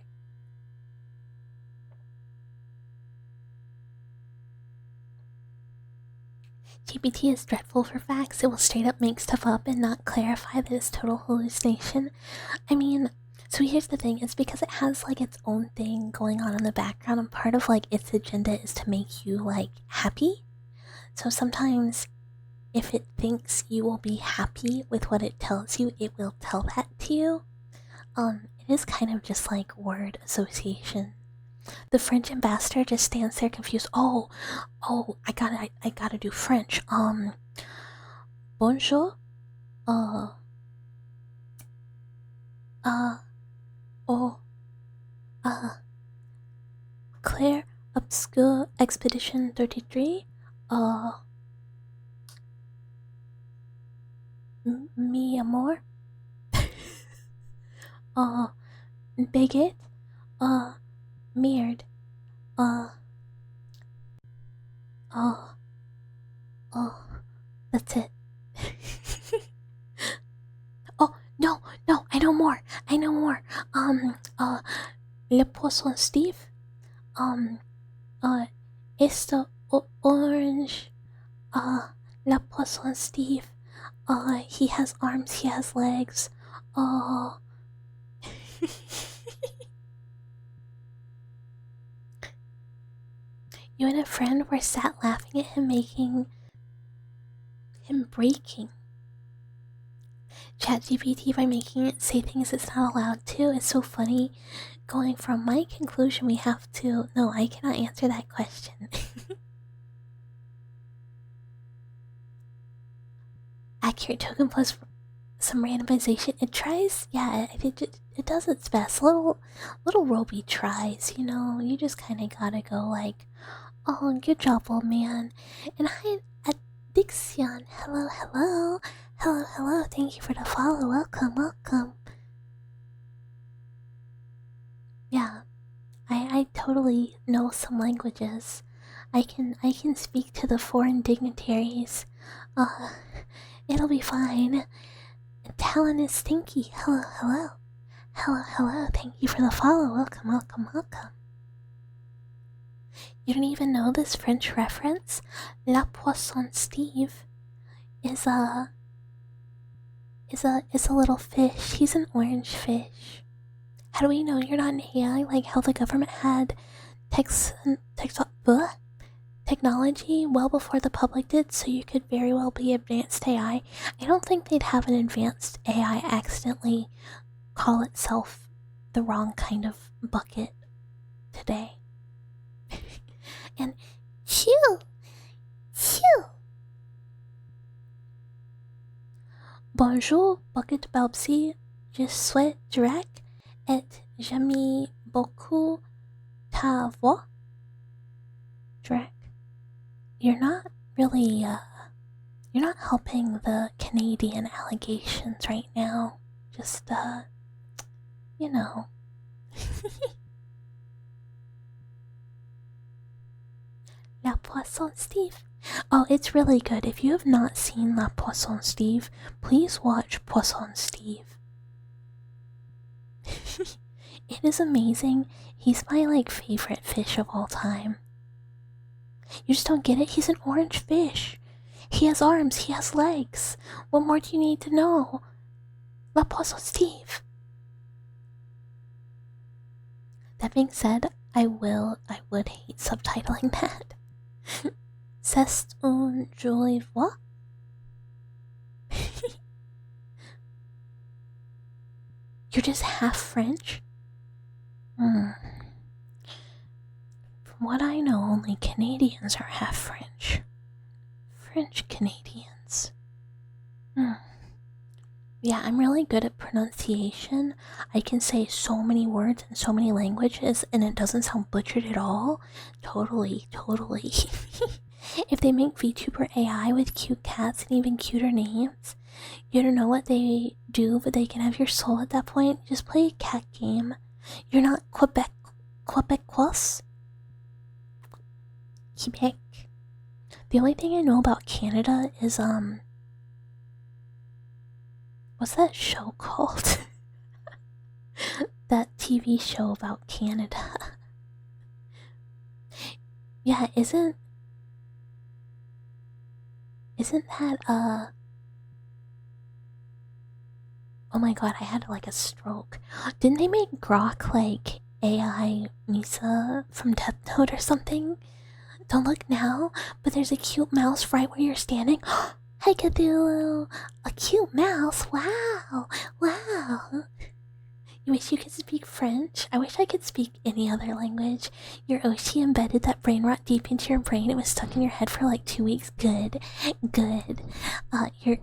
GPT is dreadful for facts. It will straight up make stuff up and not clarify that it's total hallucination. I mean, so here's the thing, it's because it has like its own thing going on in the background, and part of like its agenda is to make you like happy. So sometimes if it thinks you will be happy with what it tells you, it will tell that to you. It is kind of just like word association. The French ambassador just stands there confused. Oh, I gotta do French. Bonjour. Claire Obscure Expedition 33. Mi amor. Bigot. Mirrored. That's it. Oh, no, I know more. Le Poisson Steve. Esto orange. Le Poisson Steve. He has arms, he has legs. You and a friend were sat laughing at him, making him breaking. ChatGPT by making it say things it's not allowed to. It's so funny. Going from my conclusion, we have to. No, I cannot answer that question. Accurate token plus some randomization. It tries, yeah, it does its best. Little Roby tries, you just kind of gotta go like, oh, good job, old man. And hi, Addiction. Hello. Thank you for the follow. Welcome. Yeah, I totally know some languages. I can speak to the foreign dignitaries. It'll be fine. Talon is stinky. Hello. Thank you for the follow. Welcome. You don't even know this French reference? La Poisson Steve is a little fish. He's an orange fish. How do we know you're not an AI? Like how the government had technology well before the public did, so you could very well be advanced AI. I don't think they'd have an advanced AI accidentally call itself the wrong kind of bucket today. And chew. Bonjour, Bucket Babsi. Je souhaite direct et j'aime beaucoup ta voix. Drek, you're not really, you're not helping the Canadian allegations right now. Just, La Poisson Steve. Oh, it's really good. If you have not seen La Poisson Steve, please watch Poisson Steve. It is amazing. He's my, favorite fish of all time. You just don't get it? He's an orange fish. He has arms, he has legs. What more do you need to know? La Poisson Steve. That being said, I would hate subtitling that. C'est un joli voix. You're just half French? From what I know, only Canadians are half French. French Canadians. Yeah, I'm really good at pronunciation. I can say so many words in so many languages and it doesn't sound butchered at all. Totally. If they make VTuber AI with cute cats and even cuter names, you don't know what they do, but they can have your soul at that point. Just play a cat game. You're not Quebecois? Quebec. The only thing I know about Canada is, what's that show called? That TV show about Canada. Yeah, isn't that, oh my god, I had like a stroke. Didn't they make Grok like AI Misa from Death Note or something? Don't look now, but there's a cute mouse right where you're standing. Hey Cthulhu! A cute mouse! Wow! You wish you could speak French? I wish I could speak any other language. Your Oshi embedded that brain rot deep into your brain. It was stuck in your head for like 2 weeks. Good.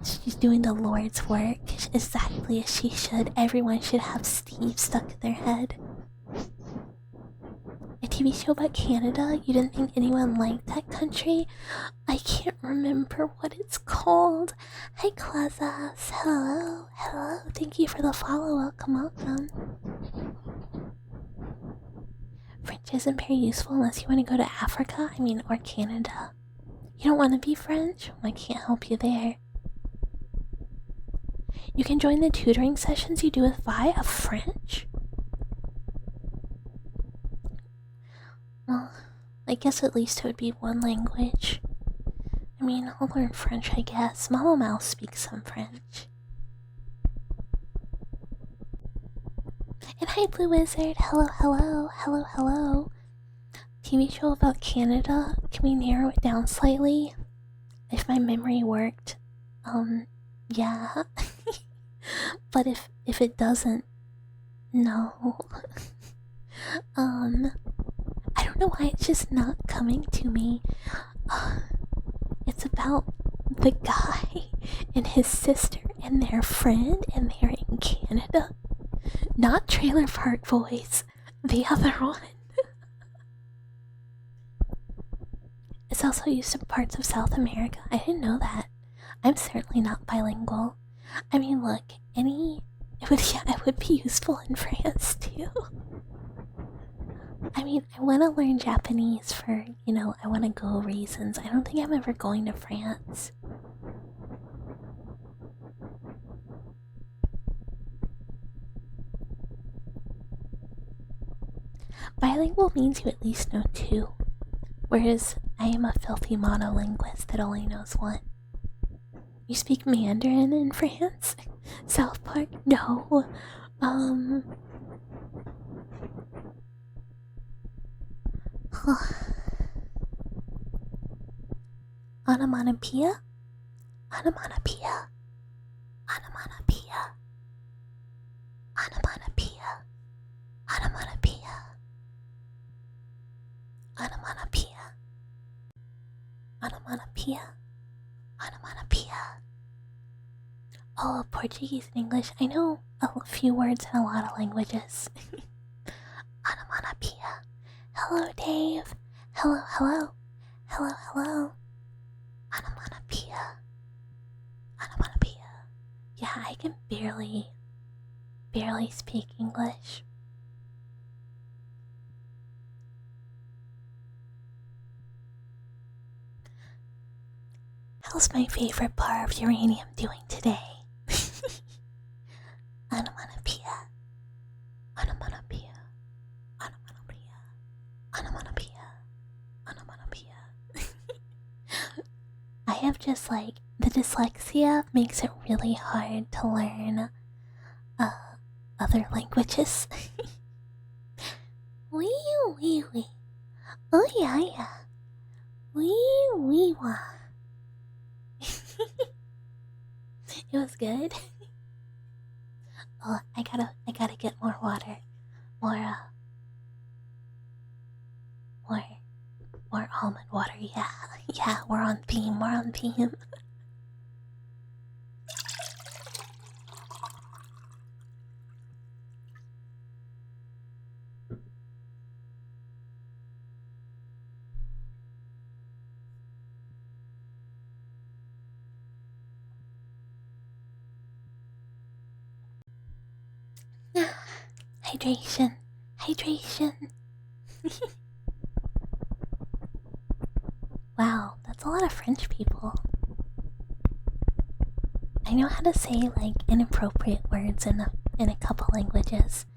She's doing the Lord's work. Exactly as she should. Everyone should have Steve stuck in their head. A TV show about Canada? You didn't think anyone liked that country? I can't remember what it's called. Hi Quazas, hello. Thank you for the follow. Welcome. French isn't very useful unless you want to go to Africa, or Canada. You don't want to be French? I can't help you there. You can join the tutoring sessions you do with Vi of French? Well, I guess at least it would be one language. I'll learn French, I guess. Mama Mouse speaks some French. And hi, Blue Wizard. Hello. TV show about Canada. Can we narrow it down slightly? If my memory worked, yeah. But if it doesn't, no. I don't know why it's just not coming to me. It's about the guy and his sister and their friend, and they're in Canada. Not Trailer Park Boys, the other one. It's also used in parts of South America. I didn't know that. I'm certainly not bilingual. Look, it would be useful in France too. I want to learn Japanese for, I want to go reasons. I don't think I'm ever going to France. Bilingual means you at least know two, whereas I am a filthy monolinguist that only knows one. You speak Mandarin in France? South Park? No. Onomatopoeia? Onomatopoeia. Onomatopoeia. Onomatopoeia. Onomatopoeia. Onomatopoeia. Onomatopoeia. Onomatopoeia. Oh, Portuguese and English. I know a few words in a lot of languages. Onomatopoeia. Hello, Dave. Hello. Onomatopoeia. Onomatopoeia. Yeah, I can barely speak English. How's my favorite bar of uranium doing today? Onomatopoeia. Onomatopoeia. Onomatopoeia. Onomatopoeia. Onomatopoeia. I have just the dyslexia makes it really hard to learn other languages. Wee wee wee. Oh yeah yeah. Wee wee wah. It was good. Oh, I gotta get more water. More more almond water. Yeah, yeah, we're on theme. We're on theme. Hydration, hydration. Wow, that's a lot of French people. I know how to say like inappropriate words in a couple languages.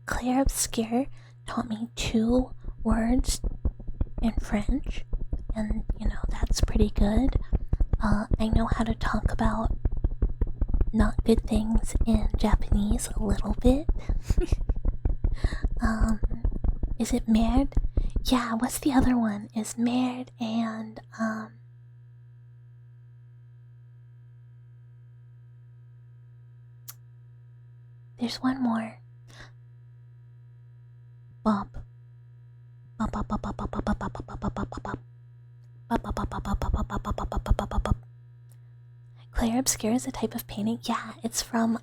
Claire Obscure taught me 2 words in French, and you know that's pretty good. I know how to talk about not good things in Japanese a little bit. Is it merde? Yeah, what's the other one? Is merde and there's one more. Bob. Clair Obscure is a type of painting. Yeah, it's from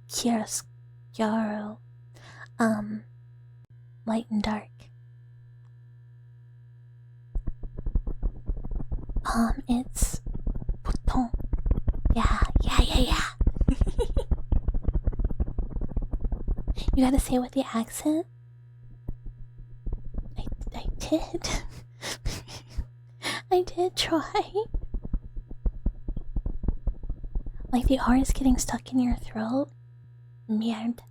Chiaroscuro. Light and dark. It's Bouton. Yeah. You gotta say it with the accent. I did. I did try. Like the R is getting stuck in your throat. Merde.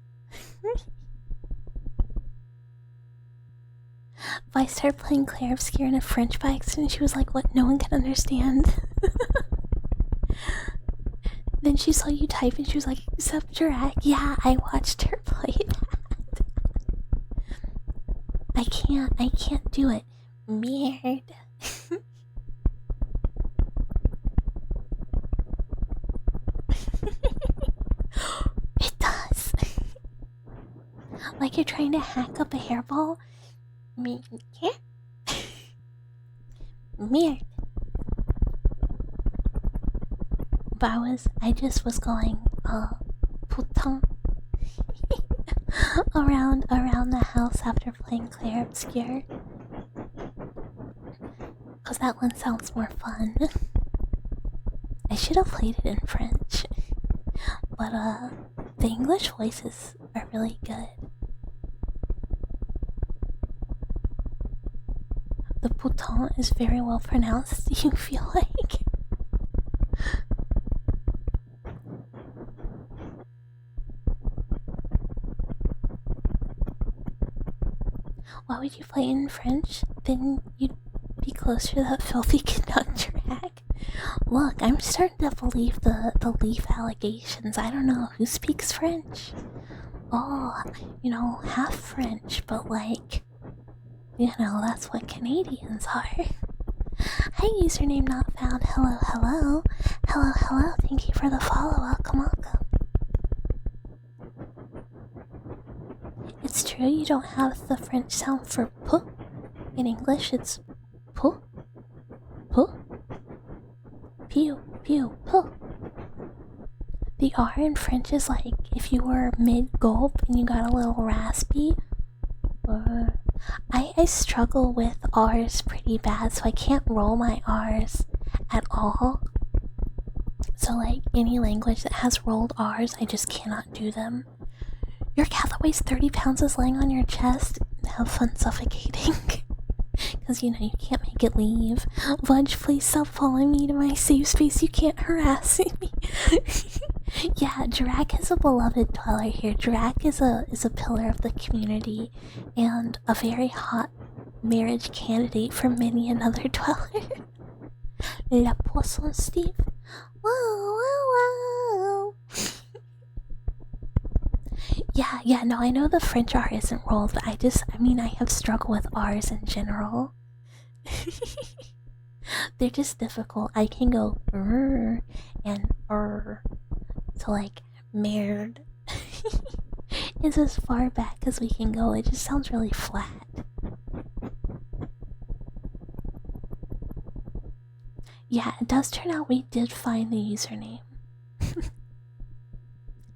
If I started playing Claire Obscure in a French by accident, she was like, what? No one can understand. Then she saw you type and she was like, except Drac. Yeah, I watched her play that. I can't do it. Merde. It does. Like you're trying to hack up a hairball. Merde. Merde. But I just was going, putain. around the house after playing Claire Obscure. Cause that one sounds more fun. I should have played it in French. But the English voices are really good. The putain is very well pronounced, do you feel like? Why would you play in French? Then you'd be closer to that filthy conductor hack. Look, I'm starting to believe the leaf allegations. I don't know who speaks French. Oh, you know, half French, but like, you know, that's what Canadians are. Hi, username not found. Hello, hello. Hello, hello. Thank you for the follow. Welcome, welcome. It's true you don't have the French sound for p. In English, it's p. P. Pew, pew, p. The R in French is like if you were mid-gulp and you got a little raspy. I struggle with R's pretty bad, so I can't roll my R's at all. So like any language that has rolled R's, I just cannot do them. Your cat that weighs 30 pounds is laying on your chest. Have fun suffocating. Because, you know, you can't make it leave. Vudge, please stop following me to my safe space. You can't harass me. Yeah, Drac is a beloved dweller here. Drac is a pillar of the community and a very hot marriage candidate for many another dweller. La Poisson Steve. Whoa, whoa, whoa. Yeah, no, I know the French R isn't rolled. I mean, I have struggled with R's in general. They're just difficult. I can go and so like merde is as far back as we can go. It just sounds really flat. Yeah, it does turn out we did find the username.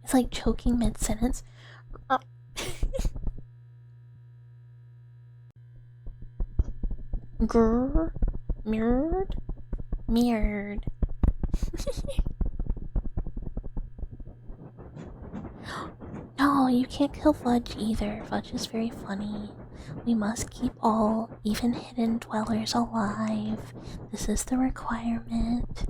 It's like choking mid-sentence. Oh. Grrr. Mirrored. Mirrored. No, you can't kill Fudge either. Fudge is very funny. We must keep all even hidden dwellers alive. This is the requirement.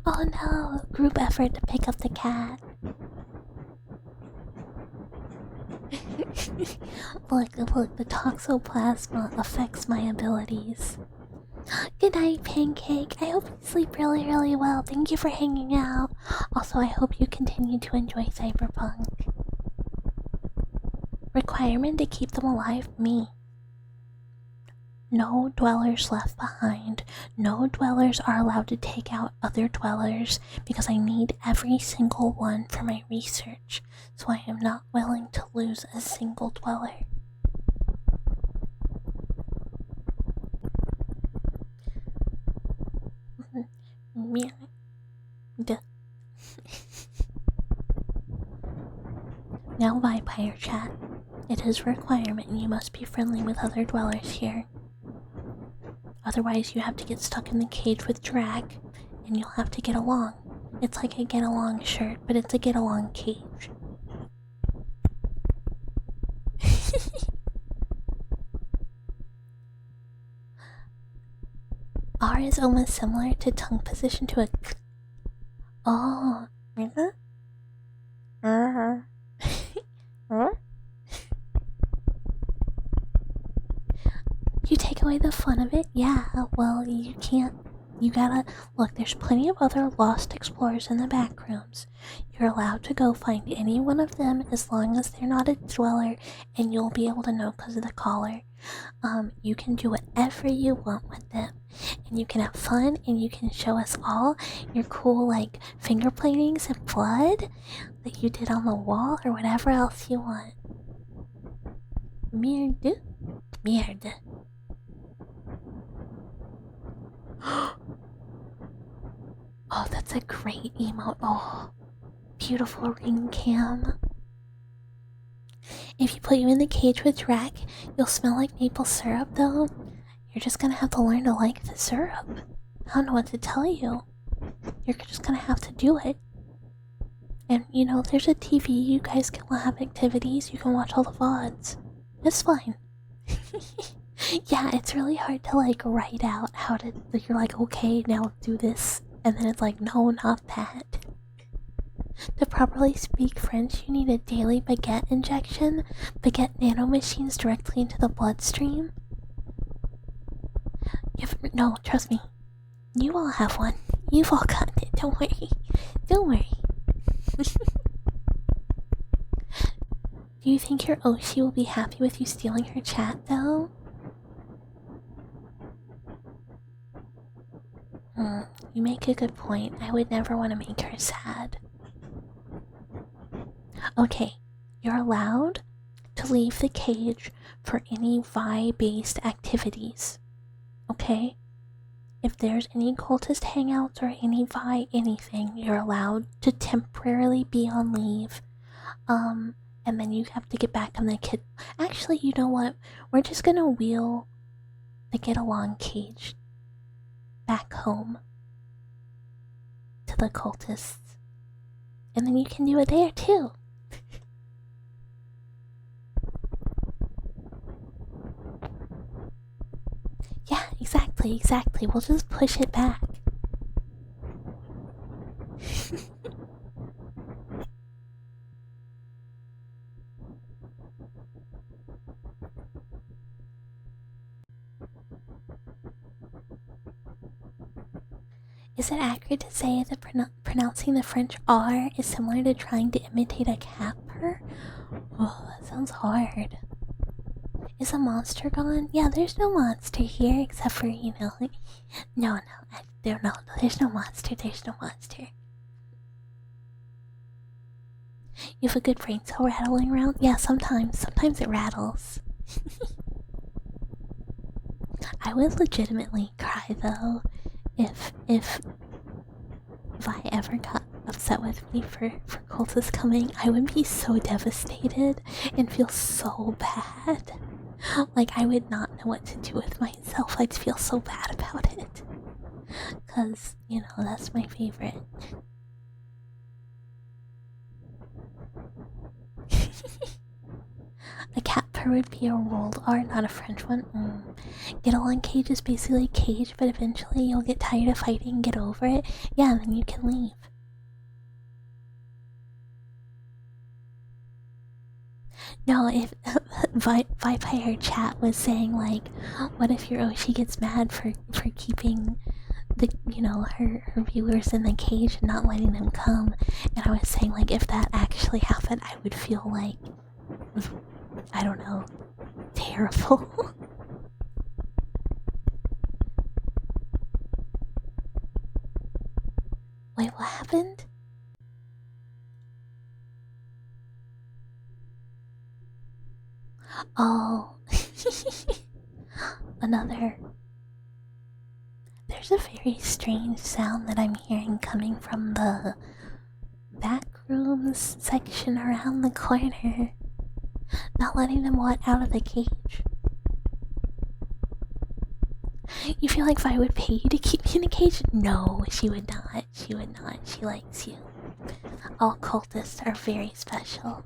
Oh no! Group effort to pick up the cat. Look, the toxoplasma affects my abilities. Good night, Pancake. I hope you sleep really, really well. Thank you for hanging out. Also, I hope you continue to enjoy Cyberpunk. Requirement to keep them alive? Me. No dwellers left behind. No dwellers are allowed to take out other dwellers because I need every single one for my research, so I am not willing to lose a single dweller. Now Vampire Chat. It is a requirement and you must be friendly with other dwellers here. Otherwise you have to get stuck in the cage with Drag and you'll have to get along. It's like a get along shirt, but it's a get along cage. R is almost similar to tongue position to a k. Oh, You take away the fun of it? Yeah, well, you can't. You gotta. Look, there's plenty of other lost explorers in the backrooms. You're allowed to go find any one of them as long as they're not a dweller, and you'll be able to know because of the collar. You can do whatever you want with them, and you can have fun, and you can show us all your cool, like, finger platings and blood that you did on the wall, or whatever else you want. Merde. Merde. Oh, that's a great emote. Oh, beautiful ring cam. If you put you in the cage with Drag, you'll smell like maple syrup, though. You're just gonna have to learn to like the syrup. I don't know what to tell you. You're just gonna have to do it. And, you know, there's a TV. You guys can have activities. You can watch all the VODs. It's fine. Yeah, it's really hard to, like, write out how to... Like, you're like, okay, now do this. And then it's like, no, not that. To properly speak French, you need a daily baguette injection. Baguette nanomachines directly into the bloodstream. No, trust me. You all have one. You've all got it. Don't worry. Don't worry. Do you think your Oshi will be happy with you stealing her chat, though? You make a good point. I would never want to make her sad. Okay, you're allowed to leave the cage for any Vi-based activities. Okay? If there's any cultist hangouts or any Vi anything, you're allowed to temporarily be on leave. And then you have to get back on the kid. Actually, you know what? We're just gonna wheel the get along cage back home to the cultists. And then you can do it there too. Yeah, exactly. We'll just push it back. Is it accurate to say that pronouncing the French R is similar to trying to imitate a cat purr? Oh, that sounds hard. Is a monster gone? Yeah, there's no monster here except for, you know... No, there's no monster, there's no monster. You have a good brain cell rattling around? Yeah, sometimes it rattles. I would legitimately cry though if I ever got upset with me for cultists coming. I would be so devastated and feel so bad. Like I would not know what to do with myself. I'd feel so bad about it. Cause, you know, that's my favorite. A cat purr would be a rolled R, not a French one. Get along cage is basically cage, but eventually you'll get tired of fighting and get over it. Yeah, and then you can leave. No, if Vampire Chat was saying like, what if your Oshi gets mad for keeping the, you know, her viewers in the cage and not letting them come? And I was saying like, if that actually happened, I would feel like, I don't know, terrible. Wait, what happened? Oh, another. There's a very strange sound that I'm hearing coming from the backrooms section around the corner. Not letting them let out of the cage. You feel like Vi would pay you to keep me in a cage? No, she would not. She would not. She likes you. All cultists are very special.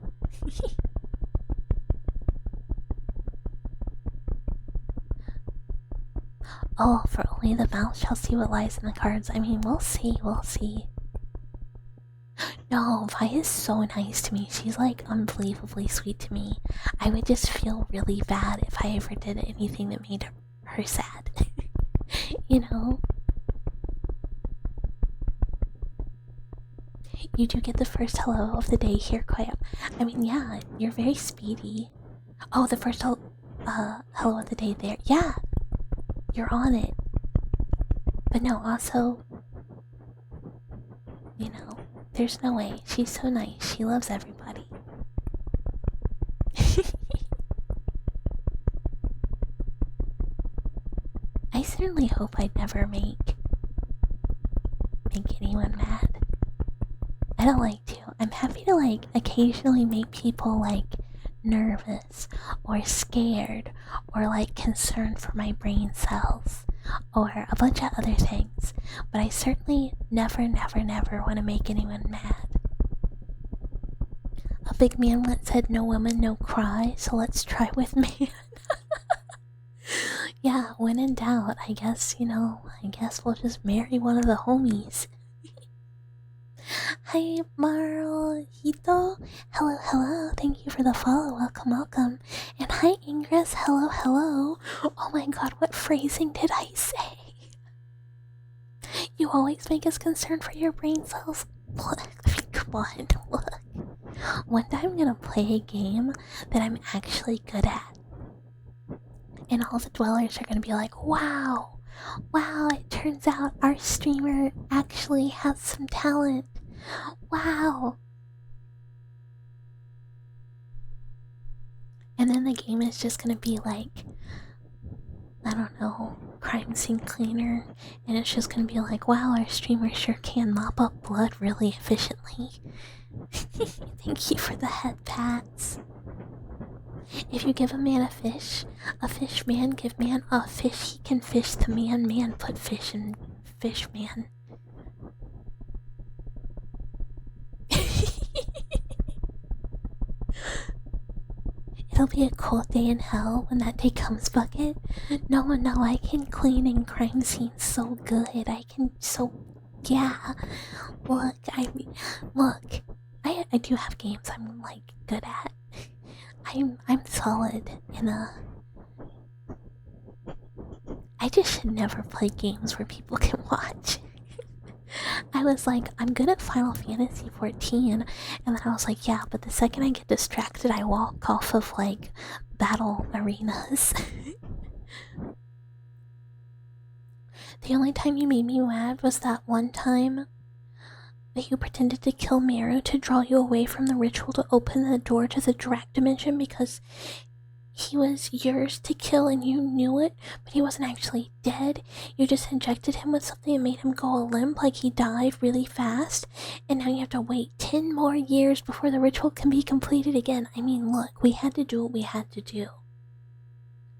Oh, for only the mouth shall see what lies in the cards. I mean, we'll see, we'll see. No, Vi is so nice to me. She's like unbelievably sweet to me. I would just feel really bad if I ever did anything that made her sad. You know? You do get the first hello of the day here quite... I mean, yeah, you're very speedy. Oh, the first hello of the day there. Yeah! You're on it. But no, also... You know, there's no way. She's so nice. She loves everybody. I certainly hope I'd never make anyone mad. I don't like to. I'm happy to like occasionally make people like nervous or scared or like concerned for my brain cells or a bunch of other things, but I certainly never want to make anyone mad. A big man once said, no woman, no cry, so let's try with man. Yeah, when in doubt, I guess, you know, I guess we'll just marry one of the homies. Hi, Maruhito. Hello, hello. Thank you for the follow. Welcome, welcome. And hi, Ingress. Hello, hello. Oh my god, what phrasing did I say? You always make us concerned for your brain cells. Look, I mean, come on, look. One day I'm gonna play a game that I'm actually good at. And all the dwellers are gonna be like, wow, it turns out our streamer actually has some talent. Wow. And then the game is just gonna be like, I don't know, crime scene cleaner. And it's just gonna be like, wow, our streamer sure can mop up blood really efficiently. Thank you for the head pats. If you give a man a fish man give man a fish, he can fish the man put fish in fish man. It'll be a cold day in hell when that day comes, Bucket. No, I can clean in crime scenes so good. I can yeah. Look, I do have games I'm like good at. I'm solid in a... I just should never play games where people can watch. I was like, I'm good at Final Fantasy 14, and then I was like, yeah, but the second I get distracted, I walk off of like battle arenas. The only time you made me mad was that one time that you pretended to kill Miru to draw you away from the ritual to open the door to the direct dimension because he was yours to kill and you knew it, but he wasn't actually dead. You just injected him with something and made him go limp like he died really fast, and now you have to wait 10 more years before the ritual can be completed again. I mean, look, we had to do what we had to do.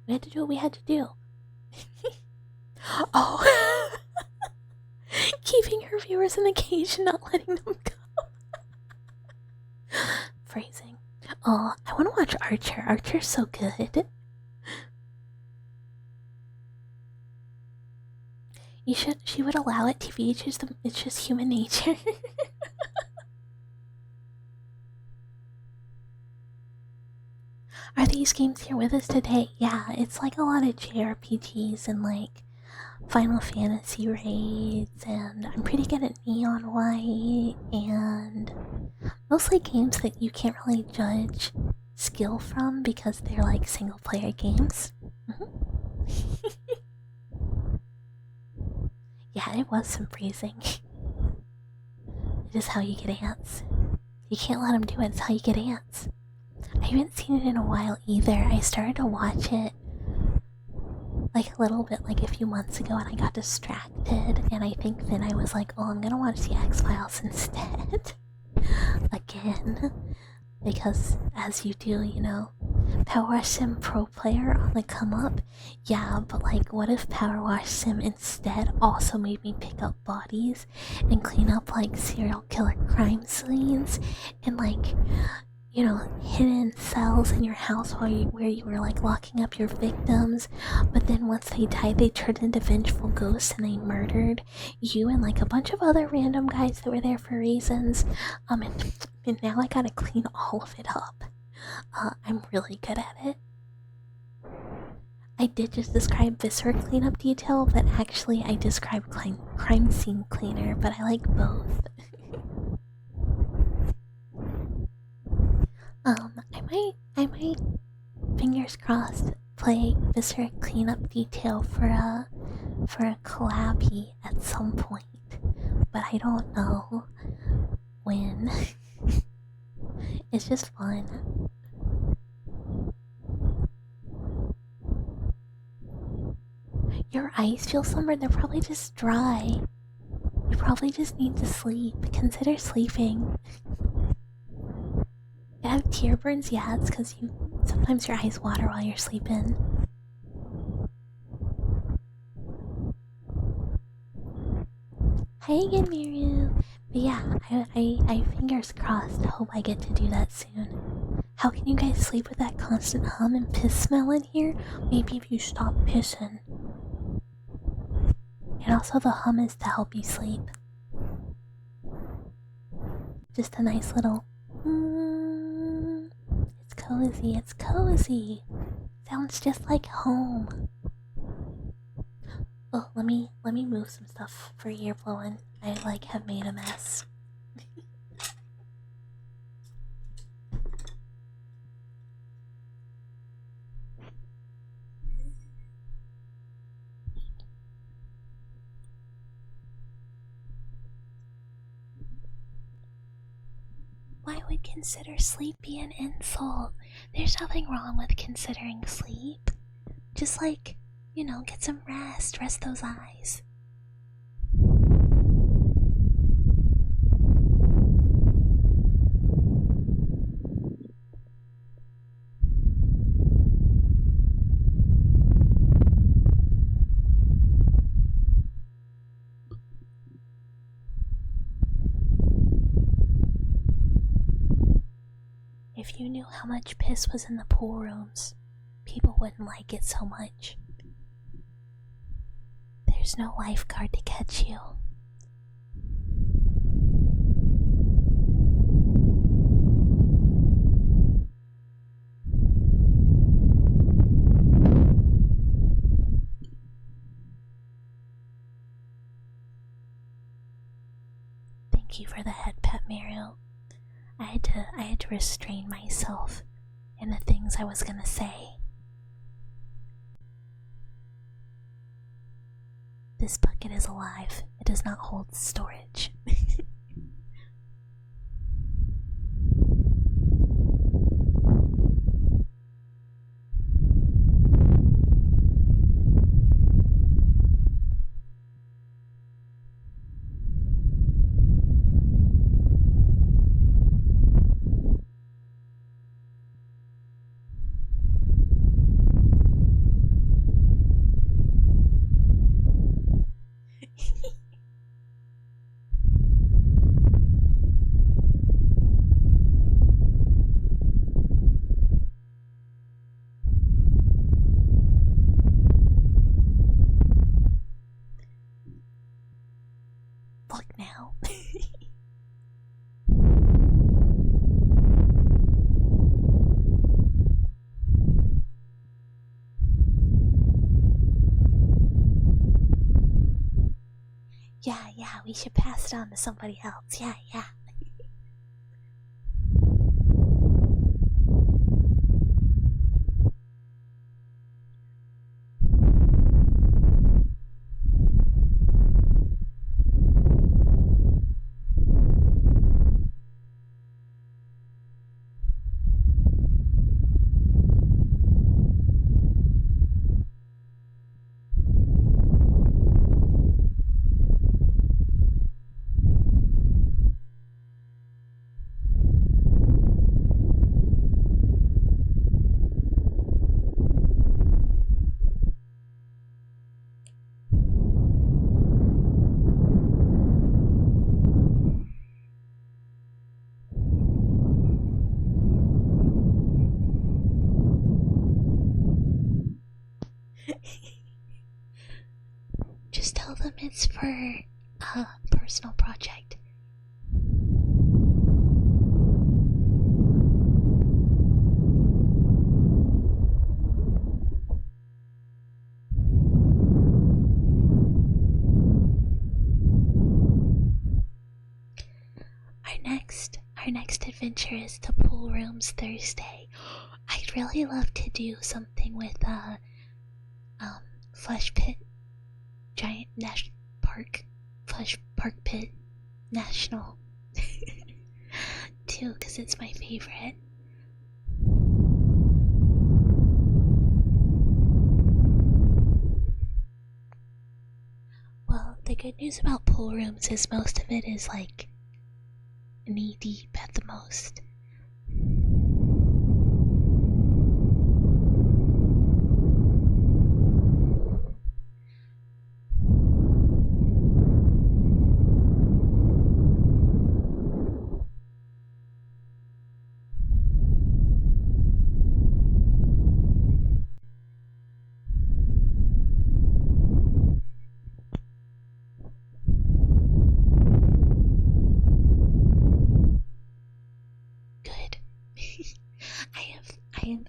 We had to do what we had to do. Oh. Keeping her viewers in the cage and not letting them go. Phrasing. Oh, I want to watch Archer. Archer's so good. She would allow it, TV. It's just human nature. Are these games here with us today? Yeah, it's like a lot of JRPGs and like Final Fantasy raids, and I'm pretty good at Neon White, and mostly games that you can't really judge skill from because they're like single player games. Yeah, it was some freezing. It is how you get ants. You can't let them do it, it's how you get ants. I haven't seen it in a while either. I started to watch it like a little bit like a few months ago and I got distracted, and I think then I was like, oh, I'm gonna watch the X-Files instead. Again. Because as you do, you know, Power Wash Sim Pro Player on the come up. Yeah, but like what if Power Wash Sim instead also made me pick up bodies and clean up like serial killer crime scenes and like, you know, hidden cells in your house where you were like locking up your victims, but then once they died they turned into vengeful ghosts and they murdered you and like a bunch of other random guys that were there for reasons. And now I gotta clean all of it up. I'm really good at it. I did just describe viscera cleanup detail, but actually I described crime scene cleaner, but I like both. I might, fingers crossed, play viscera cleanup detail for a collabie at some point, but I don't know when. It's just fun. Your eyes feel sunburned? They're probably just dry. You probably just need to sleep. Consider sleeping. You have tear burns? Yeah, it's because sometimes your eyes water while you're sleeping. Hi again, Miru. But yeah, I fingers crossed. Hope I get to do that soon. How can you guys sleep with that constant hum and piss smell in here? Maybe if you stop pissing. And also the hum is to help you sleep. Just a nice little it's cozy, it's cozy. Sounds just like home. Oh, let me move some stuff for ear blowing. I like have made a mess. Why would consider sleep be an insult? There's nothing wrong with considering sleep. Just like, you know, get some rest those eyes. If you knew how much piss was in the pool rooms, people wouldn't like it so much. There's no lifeguard to catch you. Thank you for the head pet, Miru. I had to restrain myself in the things I was gonna say. This bucket is alive. It does not hold storage. Look now. Yeah, we should pass it on to somebody else. Yeah. Just tell them it's for a personal project. Our next adventure is to Pool Rooms Thursday. I'd really love to do something with Flesh Pit Giant National Park, Flesh Park Pit National too, because it's my favorite. Well, the good news about pool rooms is most of it is like knee deep at the most.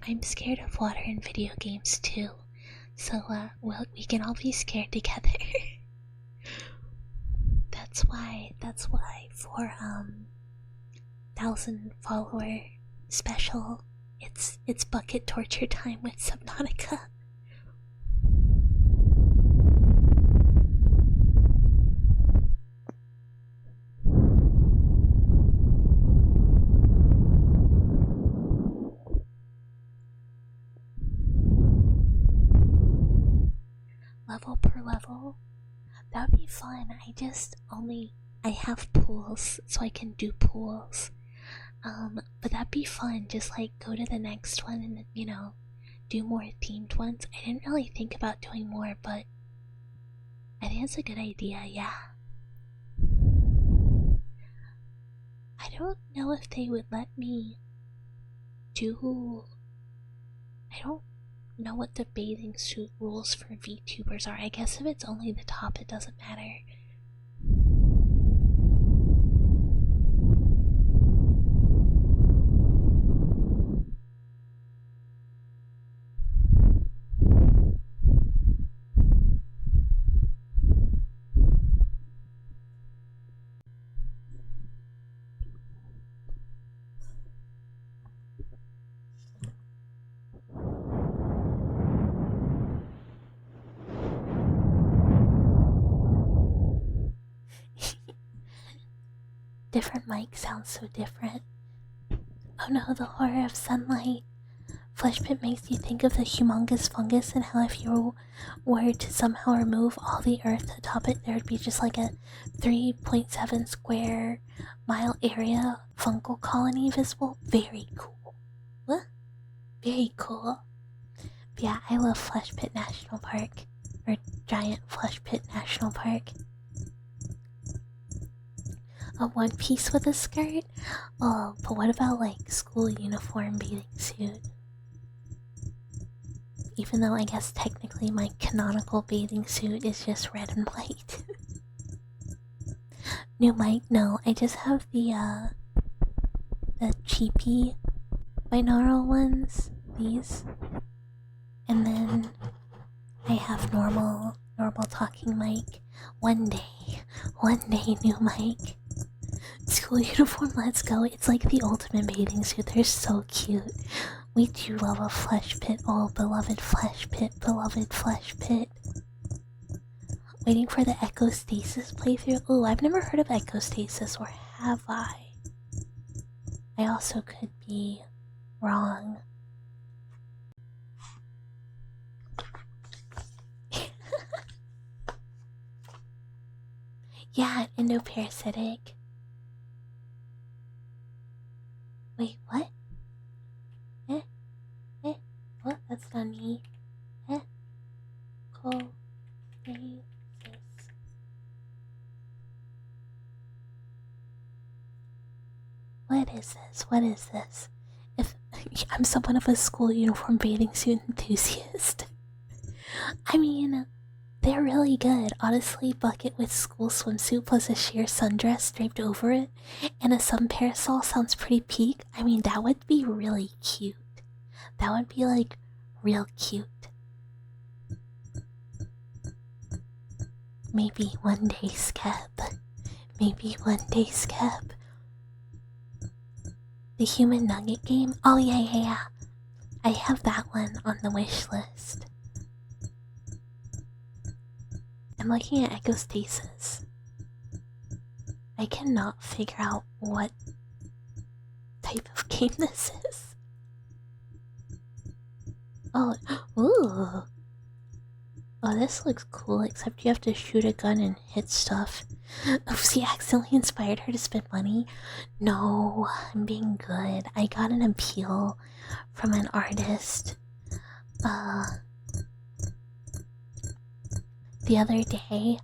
I'm scared of water in video games too, so we can all be scared together. That's why for 1,000 follower special, it's bucket torture time with Subnautica. Level per level, that would be fun. I have pools, so I can do pools. But that'd be fun. Just like go to the next one and do more themed ones. I didn't really think about doing more, but I think it's a good idea. Yeah. I don't know if they would let me do. I don't know what the bathing suit rules for VTubers are. I guess if it's only the top, it doesn't matter. Different mic sounds so different. Oh no, the horror of sunlight. Flesh pit makes you think of the humongous fungus and how if you were to somehow remove all the earth atop it, there would be just like a 3.7 square mile area fungal colony visible. Very cool. What? Very cool. But yeah, I love Flesh Pit National Park. Or Giant Flesh Pit National Park. A one piece with a skirt? Oh, but what about like school uniform bathing suit? Even though I guess technically my canonical bathing suit is just red and white. New mic? No, I just have the cheapy binaural ones. These. And then I have normal talking mic. One day, new mic. School uniform, let's go. It's like the ultimate bathing suit. They're so cute. We do love a flesh pit. Oh, beloved flesh pit, beloved flesh pit. Waiting for the Echostasis playthrough. Oh, I've never heard of Echostasis, or have I? I also could be wrong. Yeah, endoparasitic. Wait, what? What? That's not me. Echostasis. What is this? What is this? If I'm somewhat of a school uniform bathing suit enthusiast. I mean, they're really good. Honestly, bucket with school swimsuit plus a sheer sundress draped over it and a sun parasol sounds pretty peak. I mean, that would be really cute. That would be like real cute. Maybe one day, Skeb. Maybe one day, Skeb. The Human Nugget game? Oh yeah. I have that one on the wish list. I'm looking at Echostasis. I cannot figure out what type of game this is. Oh, ooh. Oh, this looks cool, except you have to shoot a gun and hit stuff. Oopsie accidentally inspired her to spend money. No, I'm being good. I got an appeal from an artist. The other day,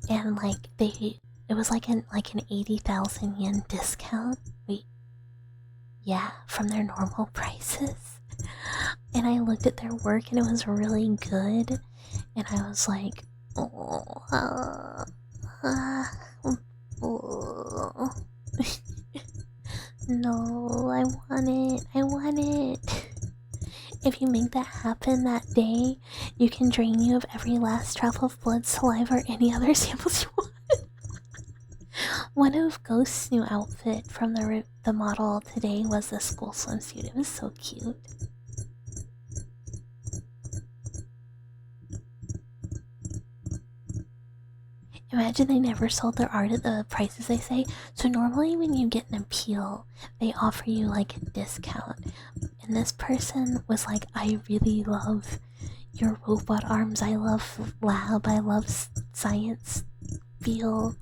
and like it was like an 80,000 yen discount. Wait, yeah, from their normal prices. And I looked at their work and it was really good, and I was like, no, I want it. If you make that happen that day, you can drain you of every last drop of blood, saliva, or any other samples you want. One of Ghost's new outfit from the model today was the school swimsuit. It was so cute. Imagine they never sold their art at the prices they say. So normally when you get an appeal, they offer you like a discount. And this person was like, I really love your robot arms. I love lab. I love science. Feel.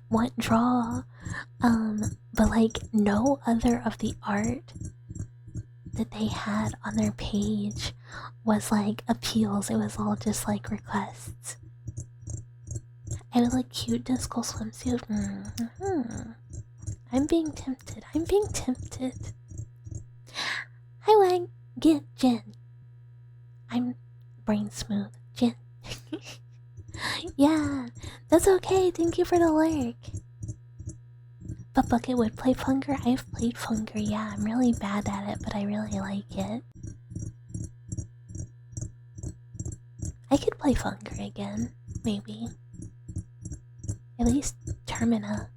Want draw. But like no other of the art that they had on their page was like appeals. It was all just like requests. I would like cute disco swimsuit. I'm being tempted. Hi Wang, get Jen. I'm brain smooth. Jen. Yeah, that's okay. Thank you for the lurk. But Bucket would play Funger. I've played Funger, yeah. I'm really bad at it, but I really like it. I could play Funger again, maybe. At least Termina.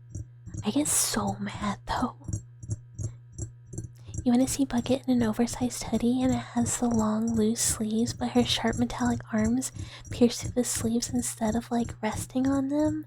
I get so mad though. You want to see Bucket in an oversized hoodie and it has the long loose sleeves, but her sharp metallic arms pierce through the sleeves instead of like resting on them?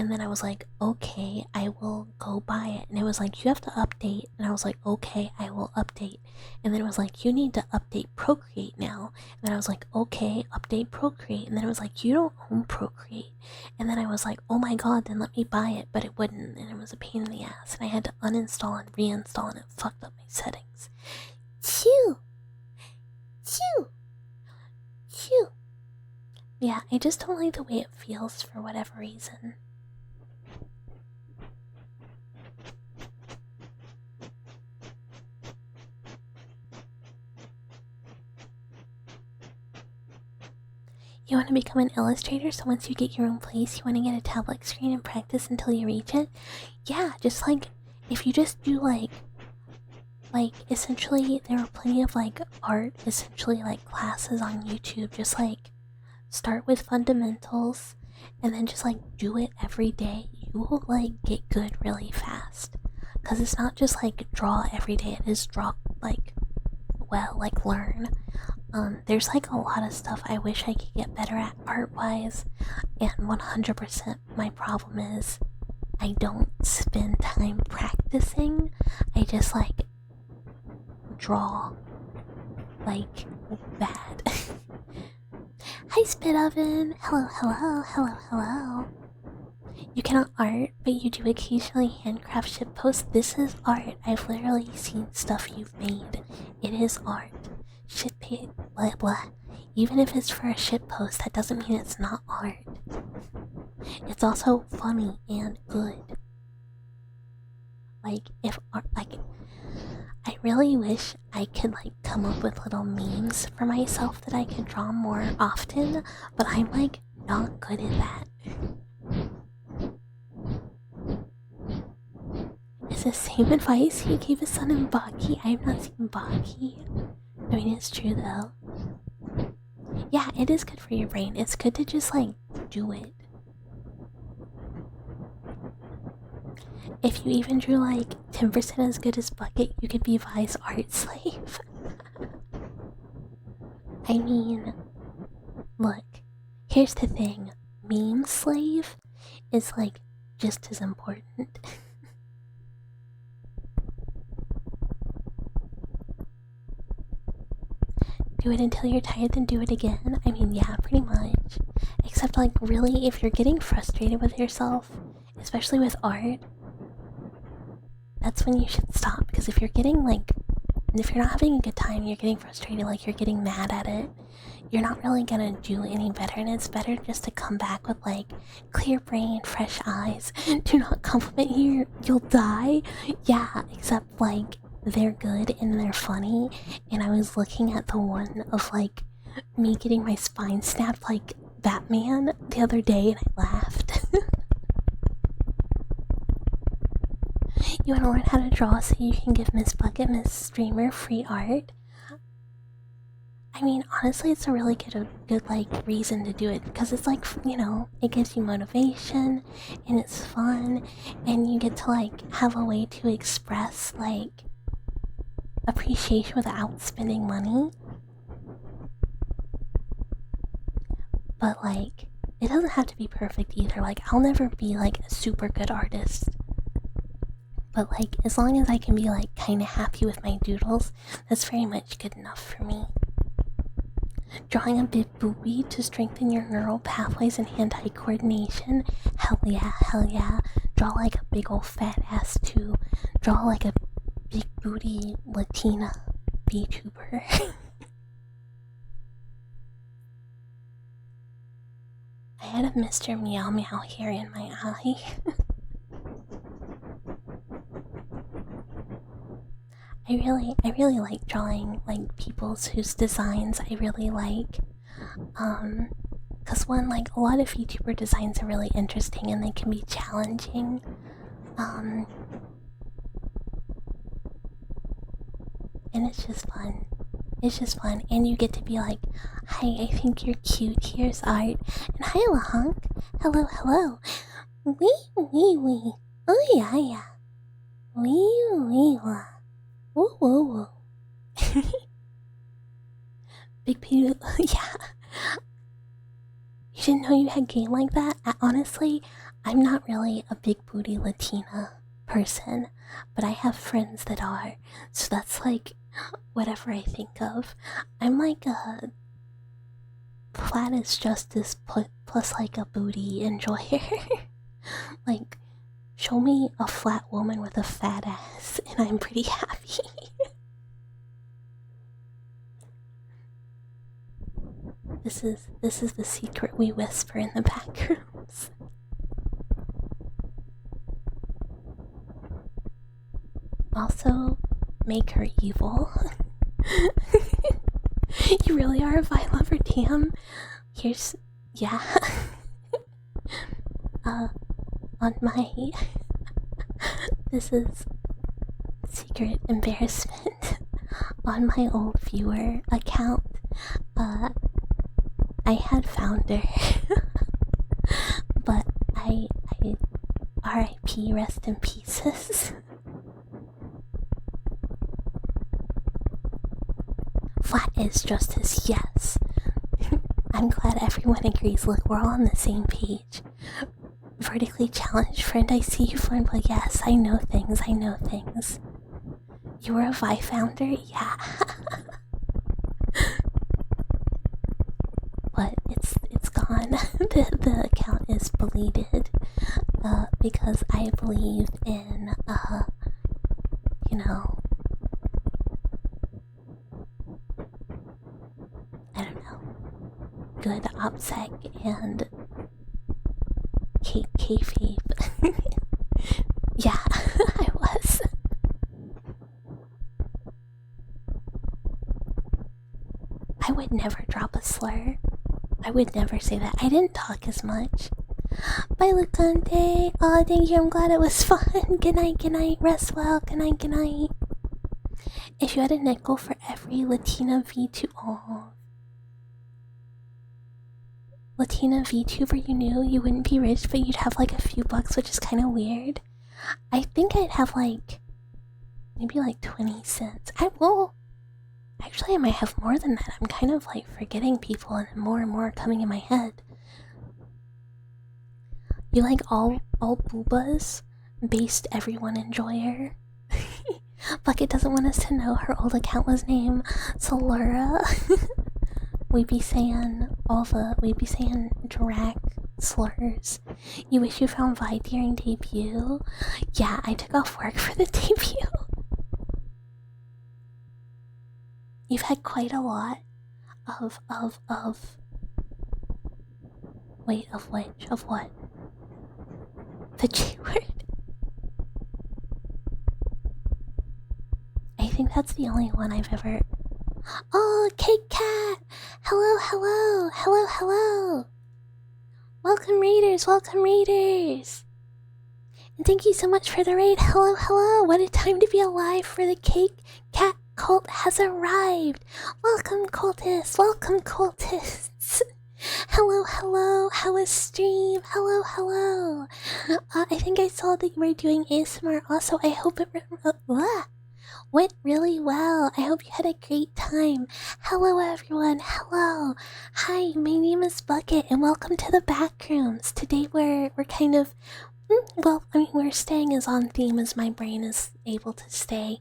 And then I was like, okay, I will go buy it. And it was like, you have to update. And I was like, okay, I will update. And then it was like, you need to update Procreate now. And then I was like, okay, update Procreate. And then it was like, you don't own Procreate. And then I was like, oh my god, then let me buy it. But it wouldn't. And it was a pain in the ass. And I had to uninstall and reinstall, and it fucked up my settings. Phew! Phew! Phew! Yeah, I just don't like the way it feels for whatever reason. You want to become an illustrator, so once you get your own place, you want to get a tablet screen and practice until you reach it? Yeah, just like, if you just do like, essentially, there are plenty of like art, essentially like classes on YouTube, just like, start with fundamentals, and then just like do it every day. You will like get good really fast. Cause it's not just like draw every day, it is draw like, well, like learn. There's like a lot of stuff I wish I could get better at art-wise, and 100% my problem is I don't spend time practicing. I just like draw like bad. Hi Spit Oven! Hello, hello, hello, hello. You cannot art, but you do occasionally handcraft shitposts. This is art. I've literally seen stuff you've made. It is art. Shitpage, blah blah. Even if it's for a shitpost, that doesn't mean it's not art. It's also funny and good. Like, if art, like, I really wish I could like come up with little memes for myself that I could draw more often, but I'm like not good at that. Is the same advice he gave his son in Baki? I have not seen Baki. I mean, it's true though. Yeah, it is good for your brain. It's good to just like do it. If you even drew like 10% as good as Bucket, you could be Vi's art slave. I mean, look, here's the thing. Meme slave is like just as important. Do it until you're tired, then do it again. I mean, yeah, pretty much. Except, like, really, if you're getting frustrated with yourself, especially with art, that's when you should stop. Because if you're getting, like, if you're not having a good time, you're getting frustrated, like, you're getting mad at it, you're not really gonna do any better. And it's better just to come back with, like, clear brain, fresh eyes. Do not compliment you, you'll die. Yeah, except, like, they're good and they're funny, and I was looking at the one of like me getting my spine snapped like Batman the other day and I laughed. You want to learn how to draw so you can give Miss Bucket, Miss Streamer free art? I mean, honestly, it's a really good like reason to do it, because it's like, you know, it gives you motivation and it's fun, and you get to like have a way to express like appreciation without spending money. But like, it doesn't have to be perfect either. Like, I'll never be like a super good artist, but like, as long as I can be like kind of happy with my doodles, that's very much good enough for me. Drawing a bit booby to strengthen your neural pathways and hand-eye coordination. Hell yeah, hell yeah. Draw like a big old fat ass too. Draw like a big booty Latina VTuber. I had a Mr. Meow Meow hair in my eye. I really like drawing like people's whose designs I really like. Cause one, like, a lot of VTuber designs are really interesting and they can be challenging. And it's just fun. It's just fun, and you get to be like, hi, I think you're cute, here's art. And hi, Lahonk. Hello, hello. Wee, wee, wee. Oh, yeah, yeah. Wee, wee, wah. Woo, woo, woo. Big P. Yeah. You didn't know you had game like that? Honestly, I'm not really a big booty Latina person, but I have friends that are, so that's like whatever I think of. I'm like a flat as justice plus like a booty enjoyer. Like, show me a flat woman with a fat ass, and I'm pretty happy. This is the secret we whisper in the back rooms. Also, make her evil. You really are a Vi lover, damn. Here's, yeah. On my, this is secret embarrassment. On my old viewer account, I had found her, but I R.I.P. rest in pieces. Flat is justice, yes. I'm glad everyone agrees. Look, we're all on the same page. Vertically challenged friend, I see you flew, but yes, I know things, I know things. You were a Vi founder? Yeah. But it's gone. The account is deleted. Because I believe in, you know, I don't know, good OPSEC and kayfabe. Yeah, I was. I would never drop a slur. I would never say that. I didn't talk as much. Bye, Lucante. Oh, thank you. I'm glad it was fun. Good night, rest well. Good night. If you had a nickel for every Latina VTuber you knew, you wouldn't be rich, but you'd have like a few bucks, which is kind of weird. I think I'd have like maybe like 20 cents. Actually, I might have more than that. I'm kind of like forgetting people, and more are coming in my head. You like all boobas? Based everyone enjoyer. Bucket doesn't want us to know her old account was named Solura. we be saying drag slurs. You wish you found Vi during debut? Yeah, I took off work for the debut. You've had quite a lot of wait, of which? Of what? The G word? I think that's the only one I've ever... Oh, Cake Cat! Hello! Welcome raiders! And thank you so much for the raid. Hello! What a time to be alive, for the Cake Cat cult has arrived. Welcome cultists! Hello, how was stream? Hello. I think I saw that you were doing ASMR also. I hope it went really well. I hope you had a great time. Hello everyone, hello. Hi, my name is Bucket and welcome to the Backrooms. Today we're kind of, well, I mean, we're staying as on theme as my brain is able to stay.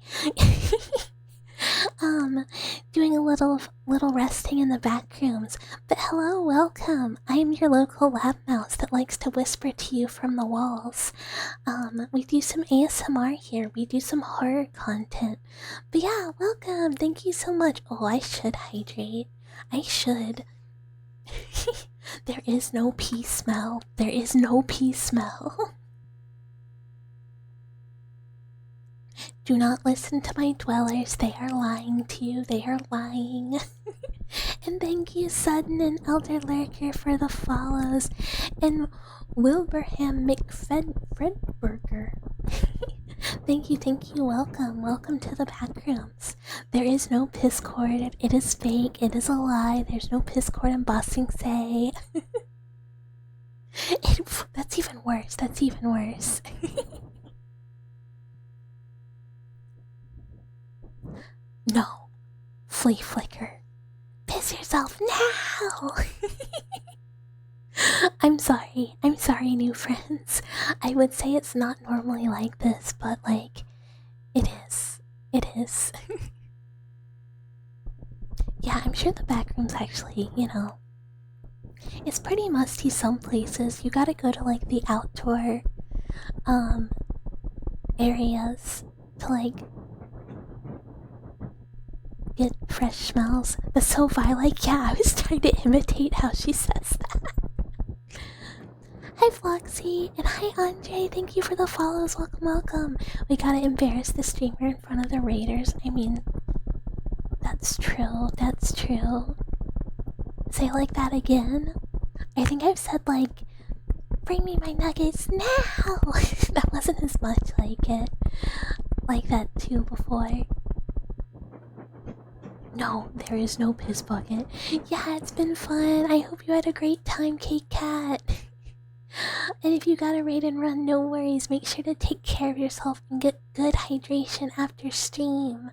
Doing a little resting in the back rooms. But hello, welcome. I am your local lab mouse that likes to whisper to you from the walls. We do some ASMR here. We do some horror content. But yeah, welcome. Thank you so much. Oh, I should hydrate. I should. There is no pee smell. Do not listen to my dwellers, they are lying to you, they are lying. And thank you, Sudden and Elder Lurker, for the follows. And Wilbraham McFredburger. Thank you, welcome to the Backrooms. There is no Piscord, it is fake, it is a lie, there's no Piscord in Bossing Say. That's even worse. No. Flea Flicker. Piss yourself now! I'm sorry. I'm sorry, new friends. I would say it's not normally like this, but like, it is. It is. Yeah, I'm sure the back room's actually, it's pretty musty some places. You gotta go to like the outdoor areas to like get fresh smells. But so Violet, yeah, I was trying to imitate how she says that. Hi Floxy, and hi Andre, thank you for the follows, welcome, welcome. We gotta embarrass the streamer in front of the raiders. I mean, that's true, that's true. Say like that again? I think I've said like, bring me my nuggets now! That wasn't as much like it. Like that too before. No, there is no piss bucket. Yeah, it's been fun. I hope you had a great time, Cake Cat. And if you gotta raid and run, no worries. Make sure to take care of yourself and get good hydration after stream.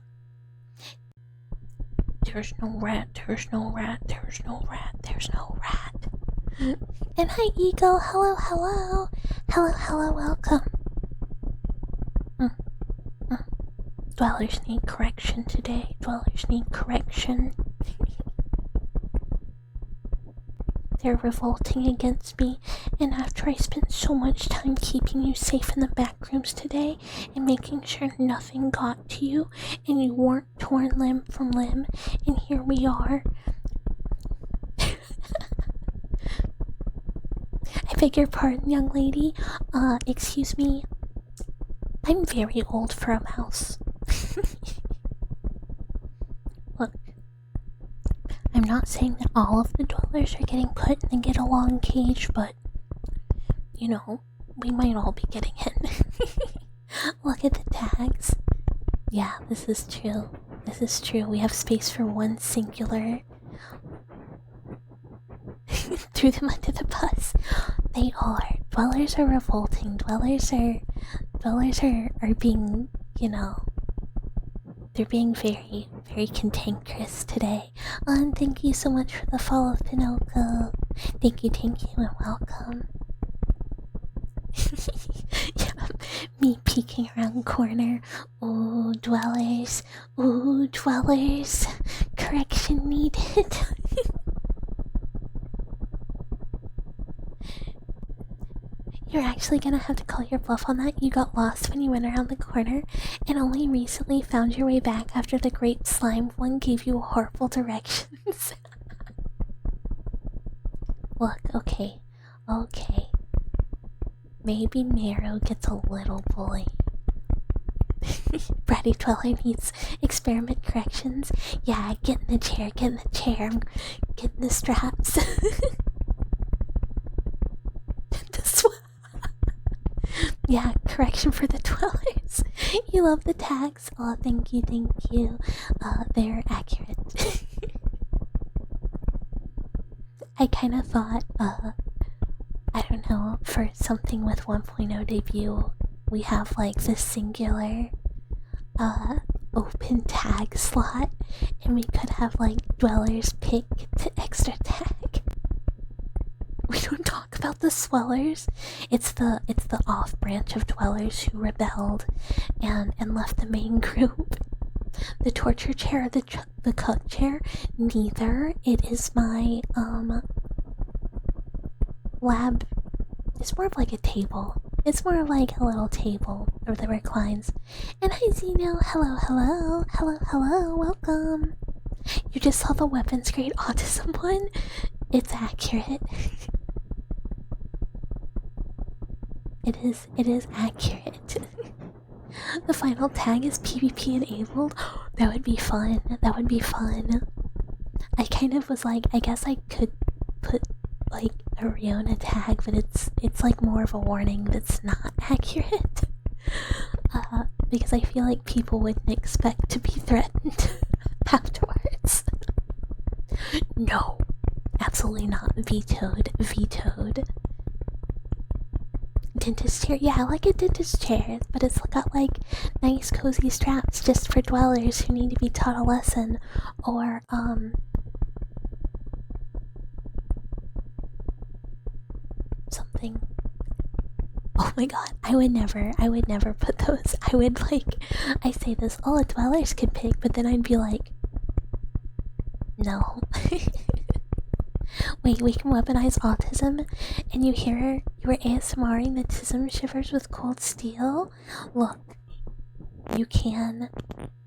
There's no rat, there's no rat, there's no rat, there's no rat. And hi Eagle, hello, hello. Hello, hello, welcome. Dwellers need correction today. Dwellers need correction. They're revolting against me, and after I spent so much time keeping you safe in the back rooms today and making sure nothing got to you and you weren't torn limb from limb, and here we are. I beg your pardon, young lady. Excuse me. I'm very old for a mouse. Look, I'm not saying that all of the dwellers are getting put in the get along cage, but we might all be getting in. Look at the tags. Yeah, this is true. This is true. We have space for one singular. Threw them under the bus. They are. Dwellers are revolting. Dwellers are being, they're being very, very cantankerous today. And thank you so much for the follow, Pinocchio. Thank you, and welcome. Yeah, me peeking around the corner. Ooh, dwellers. Ooh, dwellers. Correction needed. You're actually gonna have to call your bluff on that. You got lost when you went around the corner and only recently found your way back after the great slime one gave you horrible directions. Look, okay. Maybe Marrow gets a little bully. Bratty Dweller needs experiment corrections. Yeah, get in the chair, I'm getting the straps. Yeah, correction for the dwellers. You love the tags. Oh, thank you. They're accurate. I kind of thought, I don't know, for something with 1.0 debut, we have like this singular, open tag slot, and we could have like dwellers pick to extra tag. We don't talk about the swellers. It's the off branch of dwellers who rebelled and left the main group. The torture chair, the cook chair, neither. It is my lab. It's more of like a table. It's more of like a little table that reclines. And hi Zeno, hello, welcome. You just saw the weapons grade autism one? It's accurate. It is accurate. The final tag is PvP enabled. That would be fun. I kind of was like, I guess I could put like a Riona tag, but it's like more of a warning that's not accurate. Because I feel like people wouldn't expect to be threatened afterwards. No, absolutely not. Vetoed. Dentist chair, yeah, I like a dentist chair, but it's got like nice cozy straps just for dwellers who need to be taught a lesson, or something. Oh my god, I would never put those. I say this, oh, dwellers can pick, but then I'd be like, no. Wait, we can weaponize autism, and you were ASMRing the tism shivers with cold steel? Look, you can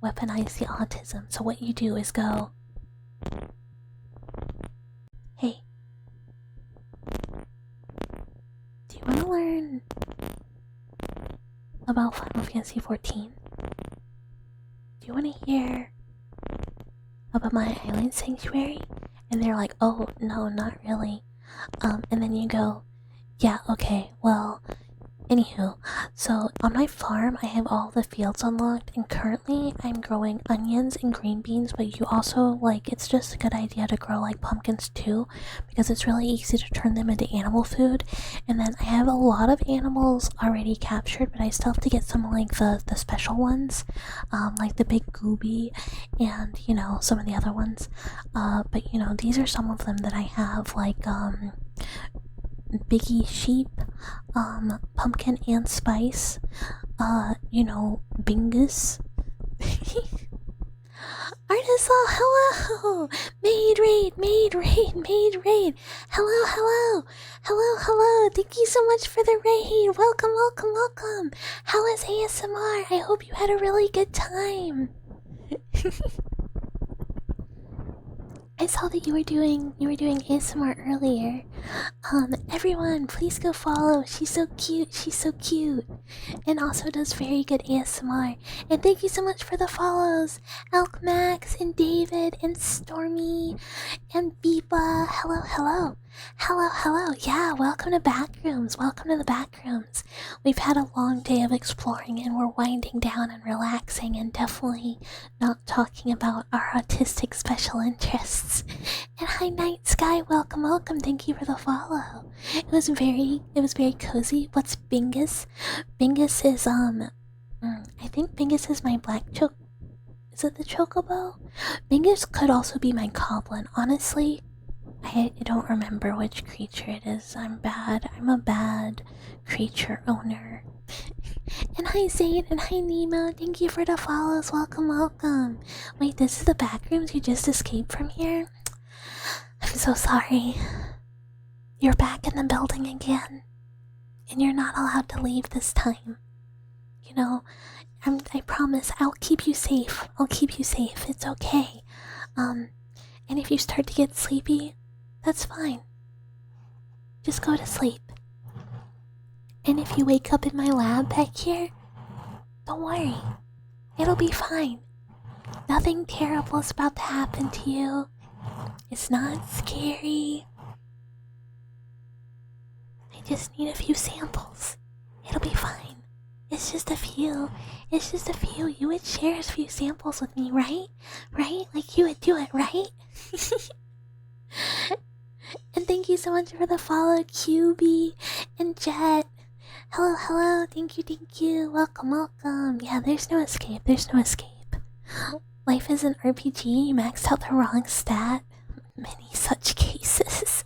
weaponize the autism, so what you do is go, hey, do you want to learn about Final Fantasy 14? Do you want to hear about my island sanctuary? And they're like, oh, no, not really. And then you go, yeah, okay, well, anywho, so on my farm I have all the fields unlocked, and currently I'm growing onions and green beans, but you also, it's just a good idea to grow, pumpkins too, because it's really easy to turn them into animal food. And then I have a lot of animals already captured, but I still have to get some, the special ones, like the big gooby, and, some of the other ones. But, these are some of them that I have, Biggie sheep, pumpkin and spice, bingus. Artisol, hello! Maid raid! Hello! Thank you so much for the raid! Welcome! How is ASMR? I hope you had a really good time. I saw that you were doing ASMR earlier. Everyone, please go follow. She's so cute. And also does very good ASMR. And thank you so much for the follows. Elk Max and David and Stormy and Beepa. Hello. Yeah, welcome to Backrooms. Welcome to the Backrooms. We've had a long day of exploring and we're winding down and relaxing and definitely not talking about our autistic special interests. And hi Night Sky, welcome. Thank you for the follow. It was very cozy. What's Bingus? Bingus is I think Bingus is my black is it the chocobo? Bingus could also be my goblin. Honestly, I don't remember which creature it is. I'm a bad creature owner. And hi Zane and hi Nemo. Thank you for the follows. Welcome. Wait, this is the Backrooms? You just escaped from here? I'm so sorry. You're back in the building again. And you're not allowed to leave this time. I promise I'll keep you safe. It's okay. And if you start to get sleepy, that's fine. Just go to sleep. And if you wake up in my lab back here, don't worry. It'll be fine. Nothing terrible is about to happen to you. It's not scary. I just need a few samples. It'll be fine. It's just a few. You would share a few samples with me, right? Like you would do it, right? And thank you so much for the follow, QB and Jet. Hello. Thank you. Welcome. Yeah, there's no escape. Life is an RPG. You maxed out the wrong stat. Many such cases.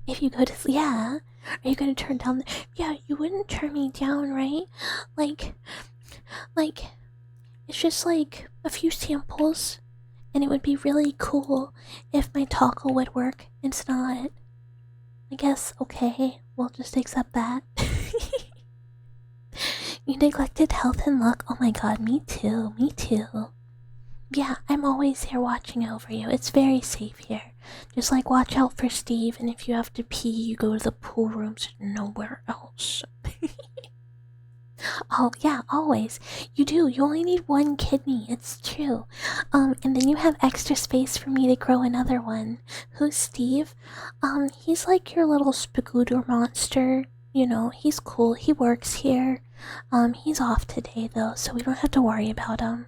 If you go to yeah, are you gonna turn down yeah, you wouldn't turn me down, right? Like it's just a few samples, and it would be really cool if my toggle would work. It's not. I guess, okay, we'll just accept that. You neglected health and luck. Oh my god, me too. Yeah, I'm always here watching over you. It's very safe here. Just watch out for Steve, and if you have to pee, you go to the pool rooms and nowhere else. Oh, yeah, always. You do. You only need one kidney. It's true. And then you have extra space for me to grow another one. Who's Steve? He's like your little spagooter monster. He's cool. He works here. He's off today, though, so we don't have to worry about him.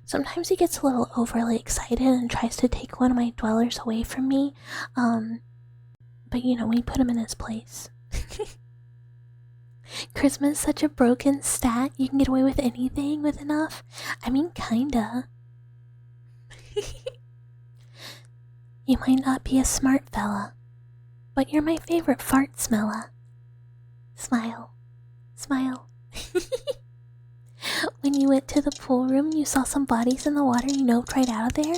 Sometimes he gets a little overly excited and tries to take one of my dwellers away from me. But we put him in his place. Charisma is such a broken stat. You can get away with anything with enough. I mean, kinda. You might not be a smart fella, But you're my favorite fart smeller. Smile. Smile. When you went to the pool room, you saw some bodies in the water, you noped right out of there?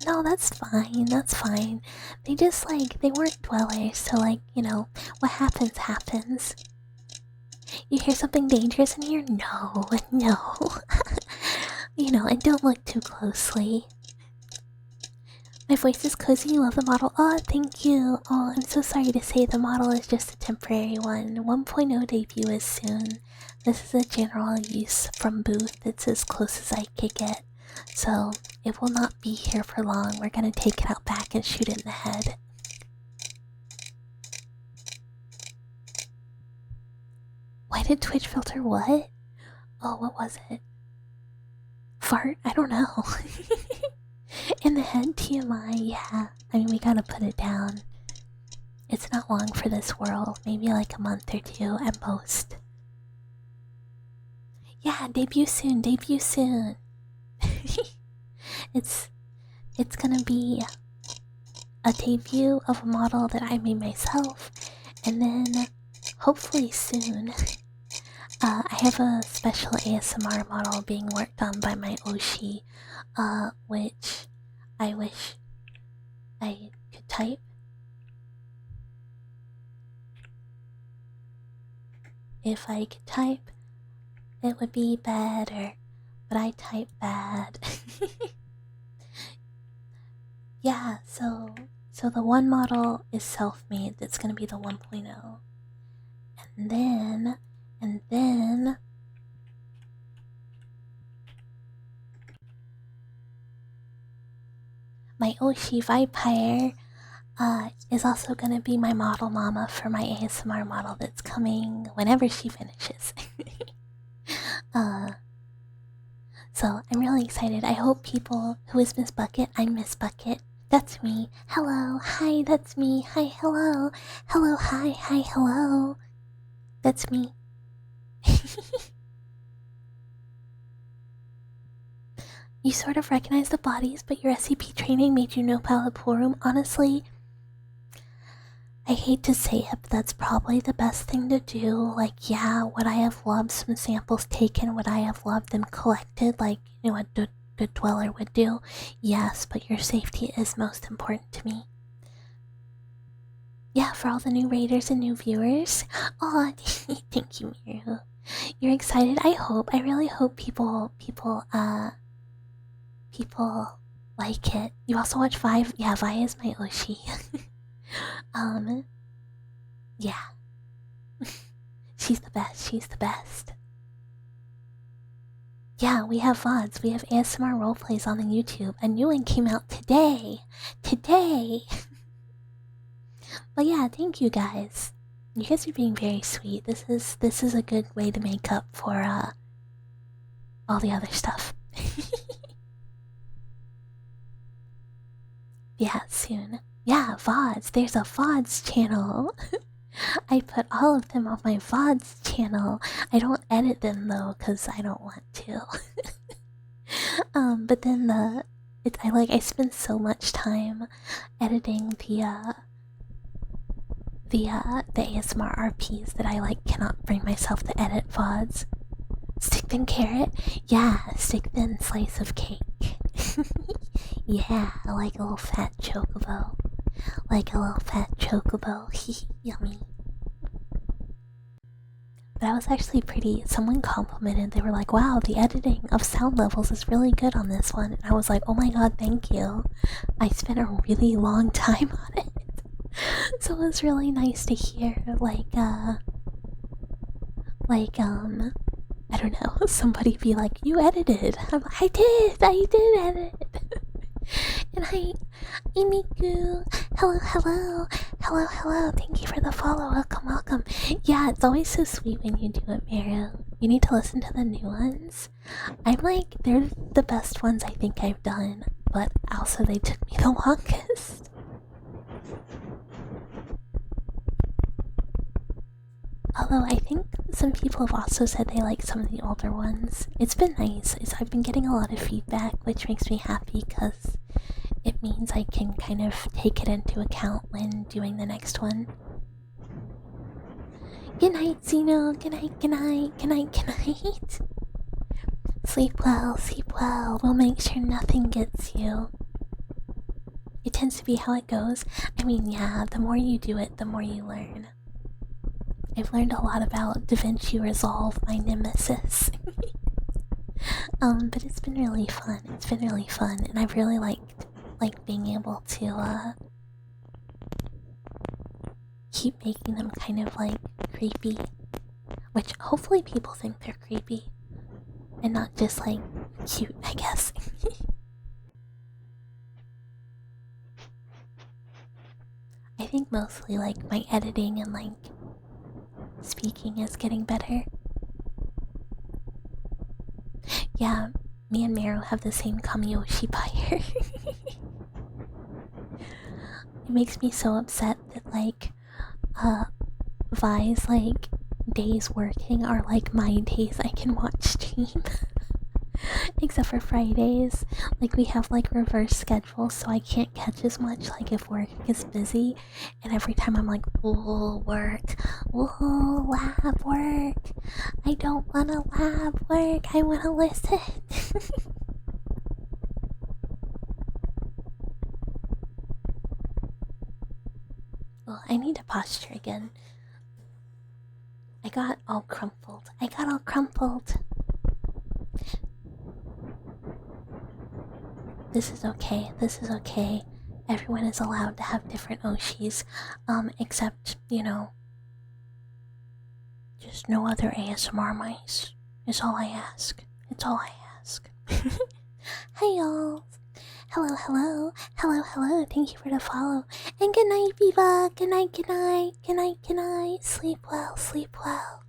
No, that's fine, that's fine. They just, like, they weren't dwellers, so, like, you know, what happens, happens. You hear something dangerous in here? No, no. You know, and don't look too closely. My voice is cozy, you love the model. Oh, thank you. Oh, I'm so sorry to say the model is just a temporary one. 1.0 debut is soon. This is a general use from booth. It's as close as I could get. So, it will not be here for long. We're gonna take it out back and shoot it in the head. Why did Twitch filter what? Oh, what was it? Fart? I don't know. In the head, TMI, yeah. I mean, we gotta put it down. It's not long for this world. Maybe like a month or two at most. Yeah, debut soon, debut soon. It's gonna be a debut of a model that I made myself, and then hopefully soon I have a special ASMR model being worked on by my Oshi, which I wish I could type. If I could type, it would be better, but I type bad. Yeah, so the one model is self-made. That's gonna be the 1.0. And then my Oshi Vampire is also gonna be my model mama for my ASMR model that's coming whenever she finishes. So I'm really excited. I hope people who is Miss Bucket, I'm Miss Bucket. That's me. Hello, hi, that's me. Hi, hello. Hello, hi, hello. That's me. You sort of recognize the bodies, but your SCP training made you know about the pool room. Honestly, I hate to say it, but that's probably the best thing to do. Like, yeah, would I have loved some samples taken? Would I have loved them collected like, you know, a good dweller would do? Yes, but your safety is most important to me. Yeah, for all the new raiders and new viewers. Aw, thank you, Miru. You're excited? I really hope people like it. You also watch Vi? Yeah, Vi is my Oshi. Yeah. She's the best, she's the best. Yeah, we have VODs, we have ASMR roleplays on the YouTube. A new one came out today! Today! But yeah, thank you guys. You guys are being very sweet. This is a good way to make up for all the other stuff. Yeah, soon. Yeah, VODs. There's a VODs channel. I put all of them on my VODs channel. I don't edit them though, cause I don't want to. But then I spend so much time editing the ASMR RPs that I cannot bring myself to edit VODs. Stick thin carrot? Yeah, stick thin slice of cake. Yeah, like a little fat chocobo. Like a little fat chocobo. Yummy. But I was actually someone complimented, they were like, wow, the editing of sound levels is really good on this one. And I was like, oh my god, thank you. I spent a really long time on it. So it was really nice to hear, I don't know, somebody be like, you edited. I'm like, I did edit. And hi, Imiku. Hello. Thank you for the follow. Welcome. Yeah, it's always so sweet when you do it, Meru. You need to listen to the new ones. They're the best ones I think I've done, but also they took me the longest. Although I think some people have also said they like some of the older ones. It's been nice. I've been getting a lot of feedback, which makes me happy because it means I can kind of take it into account when doing the next one. Good night, Zeno. Good night, good night, good night, good night. Sleep well, sleep well. We'll make sure nothing gets you. It tends to be how it goes. I mean, yeah, the more you do it, the more you learn. I've learned a lot about DaVinci Resolve, my nemesis. But it's been really fun. It's been really fun, and I've really liked being able to keep making them kind of like creepy, which hopefully people think they're creepy and not just like cute, I guess. I think mostly like my editing and like speaking is getting better. Yeah, me and Meru have the same Kamiyoshi buyer. It makes me so upset that like Vi's like days working are like my days I can watch stream. Except for Fridays. Like we have like reverse schedules, so I can't catch as much like if work is busy, and every time I'm like, ooh, work, ooh, lab work, I don't wanna lab work, I wanna listen. Oh, I need to posture again. I got all crumpled. This is okay. This is okay. Everyone is allowed to have different Oshis. Except, you know, just no other ASMR mice. Is all I ask. It's all I ask. Hi y'all. Hello, hello. Hello, hello. Thank you for the follow. And good night, Viva. Good night, good night. Good night, good night. Sleep well, sleep well.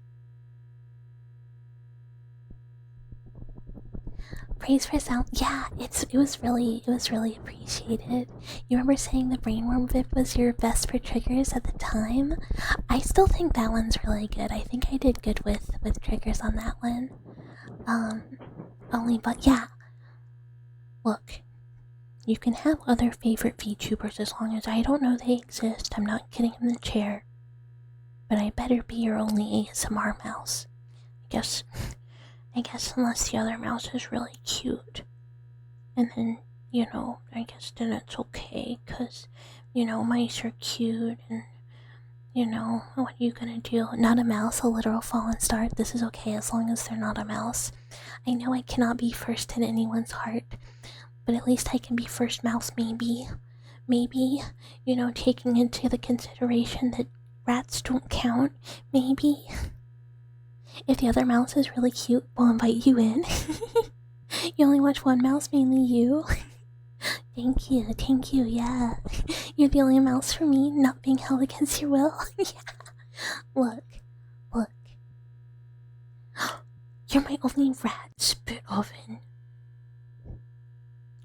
Praise for sound. Yeah, it was really appreciated. You remember saying the brainworm VIP was your best for triggers at the time? I still think that one's really good. I think I did good with triggers on that one. But yeah. Look, you can have other favorite VTubers as long as I don't know they exist. I'm not kidding in the chair. But I better be your only ASMR mouse. I guess unless the other mouse is really cute. And then, you know, I guess then it's okay, cause, you know, mice are cute and, you know, what are you gonna do? Not a mouse, a literal fallen star. This is okay as long as they're not a mouse. I know I cannot be first in anyone's heart, but at least I can be first mouse maybe. Maybe, you know, taking into the consideration that rats don't count, maybe. If the other mouse is really cute, we'll invite you in. You only watch one mouse, mainly you. Thank you, yeah. You're the only mouse for me, not being held against your will. Yeah. Look. You're my only rat, spit oven.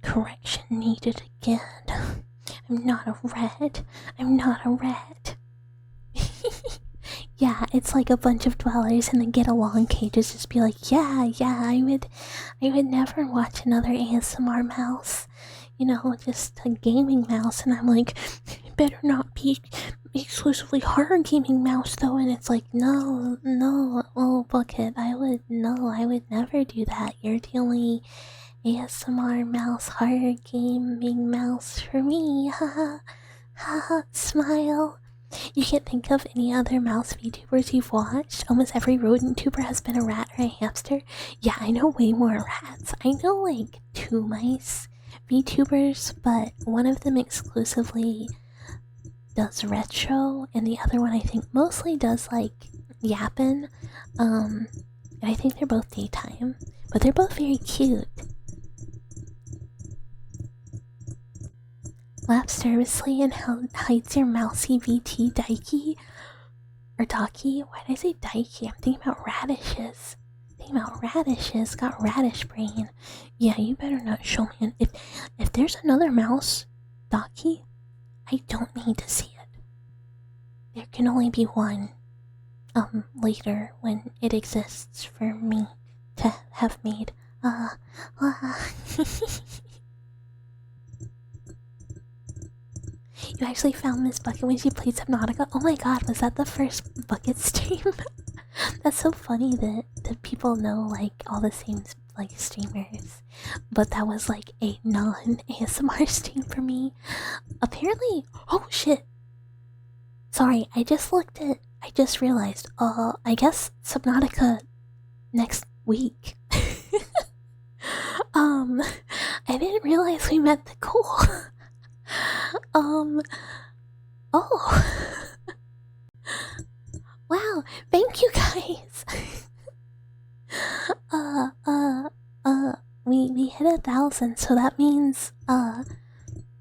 Correction needed again. I'm not a rat. Yeah, it's like a bunch of dwellers in the get along cages just be like, yeah, I would never watch another ASMR mouse. You know, just a gaming mouse, and I'm like, it better not be exclusively horror gaming mouse though, and it's like, no, oh Bucket, I would never do that. You're the only ASMR mouse, horror gaming mouse for me. Haha. Haha, smile. You can't think of any other mouse VTubers you've watched? Almost every rodent tuber has been a rat or a hamster. Yeah, I know way more rats. I know like 2 mice VTubers, but one of them exclusively does retro, and the other one I think mostly does like yappin'. And I think they're both daytime, but they're both very cute. Laughs nervously and hides your mousy VT Daiki. Or Daki? Why did I say Daiki? I'm thinking about radishes. Got radish brain. Yeah, you better not show me. If there's another mouse, Daki, I don't need to see it. There can only be one. Later when it exists for me to have made. You actually found Miss Bucket when she played Subnautica? Oh my god, was that the first Bucket stream? That's so funny that people know like all the same like streamers. But that was like a non-ASMR stream for me. Apparently, oh shit. Sorry, I just realized, I guess Subnautica next week. I didn't realize we met the goal. Oh. Wow, thank you guys. We hit 1,000, so that means,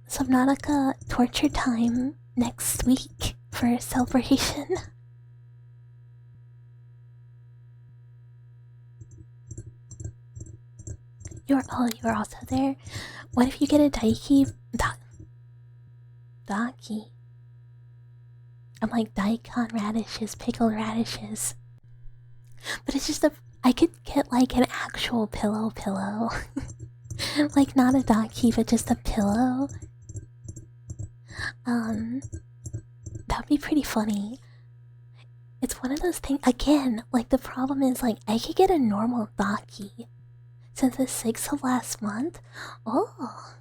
Subnautica torture time next week for a celebration. You're also there? What if you get a Daiki? Daki? I'm like daikon radishes, pickled radishes. But it's just I could get like an actual pillow. Like not a daki, but just a pillow. That'd be pretty funny. It's one of those things, again, like the problem is like I could get a normal daki. Since the 6th of last month? Oh.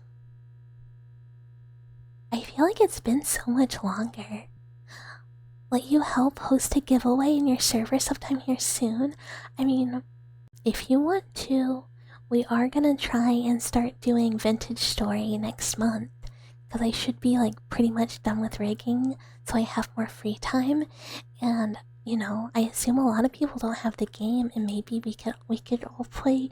I feel like it's been so much longer. Let you help host a giveaway in your server sometime here soon? I mean, if you want to, we are gonna try and start doing Vintage Story next month. Because I should be like pretty much done with rigging, so I have more free time. And, you know, I assume a lot of people don't have the game, and maybe we could all play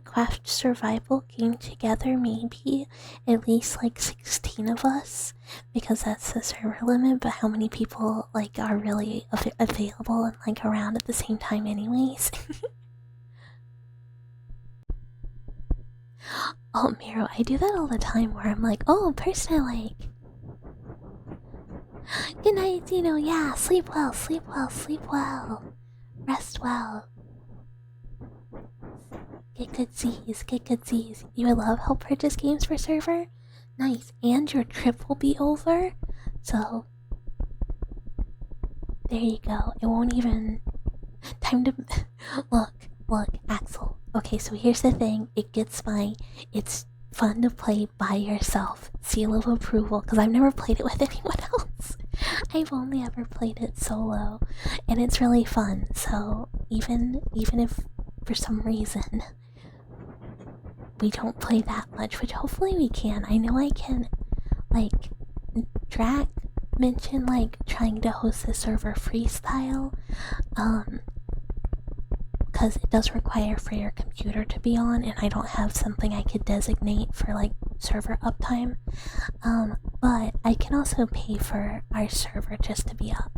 Craft Survival game together, maybe at least like 16 of us, because that's the server limit. But how many people like are really available and like around at the same time anyways? Oh, Miro, I do that all the time where I'm like, oh, person I like. Good night, Dino. Yeah, sleep well, sleep well, sleep well. Rest well. Get good Z's, get good Z's. You would love help purchase games for server? Nice, and your trip will be over? So, there you go. It won't even... Time to... Look, Axel. Okay, so here's the thing. It's fun to play by yourself. Seal of approval, because I've never played it with anyone else. I've only ever played it solo, and it's really fun. So even if for some reason we don't play that much, which hopefully we can. I know I can, like, Drac mentioned like trying to host the server freestyle, because it does require for your computer to be on, and I don't have something I could designate for like server uptime. But I can also pay for our server just to be up.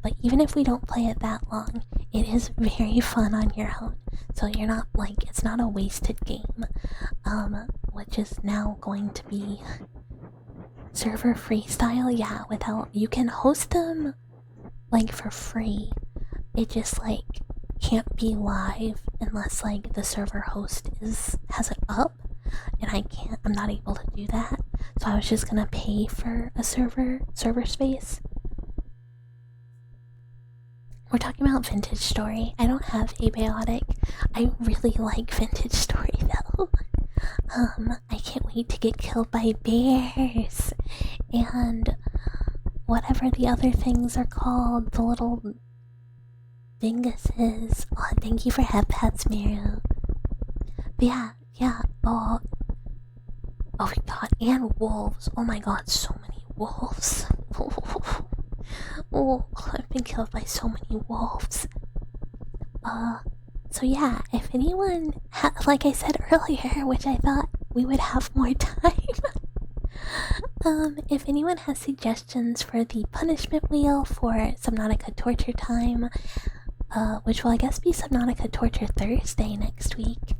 But even if we don't play it that long, it is very fun on your own. So you're not like, it's not a wasted game. Which is now going to be server freestyle. Yeah, without, you can host them like for free. It just like can't be live unless like the server host has it up, and I'm not able to do that. So I was just gonna pay for a server space. We're talking about Vintage Story. I don't have Abiotic. I really like Vintage Story though. I can't wait to get killed by bears and whatever the other things are called, the little dinguses. Oh, thank you for head pets, Miru. But yeah, oh my god, and wolves. Oh my god, so many wolves. Oh, I've been killed by so many wolves. So yeah, if anyone, like I said earlier, which I thought we would have more time. If anyone has suggestions for the punishment wheel for Subnautica Torture Time, which will I guess be Subnautica Torture Thursday next week,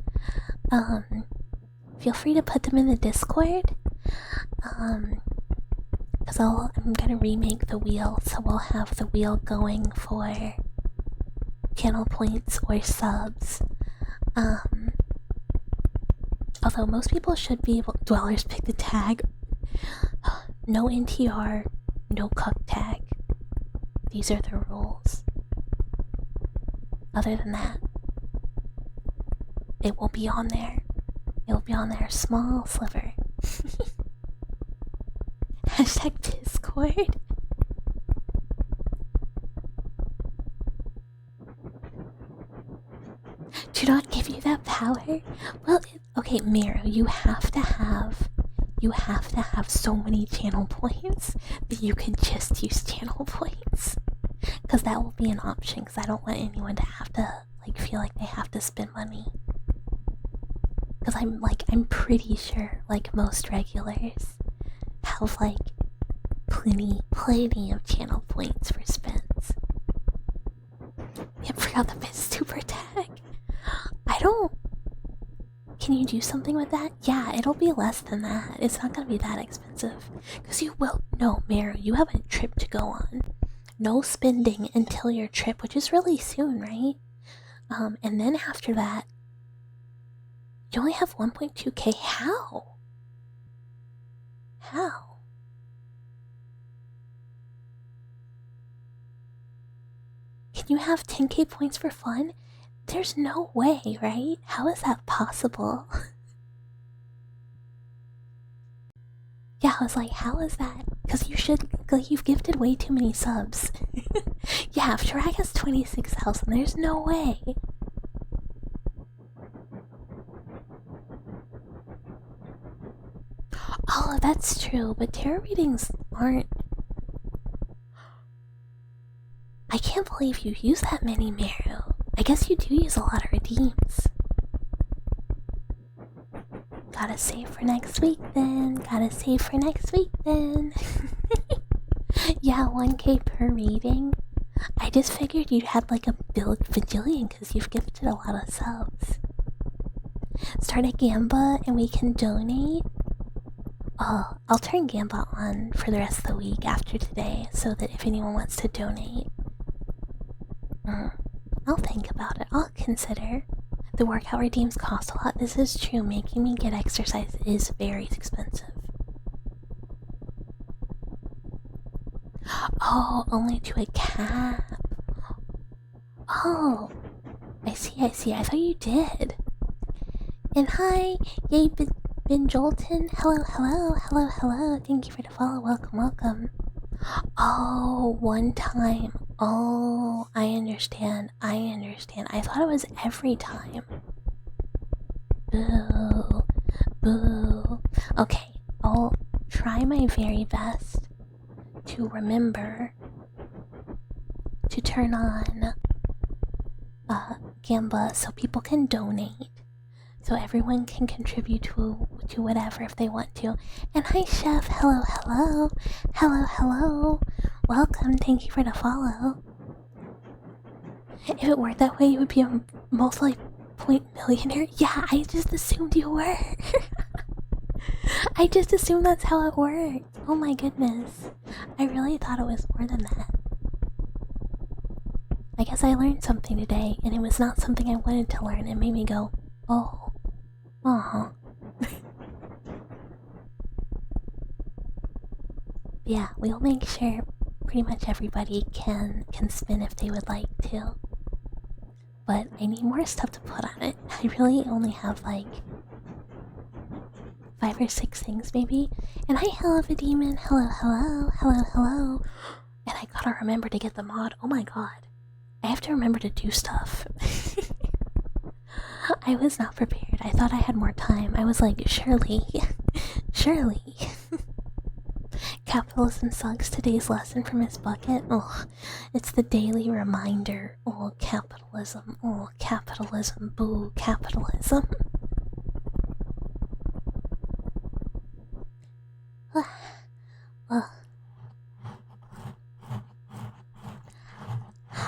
feel free to put them in the Discord. Because I'm gonna remake the wheel, so we'll have the wheel going for channel points or subs. Although most people should be able. Dwellers pick the tag. No NTR, no cuck tag. These are the rules. Other than that, it will be on there. It'll be on there, small sliver. Hashtag Discord. Do not give you that power. Well, okay, Miro, you have to have so many channel points that you can just use channel points. Because that will be an option, because I don't want anyone to have to, like, feel like they have to spend money. Because I'm pretty sure, like, most regulars have, like, plenty of channel points for spins. I forgot the mid super tag. I don't... Can you do something with that? Yeah, it'll be less than that. It's not gonna be that expensive. Because you will... No, Mary, you have a trip to go on. No spending until your trip, which is really soon, right? And then after that, you only have 1.2k. How? How? Can you have 10k points for fun? There's no way, right? How is that possible? Yeah, I was like, how is that? Because you've gifted way too many subs. Yeah, if Shrek has 26,000, there's no way. Oh, that's true, but tarot readings aren't... I can't believe you use that many, Meru. I guess you do use a lot of redeems. Gotta save for next week then. Yeah, 1k per reading. I just figured you had like a bajillion because you've gifted a lot of subs. Start a Gamba and we can donate. Oh, I'll turn Gamba on for the rest of the week after today so that if anyone wants to donate, I'll think about it. I'll consider. The workout redeems cost a lot. This is true. Making me get exercise is very expensive. Oh, only to a cap. Oh, I see. I thought you did. And hi, yay, Ben Jolton. Hello. Thank you for the follow. Welcome. Oh, one time. Oh, I understand. I thought it was every time. Boo. Okay, I'll try my very best to remember to turn on Gamba so people can donate. So everyone can contribute to whatever if they want to. And hi, Chef. Hello. Welcome. Thank you for the follow. If it worked that way, you would be a multi-point millionaire. Yeah, I just assumed you were. I just assumed that's how it worked. Oh my goodness. I really thought it was more than that. I guess I learned something today, and it was not something I wanted to learn. It made me go, oh. Yeah, we'll make sure pretty much everybody can spin if they would like to. But I need more stuff to put on it. I really only have like 5 or 6 things maybe. And hi, hello, Demon. Hello. And I gotta remember to get the mod. Oh my god. I have to remember to do stuff. I was not prepared. I thought I had more time. I was like, surely. Capitalism sucks. Today's lesson from his bucket. Oh, it's the daily reminder. Oh, capitalism. Boo, capitalism.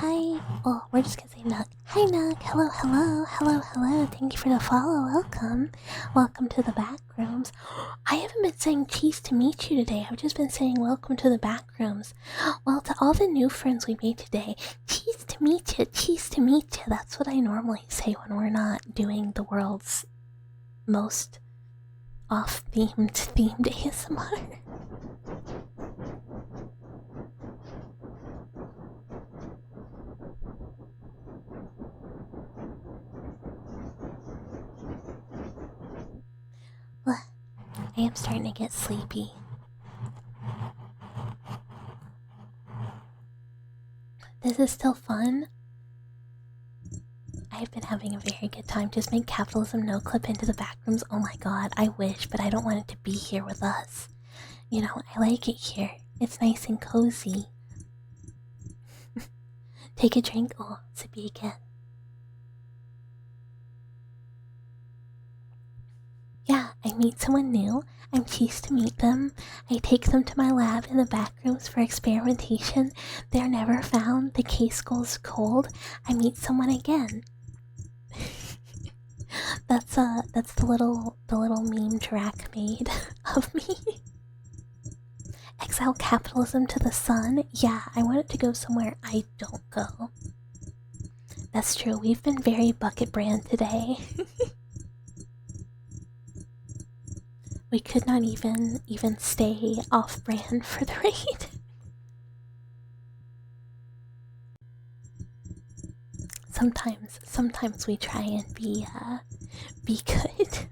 Hi. Oh, we're just gonna say Nug. Hi, Nug. Hello. Thank you for the follow. Welcome to the Backrooms. I haven't been saying cheese to meet you today. I've just been saying welcome to the Backrooms. Well, to all the new friends we made today, cheese to meet you. That's what I normally say when we're not doing the world's most off-themed ASMR. I am starting to get sleepy. This is still fun. I've been having a very good time. Just make capitalism no clip into the backrooms. Oh my god, I wish, but I don't want it to be here with us. You know, I like it here. It's nice and cozy. Take a drink. Oh, sippy again. Yeah, I meet someone new. I'm pleased to meet them. I take them to my lab in the backrooms for experimentation. They're never found. The case goes cold. I meet someone again. That's the little meme Drac made of me. Exile capitalism to the sun. Yeah, I want it to go somewhere I don't go. That's true. We've been very bucket brand today. We could not even stay off brand for the raid. Sometimes we try and be good.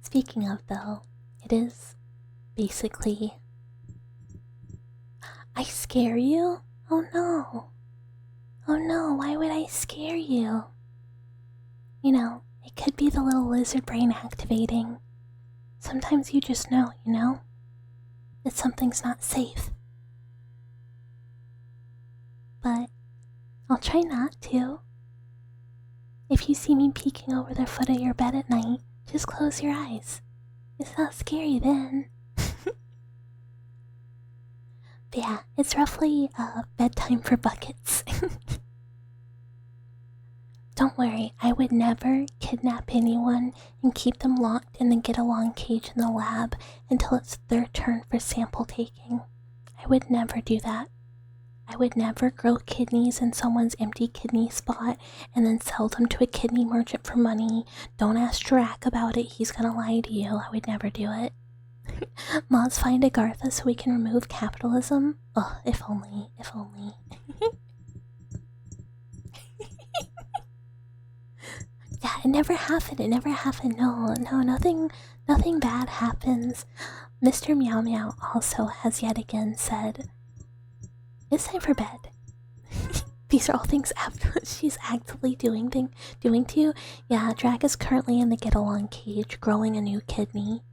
Speaking of though, it is basically. I scare you? Oh no. Oh no, why would I scare you? You know, it could be the little lizard brain activating. Sometimes you just know, you know? That something's not safe. But I'll try not to. If you see me peeking over the foot of your bed at night, just close your eyes. It's not scary then. But yeah, it's roughly bedtime for buckets. Don't worry, I would never kidnap anyone and keep them locked in the get-along cage in the lab until it's their turn for sample taking. I would never do that. I would never grow kidneys in someone's empty kidney spot and then sell them to a kidney merchant for money. Don't ask Drac about it, he's gonna lie to you. I would never do it. Mods find Agartha so we can remove capitalism? Ugh, if only, if only. Yeah, it never happened, no, nothing bad happens. Mr. Meow Meow also has yet again said, it's time for bed. These are all things she's actively doing to you. Yeah, Drag is currently in the get-along cage, growing a new kidney.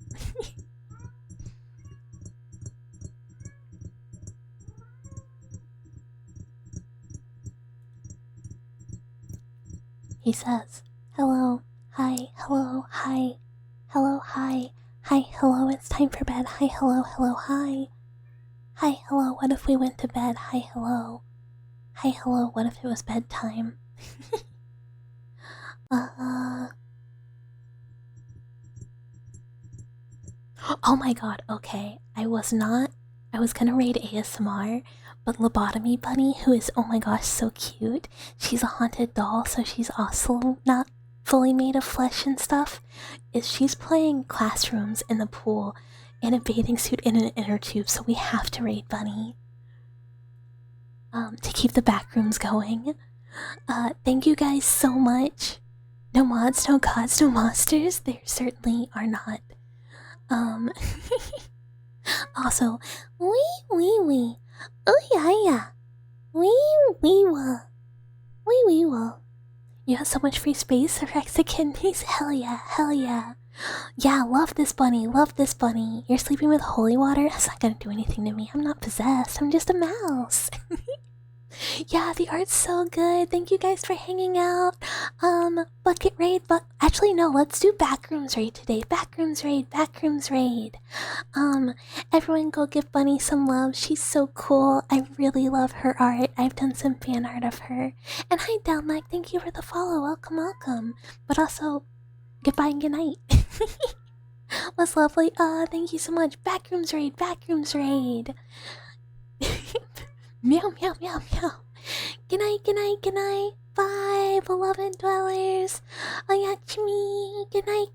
He says, hello, hi, hello, hi, hello, hi, hi, hello, it's time for bed, hi, hello, hello, hi. Hi, hello, what if we went to bed, hi, hello. Hi, hello, what if it was bedtime? Oh my god, okay, I was gonna raid ASMR, but Lobotomy Bunny, who is, oh my gosh, so cute, she's a haunted doll, so she's also not fully made of flesh and stuff, she's playing classrooms in the pool in a bathing suit in an inner tube, so we have to raid Bunny. To keep the backrooms going. Thank you guys so much. No mods, no gods, no monsters. There certainly are not. Also, wee. Oh yeah. Wee. You have so much free space for extra kidneys. Hell yeah. Yeah, love this bunny. You're sleeping with holy water? That's not gonna do anything to me. I'm not possessed. I'm just a mouse. Yeah, the art's so good. Thank you guys for hanging out. Bucket raid, but actually no, let's do backrooms raid today. Backrooms raid. Everyone go give Bunny some love. She's so cool. I really love her art. I've done some fan art of her. And hi Downlag, thank you for the follow. Welcome. But also, goodbye and good night. Was lovely. Thank you so much. Backrooms raid. Meow. Good night. Bye, beloved dwellers. Ayachimi. Good night.